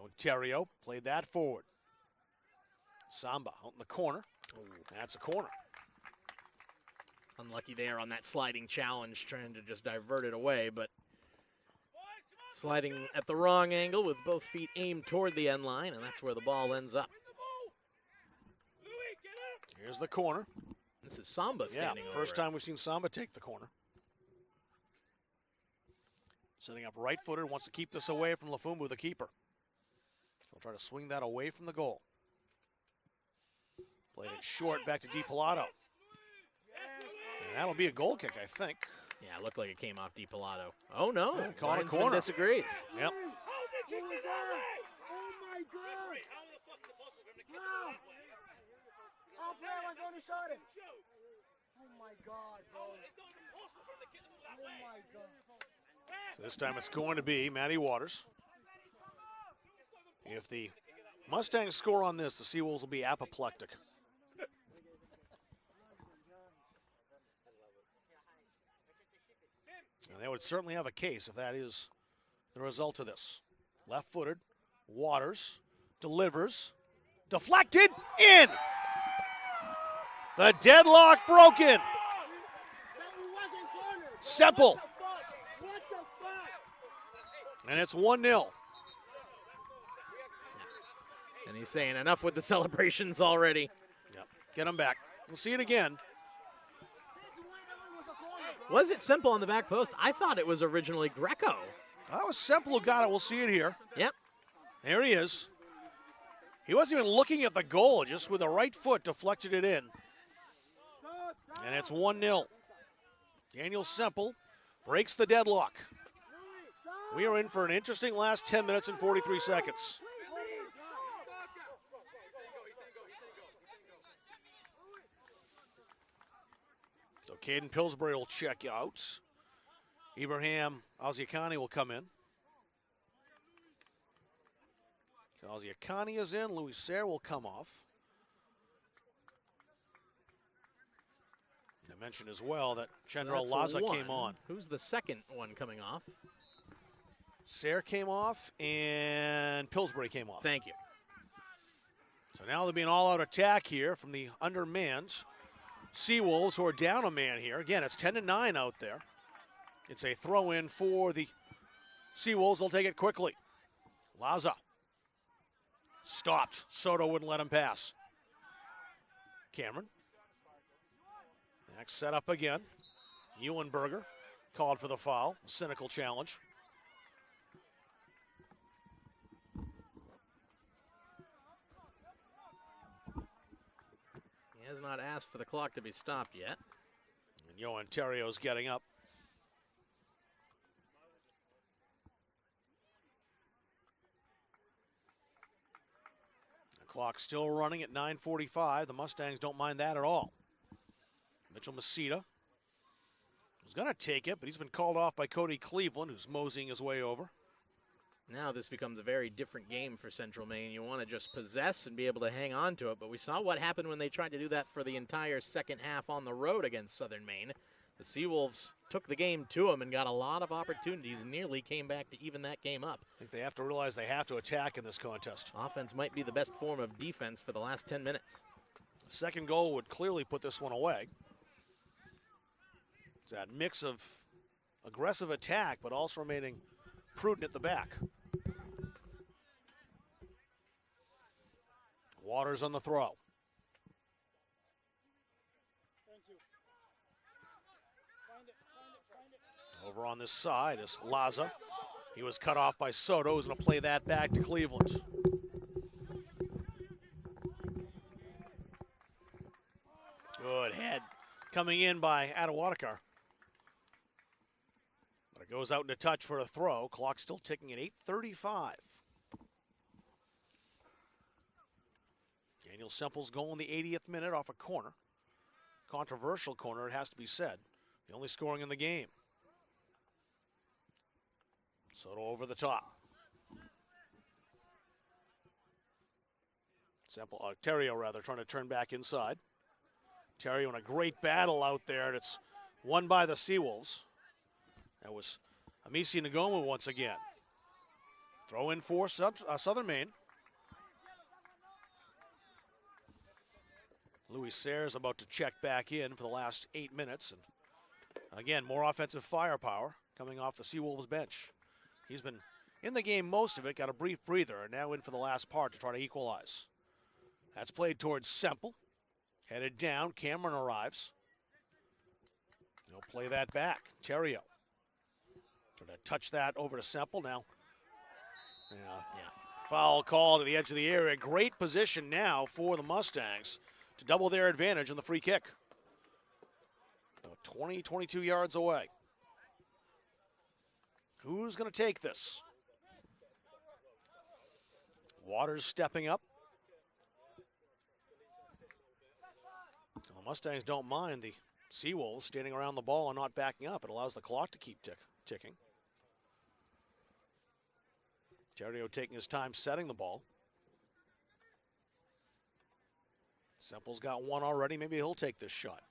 Ontario played that forward. Samba out in the corner. That's a corner. Unlucky there on that sliding challenge, trying to just divert it away, but sliding at the wrong angle with both feet aimed toward the end line, and that's where the ball ends up. Here's the corner. This is Samba standing over first time we've seen Samba take the corner. Setting up right-footed, wants to keep this away from Lafumbu, the keeper. He'll try to swing that away from the goal. Played it short back to DiPilato. And that'll be a goal kick, I think. Yeah, it looked like it came off DiPilato. Oh, no. Yeah, caught a Linesman corner. disagrees. Yep. So this time it's going to be Matty Waters. If the Mustangs score on this, the Seawolves will be apoplectic. And they would certainly have a case if that is the result of this. Left-footed, Waters, delivers, deflected, in! The deadlock broken! Semple. And it's 1-0. And he's saying enough with the celebrations already. Yep. Get him back. We'll see it again. Was it Semple on the back post? I thought it was originally Greco. That was Semple who got it. We'll see it here. Yep. There he is. He wasn't even looking at the goal, just with the right foot deflected it in. And it's 1-0. Daniel Semple breaks the deadlock. We are in for an interesting last 10 minutes and 43 seconds. So Caden Pillsbury will check out. Ibrahim Alziakani will come in. Alziakani is in. Louis Sayre will come off. I mentioned as well that Chandra Laza came on. Who's the second one coming off? Sayre came off and Pillsbury came off. Thank you. So now there'll be an all-out attack here from the undermanned Seawolves, who are down a man here. Again, it's 10-9 out there. It's a throw-in for the Seawolves. They'll take it quickly. Laza stopped. Soto wouldn't let him pass. Cameron. Next set up again. Eulenberger called for the foul. Cynical challenge. He has not asked for the clock to be stopped yet. And Yohan Terrio's getting up. The clock's still running at 9:45. The Mustangs don't mind that at all. Mitchell Masita was going to take it, but he's been called off by Cody Cleveland, who's moseying his way over. Now this becomes a very different game for Central Maine. You want to just possess and be able to hang on to it, but we saw what happened when they tried to do that for the entire second half on the road against Southern Maine. The Seawolves took the game to them and got a lot of opportunities, nearly came back to even that game up. I think they have to realize they have to attack in this contest. Offense might be the best form of defense for the last 10 minutes. The second goal would clearly put this one away. It's that mix of aggressive attack, but also remaining prudent at the back. Waters on the throw. Over on this side is Laza. He was cut off by Soto. He's going to play that back to Cleveland. Good head coming in by Attawatakar. But it goes out into touch for a throw. Clock still ticking at 8:35. Daniel Semple's goal in the 80th minute off a corner. Controversial corner, it has to be said. The only scoring in the game. Soto over the top. Terrio rather, trying to turn back inside. Terrio in a great battle out there, and it's won by the Seawolves. That was Amisi Ngoma once again. Throw in for Southern Maine. Louis Sayre is about to check back in for the last 8 minutes. And again, more offensive firepower coming off the Seawolves bench. He's been in the game most of it, got a brief breather, and now in for the last part to try to equalize. That's played towards Semple. Headed down, Cameron arrives. He'll play that back. Terrio. Trying to touch that over to Semple now. Foul call to the edge of the area. Great position now for the Mustangs to double their advantage on the free kick. 20, 22 yards away. Who's going to take this? Waters stepping up. The Mustangs don't mind the Seawolves standing around the ball and not backing up. It allows the clock to keep ticking. Terrio taking his time setting the ball. Semple's got one already. Maybe he'll take this shot.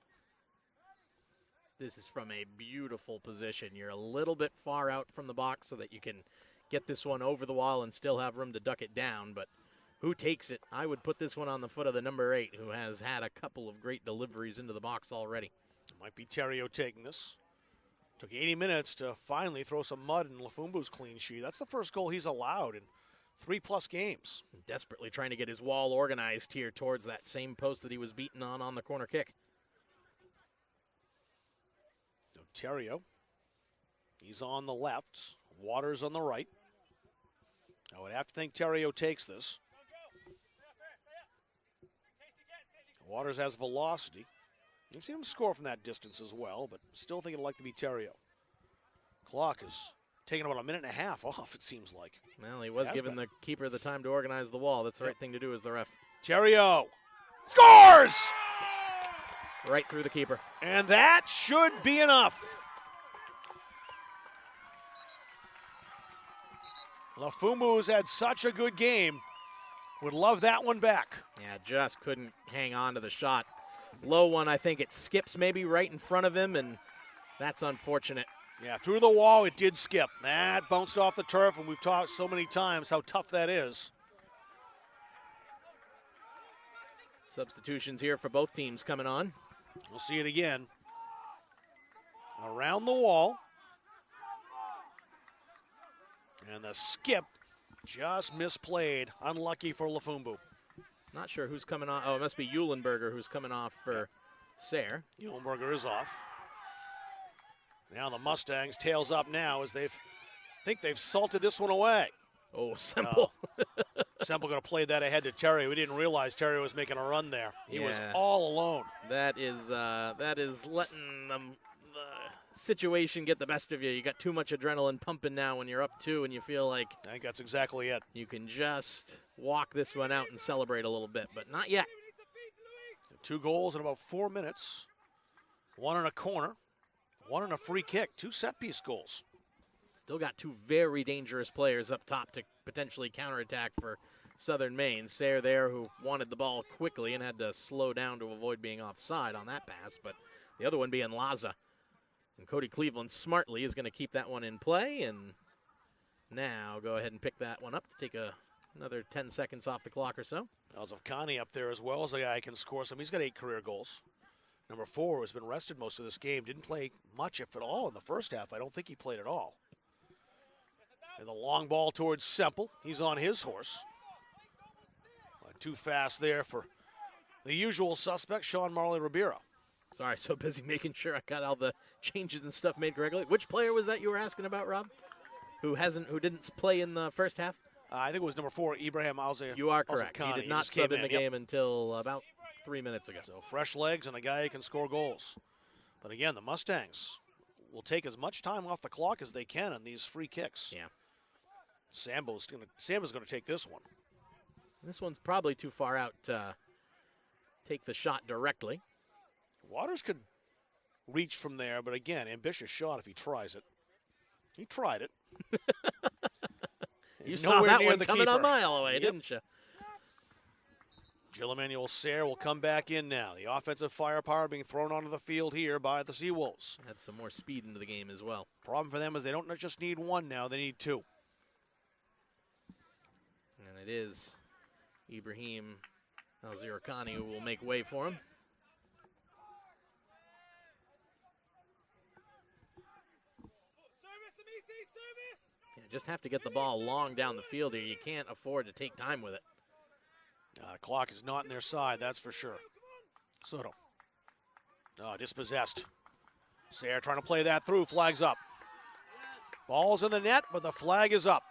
This is from a beautiful position. You're a little bit far out from the box so that you can get this one over the wall and still have room to duck it down. But who takes it? I would put this one on the foot of the number 8, who has had a couple of great deliveries into the box already. It might be Terrio taking this. Took 80 minutes to finally throw some mud in Lafumbu's clean sheet. That's the first goal he's allowed in 3+ games. Desperately trying to get his wall organized here towards that same post that he was beaten on the corner kick. So Terrio, he's on the left. Waters on the right. I would have to think Terrio takes this. Waters has velocity. You've seen him score from that distance as well, but still think it'd like to be Terrio. Clock is taking about a minute and a half off, it seems like. Well, he was giving the keeper the time to organize the wall. That's the right thing to do as the ref. Terrio scores! Right through the keeper. And that should be enough. Lafumbu's had such a good game. Would love that one back. Yeah, just couldn't hang on to the shot. Low one, I think it skips maybe right in front of him, and that's unfortunate. Yeah, through the wall, it did skip. That bounced off the turf, and we've talked so many times how tough that is. Substitutions here for both teams coming on. We'll see it again. Around the wall. And the skip just misplayed. Unlucky for Lafumbu. Not sure who's coming on. Oh, it must be Eulenberger who's coming off for Sayre. Eulenberger is off. Now the Mustangs tails up now as I think they've salted this one away. Oh, Semple. Semple going to play that ahead to Terry. We didn't realize Terry was making a run there. He was all alone. That is letting the situation get the best of you. You got too much adrenaline pumping now when you're up 2 and you feel like I think that's exactly it. You can just walk this one out and celebrate a little bit, but not yet. 2 goals in about 4 minutes. 1 in a corner, 1 in a free kick, 2 set-piece goals. Still got 2 very dangerous players up top to potentially counterattack for Southern Maine. Sayre there, who wanted the ball quickly and had to slow down to avoid being offside on that pass, but the other one being Laza. And Cody Cleveland smartly is going to keep that one in play, and now go ahead and pick that one up to take another 10 seconds off the clock or so. Alzovkani up there as well as a guy who can score some. He's got 8 career goals. Number 4 has been rested most of this game. Didn't play much, if at all, in the first half. I don't think he played at all. And the long ball towards Semple. He's on his horse. Too fast there for the usual suspect, Sean Marley-Ribera. Sorry, so busy making sure I got all the changes and stuff made correctly. Which player was that you were asking about, Rob? Who didn't play in the first half? I think it was number 4, Ibrahim Alze. You are correct. He did not sub in the game until about 3 minutes ago. So fresh legs and a guy who can score goals. But again, the Mustangs will take as much time off the clock as they can on these free kicks. Yeah. Sambo's going to take this one. This one's probably too far out to take the shot directly. Waters could reach from there, but again, ambitious shot if he tries it. He tried it. You saw that one coming a mile away, didn't you? Jill Emmanuel Sayre will come back in now. The offensive firepower being thrown onto the field here by the Seawolves. Had some more speed into the game as well. Problem for them is they don't just need 1 now, they need 2. And it is Ibrahim Alzirkani who will make way for him. Yeah, just have to get the ball long down the field here. You can't afford to take time with it. Clock is not in their side, that's for sure. Soto. Dispossessed. Sayre trying to play that through, flags up. Ball's in the net, but the flag is up.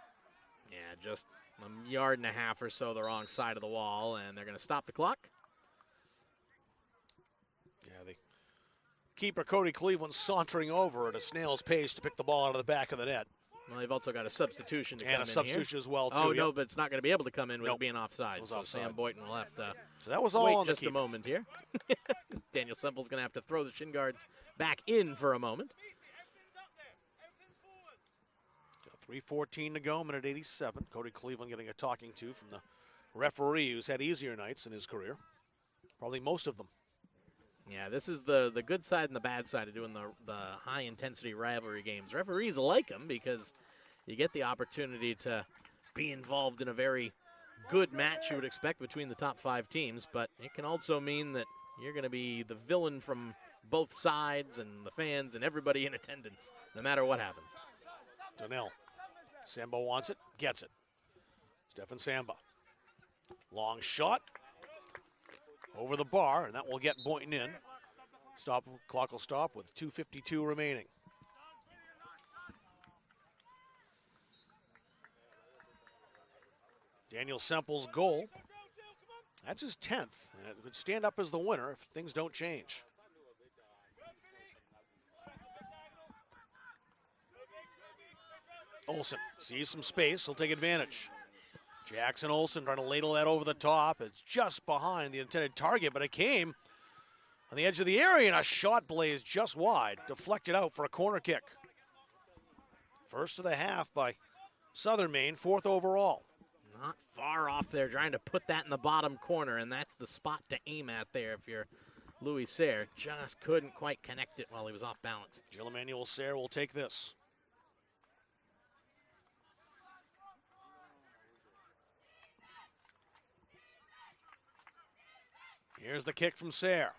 Yeah, just a yard and a half or so the wrong side of the wall, and they're going to stop the clock. Yeah, the keeper, Cody Cleveland, sauntering over at a snail's pace to pick the ball out of the back of the net. Well, they've also got a substitution to come in. And a substitution here as well, too. Oh, no, but it's not going to be able to come in with it being offside. So offside. Sam Boynton will have to so that was all wait on just the a moment here. Daniel Semple's going to have to throw the shin guards back in for a moment. 3:14 to go, minute 87. Cody Cleveland getting a talking to from the referee who's had easier nights in his career. Probably most of them. Yeah, this is the good side and the bad side of doing the high-intensity rivalry games. Referees like them because you get the opportunity to be involved in a very good match you would expect between the top 5 teams, but it can also mean that you're going to be the villain from both sides and the fans and everybody in attendance, no matter what happens. Donnell. Samba wants it, gets it. Stefan Samba. Long shot. Over the bar, and that will get Boynton in. Clock will stop with 2:52 remaining. Daniel Semple's goal. That's his 10th, and it could stand up as the winner if things don't change. Olsen sees some space. He'll take advantage. Jackson Olsen trying to ladle that over the top. It's just behind the intended target, but it came on the edge of the area, and a shot blazed just wide. Deflected out for a corner kick. First of the half by Southern Maine, 4th overall. Not far off there, trying to put that in the bottom corner, and that's the spot to aim at there if you're Louis Sayre. Just couldn't quite connect it while he was off balance. Jill Emmanuel Sayre will take this. Here's the kick from Sayre.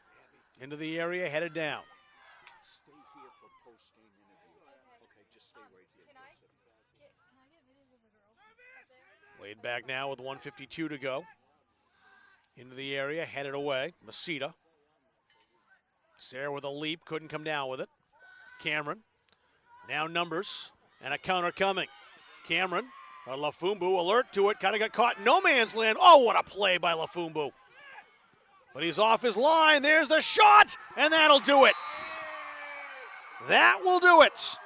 Into the area, headed down. Stay here for post-game interview. Okay, just stay right here. Laid back now with 1:52 to go. Into the area, headed away. Masita. Sayre with a leap, couldn't come down with it. Cameron. Now numbers, and a counter coming. Cameron, Lafumbu alert to it, kind of got caught in no man's land. Oh, what a play by Lafumbu. But he's off his line. There's the shot, and that'll do it. That will do it.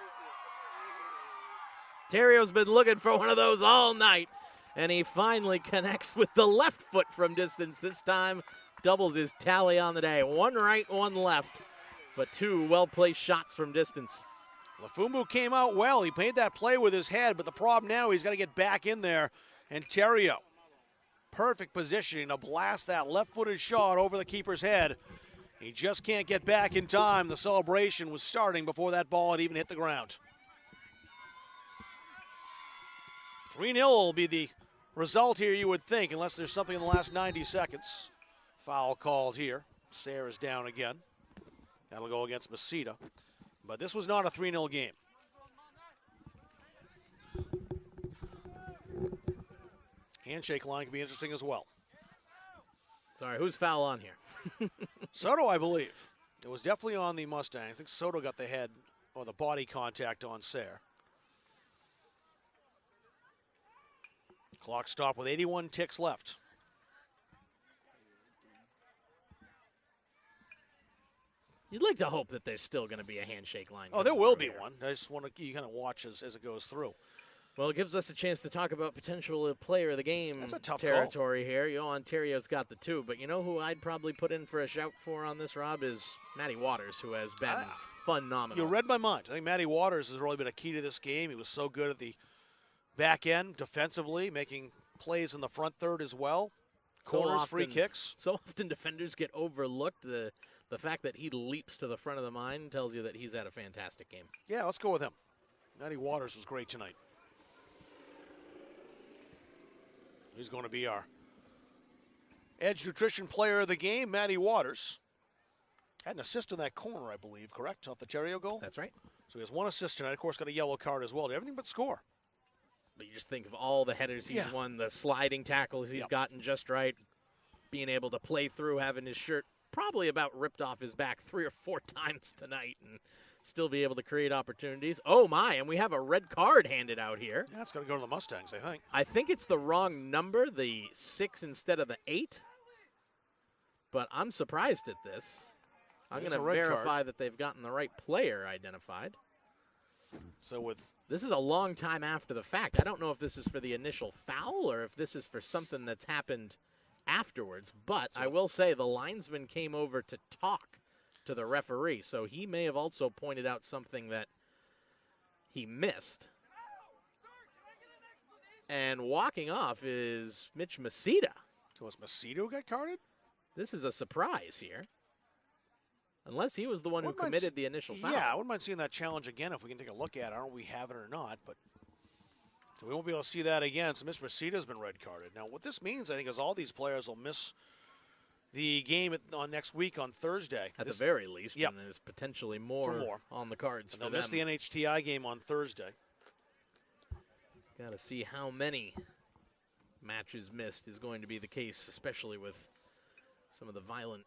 Terrio's been looking for one of those all night, and he finally connects with the left foot from distance. This time doubles his tally on the day. One right, one left, but 2 well-placed shots from distance. Lafumbu came out well. He made that play with his head, but the problem now, he's got to get back in there. And Terrio, perfect positioning to blast that left-footed shot over the keeper's head. He just can't get back in time. The celebration was starting before that ball had even hit the ground. 3-0 will be the result here, you would think, unless there's something in the last 90 seconds. Foul called here. Sayre is down again. That'll go against Masita. But this was not a 3-0 game. Handshake line could be interesting as well. Sorry, who's foul on here? Soto, I believe. It was definitely on the Mustang. I think Soto got the head or the body contact on Sayre. Clock stopped with 81 ticks left. You'd like to hope that there's still going to be a handshake line. Oh, there will be one. I just want to kind of watch as it goes through. Well, it gives us a chance to talk about potential player of the game That's a tough territory here. Ontario's got the 2, but you know who I'd probably put in for a shout for on this, Rob, is Matty Waters, who has been phenomenal. You read my mind. I think Matty Waters has really been a key to this game. He was so good at the back end defensively, making plays in the front third as well. Corners, free kicks. So often defenders get overlooked. The fact that he leaps to the front of the line tells you that he's had a fantastic game. Yeah, let's go with him. Matty Waters was great tonight. He's going to be our Edge Nutrition Player of the Game, Matty Waters. Had an assist in that corner, I believe, correct? Off the Terrio goal? That's right. So he has 1 assist tonight. Of course, got a yellow card as well. Did everything but score. But you just think of all the headers he's won, the sliding tackles he's gotten just right, being able to play through, having his shirt probably about ripped off his back 3 or 4 times tonight and still be able to create opportunities. Oh, my, and we have a red card handed out here. Yeah, it's going to go to the Mustangs, I think. I think it's the wrong number, the 6 instead of the 8. But I'm surprised at this. I'm going to verify that they've gotten the right player identified. So this is a long time after the fact. I don't know if this is for the initial foul or if this is for something that's happened afterwards. But I will say the linesman came over to talk to the referee, so he may have also pointed out something that he missed. And walking off is Mitch Masita. So was Masita who got carded? This is a surprise here. Unless he was the one who committed the initial foul. Yeah, I wouldn't mind seeing that challenge again if we can take a look at it. I don't know if we have it or not, but so we won't be able to see that again. So Mr. Masita's been red carded. Now, what this means, I think, is all these players will miss the game on next week on Thursday. At the very least, and there's potentially more on the cards for them. They'll miss the NHTI game on Thursday. Got to see how many matches missed is going to be the case, especially with some of the violent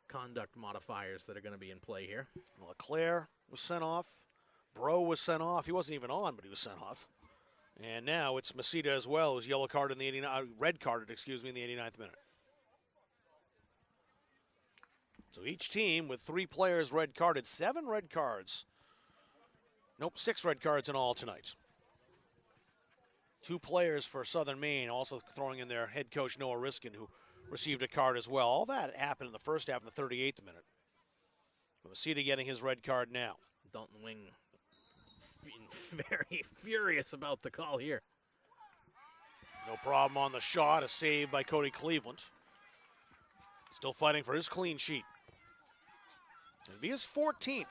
conduct modifiers that are going to be in play here. LeClaire was sent off. Bro was sent off. He wasn't even on, but he was sent off. And now it's Masita as well, who's yellow carded in the red carded, in the 89th minute. So each team with 3 players red carded, 7 red cards. Nope, 6 red cards in all tonight. 2 players for Southern Maine, also throwing in their head coach Noah Riskin, who received a card as well. All that happened in the first half in the 38th minute. Masita getting his red card now. Dalton Wing very furious about the call here. No problem on the shot, a save by Cody Cleveland. Still fighting for his clean sheet. It'll be his 14th.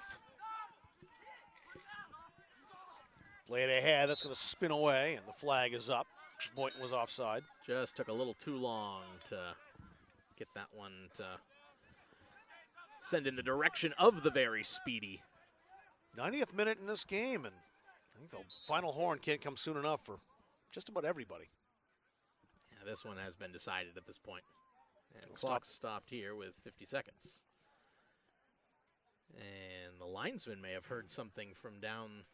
Played ahead, that's going to spin away, and the flag is up. Boynton was offside. Just took a little too long to get that one to send in the direction of the very speedy. 90th minute in this game, and I think the final horn can't come soon enough for just about everybody. Yeah, this one has been decided at this point. And clock stopped here with 50 seconds. And the linesman may have heard something from down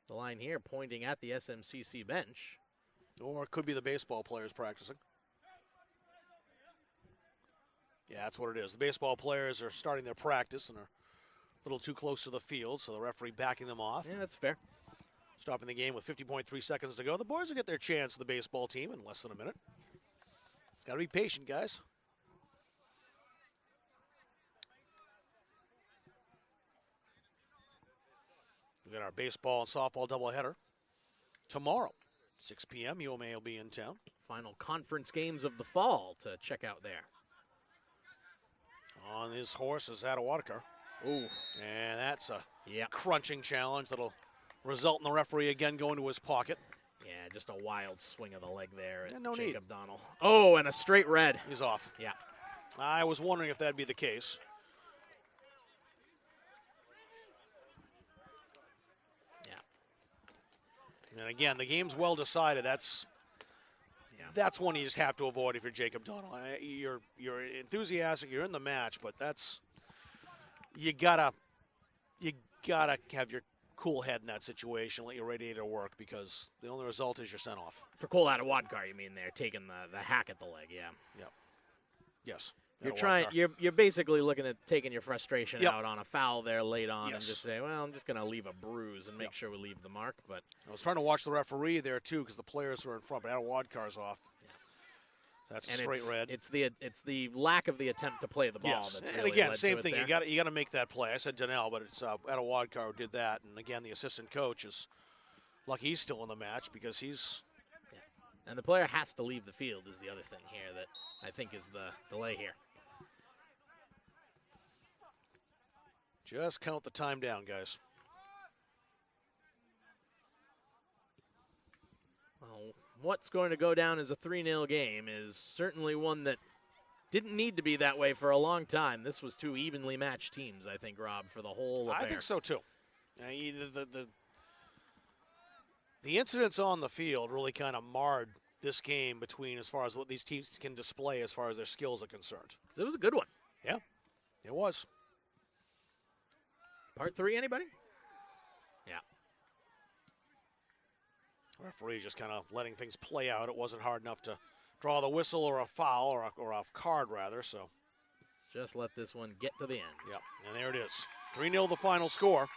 the line here, pointing at the SMCC bench. Or it could be the baseball players practicing. Yeah, that's what it is. The baseball players are starting their practice and are a little too close to the field, so the referee backing them off. Yeah, that's fair. Stopping the game with 50.3 seconds to go. The boys will get their chance, the baseball team, in less than a minute. It's got to be patient, guys. We got our baseball and softball doubleheader tomorrow, 6 p.m. UMA will be in town. Final conference games of the fall to check out there. On his horse is Attawatakar. Ooh. And that's a crunching challenge that'll result in the referee again going to his pocket. Yeah, just a wild swing of the leg there at no Jacob need. Donnell. Oh, and a straight red. He's off. Yeah. I was wondering if that'd be the case. And again, the game's well decided. That's one you just have to avoid if you're Jacob Donnell. You're enthusiastic, you're in the match, but that's you gotta have your cool head in that situation. Let your radiator work, because the only result is you're sent off. For Cole Attawatakar, you mean they're taking the hack at the leg? Yeah. Yep. Yes. You're trying. You're basically looking at taking your frustration Yep. out on a foul there late on, Yes. and just say, well, I'm just going to leave a bruise and make sure we leave the mark. But I was trying to watch the referee there too, because the players were in front, but Attawadkar's off. That's a straight red. It's the lack of the attempt to play the ball that's and really again, led same to it thing. there. You got to make that play. I said Donnell, but it's Attawadkar who did that. And again, the assistant coach is lucky he's still in the match, because he's. And the player has to leave the field is the other thing here that I think is the delay here. Just count the time down, guys. Well, what's going to go down as a 3-0 game is certainly one that didn't need to be that way for a long time. This was 2 evenly matched teams, I think, Rob, for the whole affair. I think so, too. The incidents on the field really kind of marred this game between as far as what these teams can display as far as their skills are concerned. It was a good one. Yeah, it was. Part 3, anybody? Yeah. Referee just kind of letting things play out. It wasn't hard enough to draw the whistle or a foul or a card, rather. So just let this one get to the end. Yep, and there it is. 3-0 the final score.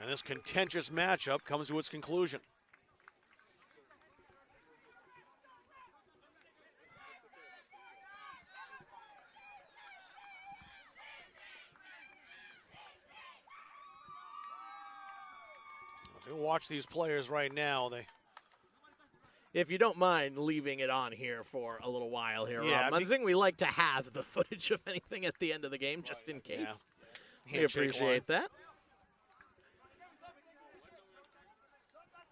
And this contentious matchup comes to its conclusion. Watch these players right now. If you don't mind leaving it on here for a little while here, Yeah, Rob Munzing, we like to have the footage of anything at the end of the game just in case. Yeah. We appreciate that.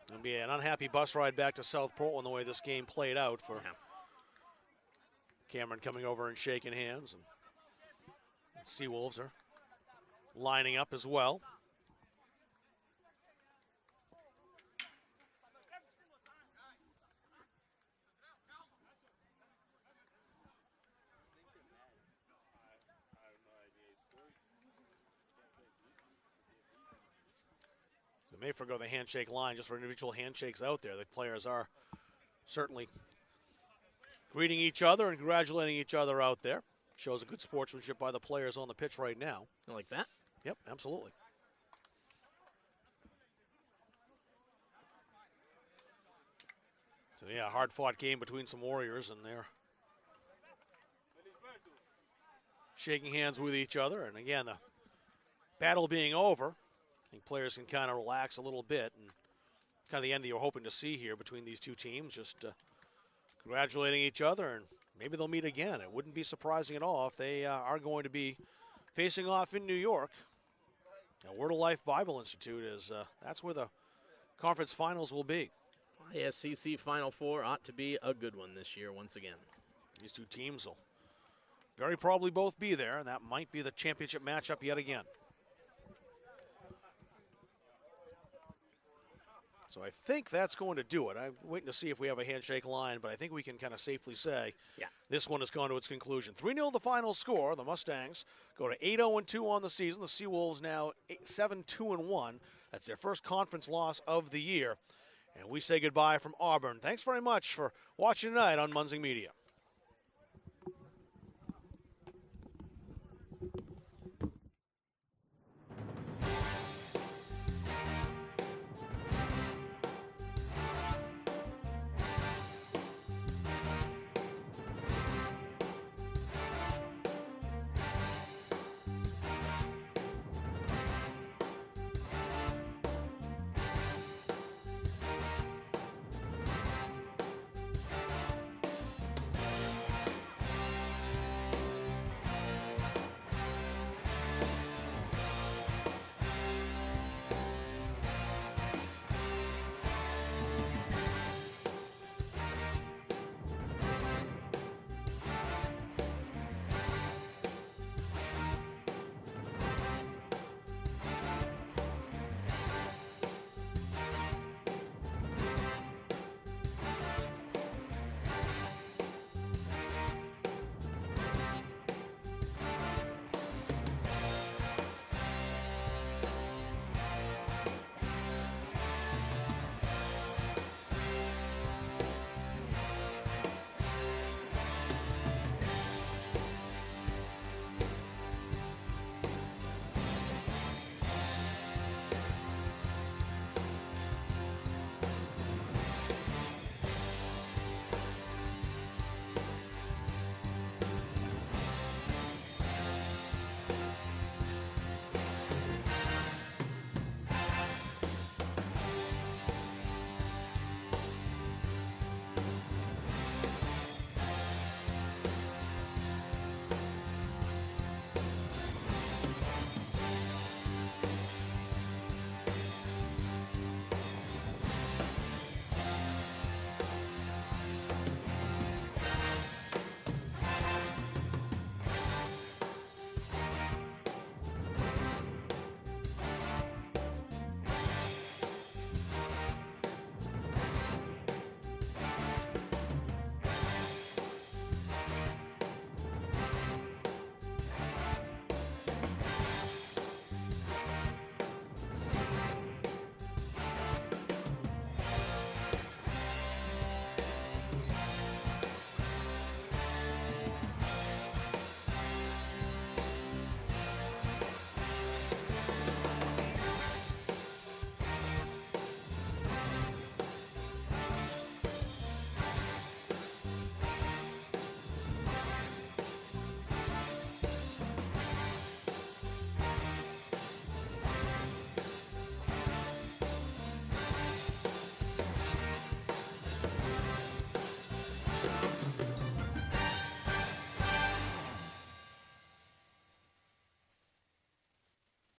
It'll be an unhappy bus ride back to South Portland the way this game played out for Cameron coming over and shaking hands. And Seawolves are lining up as well. They may forgo the handshake line just for individual handshakes out there. The players are certainly greeting each other and congratulating each other out there. Shows a good sportsmanship by the players on the pitch right now. You like that? Yep, absolutely. Yeah, hard-fought game between some Warriors, and they're shaking hands with each other. And again, the battle being over, I think players can kind of relax a little bit, and kind of the end that you're hoping to see here between these two teams, just congratulating each other, and maybe they'll meet again. It wouldn't be surprising at all if they are going to be facing off in New York. Now, Word of Life Bible Institute is that's where the conference finals will be. SCC Final Four ought to be a good one this year once again. These two teams will very probably both be there, and that might be the championship matchup yet again. So I think that's going to do it. I'm waiting to see if we have a handshake line, but I think we can kind of safely say this one has gone to its conclusion. 3-0 the final score. The Mustangs go to 8-0-2 on the season. The Seawolves now 7-2-1. That's their first conference loss of the year. And we say goodbye from Auburn. Thanks very much for watching tonight on Munzing Media.